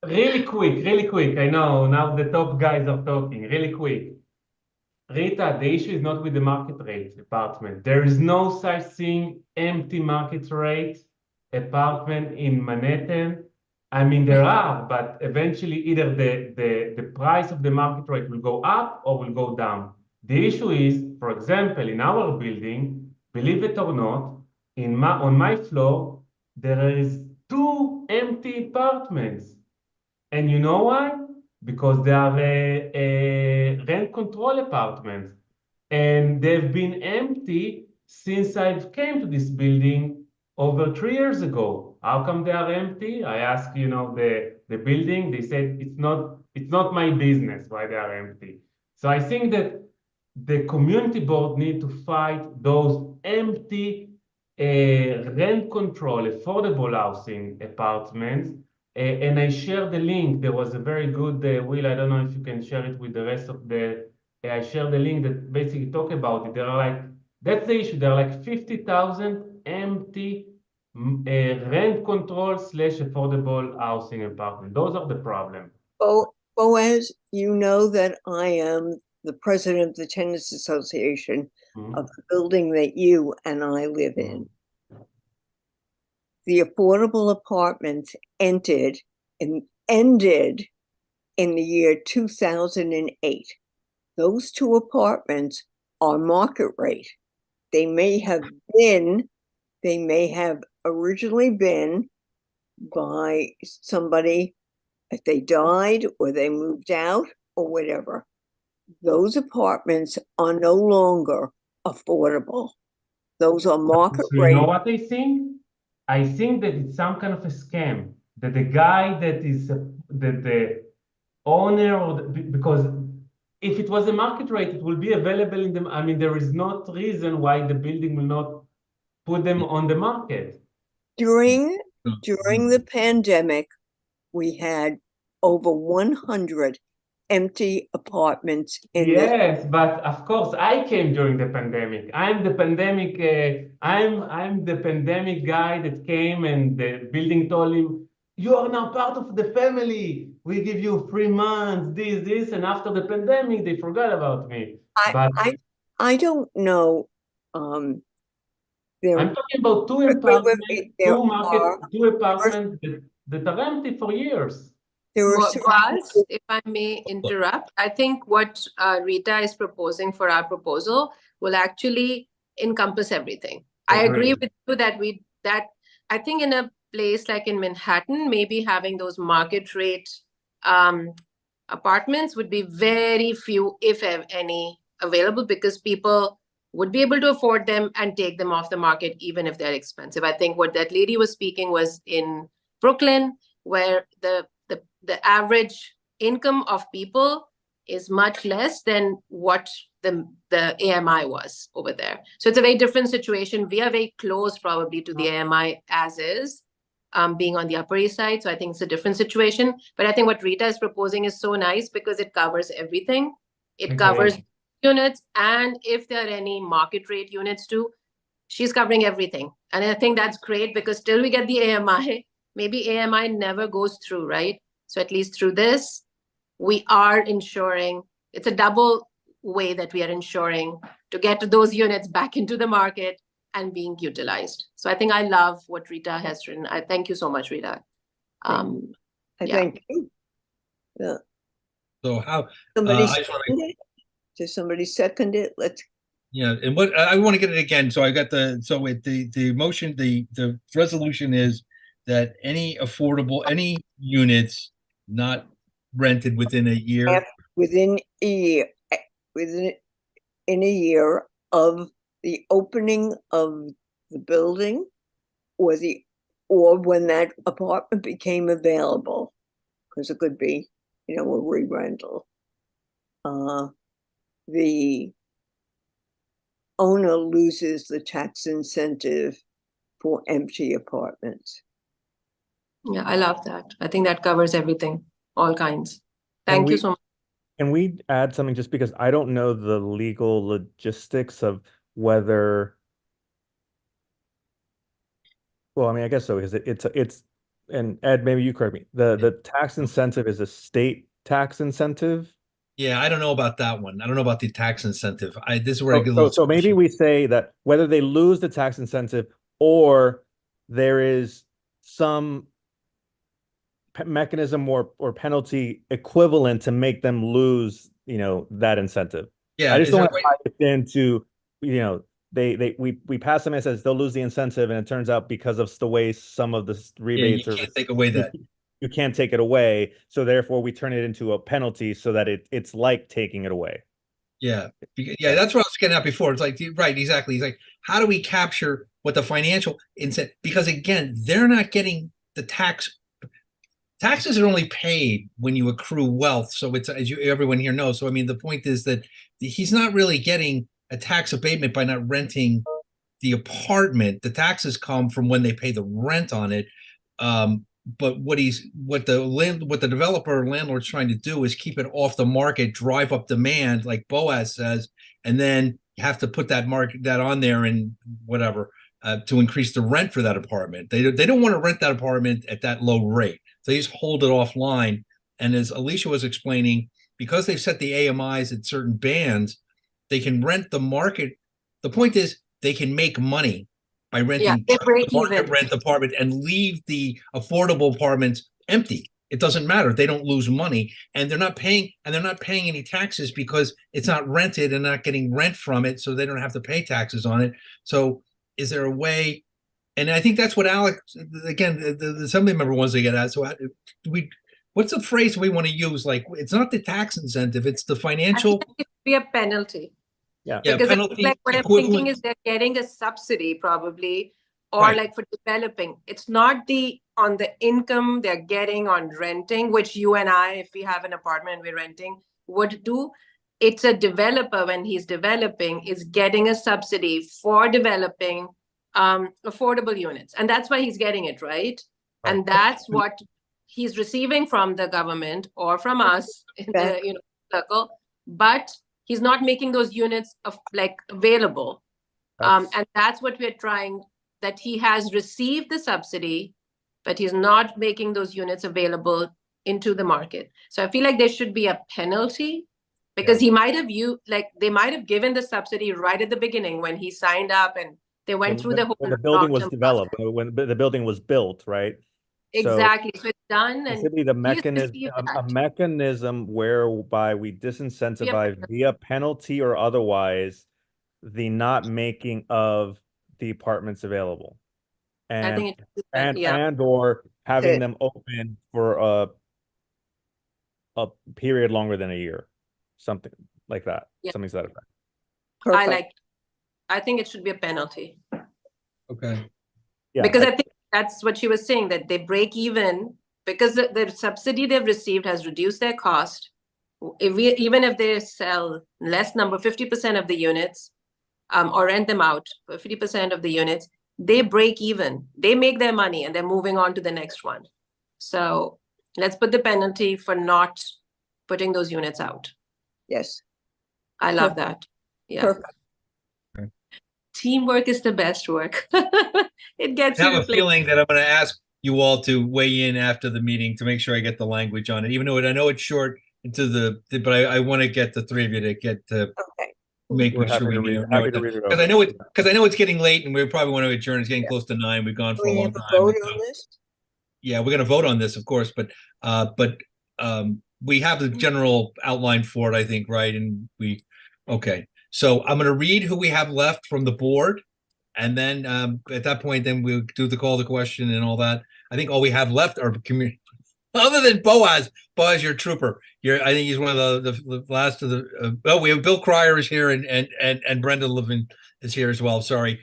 really quick. I know now the top guys are talking. Really quick. Rita, the issue is not with the market rate apartment. There is no such thing empty market rate apartment in Manhattan. I mean, there are, but eventually either the price of the market rate will go up or will go down. The issue is, for example, in our building, believe it or not, on my floor, there is 2 empty apartments. And you know why? because they are rent control apartments, and they've been empty since I've came to this building over 3 years ago. How come they are empty? I asked, the building. They said it's not my business why they are empty. So I think that the community board need to fight those empty rent control, affordable housing apartments. And I share the link. There was a very good, Will, I don't know if you can share it with the rest of I share the link that basically talk about it. There are that's the issue. There are 50,000 empty rent control / affordable housing apartments. Those are the problem. Boaz, you know that I am the president of the Tenants Association of the building that you and I live in. The affordable apartments ended in the year 2008. Those two apartments are market rate. They may have originally been by somebody if they died or they moved out or whatever. Those apartments are no longer affordable. Those are market So rate. you know what I think? I think that it's some kind of a scam. That the guy that is the owner, because if it was a market rate, it will be available in the. I mean, there is not reason why the building will not put them on the market. During the pandemic, we had over 100 empty apartments in Yes, but of course I came during the pandemic. I'm the pandemic. I'm the pandemic guy that came, and the building told him, "You are now part of the family. We give you 3 months, this, and after the pandemic, they forgot about me." I don't know. I'm talking about two apartments that are empty for years. Boaz, if I may interrupt, I think what Rita is proposing for our proposal will actually encompass everything. I agree with you that I think in a place like in Manhattan, maybe having those market rate apartments would be very few, if any, available, because people would be able to afford them and take them off the market even if they're expensive. I think what that lady was speaking was in Brooklyn, where the average income of people is much less than what the AMI was over there. So it's a very different situation. We are very close probably to the AMI as is, being on the Upper East Side. So I think it's a different situation. But I think what Rita is proposing is so nice because it covers everything. It covers units, and if there are any market rate units too, she's covering everything. And I think that's great because till we get the AMI, maybe AMI never goes through, right? So at least through this, we are ensuring, it's a double way that we are ensuring to get those units back into the market and being utilized. So I think I love what Rita has written. I thank you so much, Rita. Thank you. Yeah. So how does somebody second it? And what I want to get it again. So I got the motion, the resolution is that any units not rented within a year in a year of the opening of the building or when that apartment became available, because it could be, a re-rental. The owner loses the tax incentive for empty apartments. Yeah, I love that. I think that covers everything, all kinds. Thank you so much. Can we add something, just because I don't know the legal logistics of whether, well, I mean, I guess so, because it's and Ed, maybe you correct me, the tax incentive is a state tax incentive. Yeah, I don't know about that one. I don't know about the tax incentive. This is where I get a little. So maybe we say that whether they lose the tax incentive or there is some mechanism or penalty equivalent to make them lose, that incentive. Yeah, I just don't want to tie it into, we pass them and says they'll lose the incentive, and it turns out because of the way some of the rebates you can't take away that. you can't take it away. So therefore we turn it into a penalty so that it's like taking it away. Yeah. Yeah, that's what I was getting at before. It's like, right, exactly. He's like, how do we capture what the financial incentive? Because again, they're not getting the taxes are only paid when you accrue wealth. So it's, as everyone here knows. So I mean, the point is that he's not really getting a tax abatement by not renting the apartment. The taxes come from when they pay the rent on it. But what the developer or landlord's trying to do is keep it off the market, drive up demand, like Boaz says, and then you have to put that on there and whatever to increase the rent for that apartment. They don't want to rent that apartment at that low rate. So they just hold it offline. And as Alicia was explaining, because they've set the AMIs at certain bands, they can rent the market. The point is they can make money by renting market rent apartment and leave the affordable apartments empty. It doesn't matter. They don't lose money, and they're not paying any taxes because it's not rented and not getting rent from it, so they don't have to pay taxes on it. So is there a way? And I think that's what Alex, again, the assembly member wants to get at. So what's the phrase we want to use? Like, it's not the tax incentive, it's the financial. I think it should be a penalty. Yeah, because penalty, like what I'm thinking is they're getting a subsidy probably, or right, like for developing. It's not on the income they're getting on renting, which you and I, if we have an apartment we're renting, would do. It's a developer when he's developing is getting a subsidy for developing affordable units, and that's why he's getting it, right? And that's what he's receiving from the government or from us in the circle, but he's not making those units available. And that's what we're trying, that he has received the subsidy, but he's not making those units available into the market. So I feel like there should be a penalty because he might have they might have given the subsidy right at the beginning when he signed up and they went through the whole. When the building was developed, when the building was built, right? Exactly. So it's done, and should be the a mechanism whereby we disincentivize via penalty or otherwise the not making of the apartments available, and I think and or having them open for a period longer than a year, something like that. Something to that effect. I think it should be a penalty. Okay. Yeah, because I think that's what she was saying, that they break even because the subsidy they've received has reduced their cost. Even if they sell less number, 50% of the units, or rent them out for 50% of the units, they break even. They make their money and they're moving on to the next one. So let's put the penalty for not putting those units out. Yes. I love that. Yeah. Perfect. Teamwork is the best work. It gets I have a feeling that I'm going to ask you all to weigh in after the meeting to make sure I get the language on it, even though I know it's short but I want to get the three of you to get to making sure we know it. Because I know it's getting late and we probably want to adjourn. It's getting close to 9. We've gone for a long time. Vote on this? Yeah, we're going to vote on this, of course, but we have the general outline for it, I think, right? And okay. So I'm going to read who we have left from the board. And then at that point, then we'll do the call to question and all that. I think all we have left are community. Other than Boaz, you're a trooper. I think he's one of the last of the. We have Bill Cryer is here and Brenda Levin is here as well. Sorry.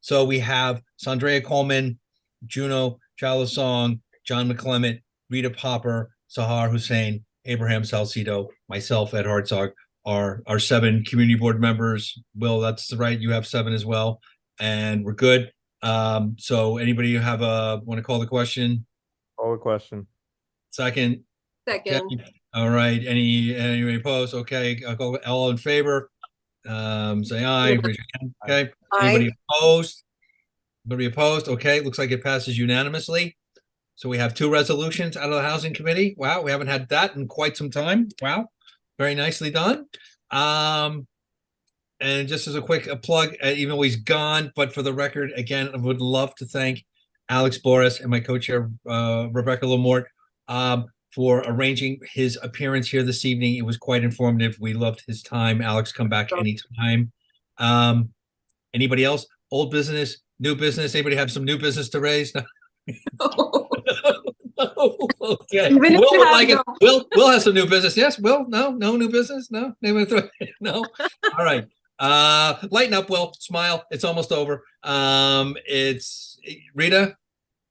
So we have Sandrea Coleman, Juno Chalasong, John McClement, Rita Popper, Sahar Hussein, Abraham Salcido, myself, Ed Hartzog, our 7 community board members. Will, that's right. You have 7 as well, and we're good. So anybody you have want to call the question? Call the question. Second. Okay. All right. Anybody opposed? Okay. I'll go all in favor. Say aye. Raise your hand. Okay. Anybody opposed? Anybody opposed? Okay. Looks like it passes unanimously. So we have 2 resolutions out of the Housing Committee. Wow. We haven't had that in quite some time. Wow. Very nicely done. And just as a quick plug, even though he's gone, but for the record, again, I would love to thank Alex Boris and my co-chair, Rebecca Lamort, for arranging his appearance here this evening. It was quite informative. We loved his time. Alex, come back anytime. Anybody else? Old business, new business? Anybody have some new business to raise? No. Okay. Even if Will you would have like it. no- Will has some new business. Yes, Will. No new business. No. No. All right. Lighten up, Will. Smile. It's almost over. It's Rita.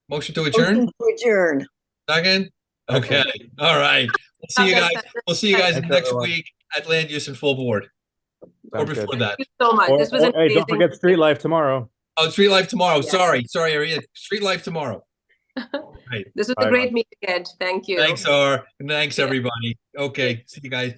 Motion to adjourn. Motion to adjourn. Second. Okay. All right. We'll see you guys. We'll see you guys Thanks, next everyone. week at Land Use and Full Board, or Sounds before good. that. Thank you so much. This was Hey, amazing. don't forget Street Life tomorrow. Oh, Street Life tomorrow. Yeah. Sorry, Ariel. Street Life tomorrow. Right. This was Bye, a great meeting, Ed. Thank you. Thanks, R. Thanks, Yeah. everybody. Okay. See you guys.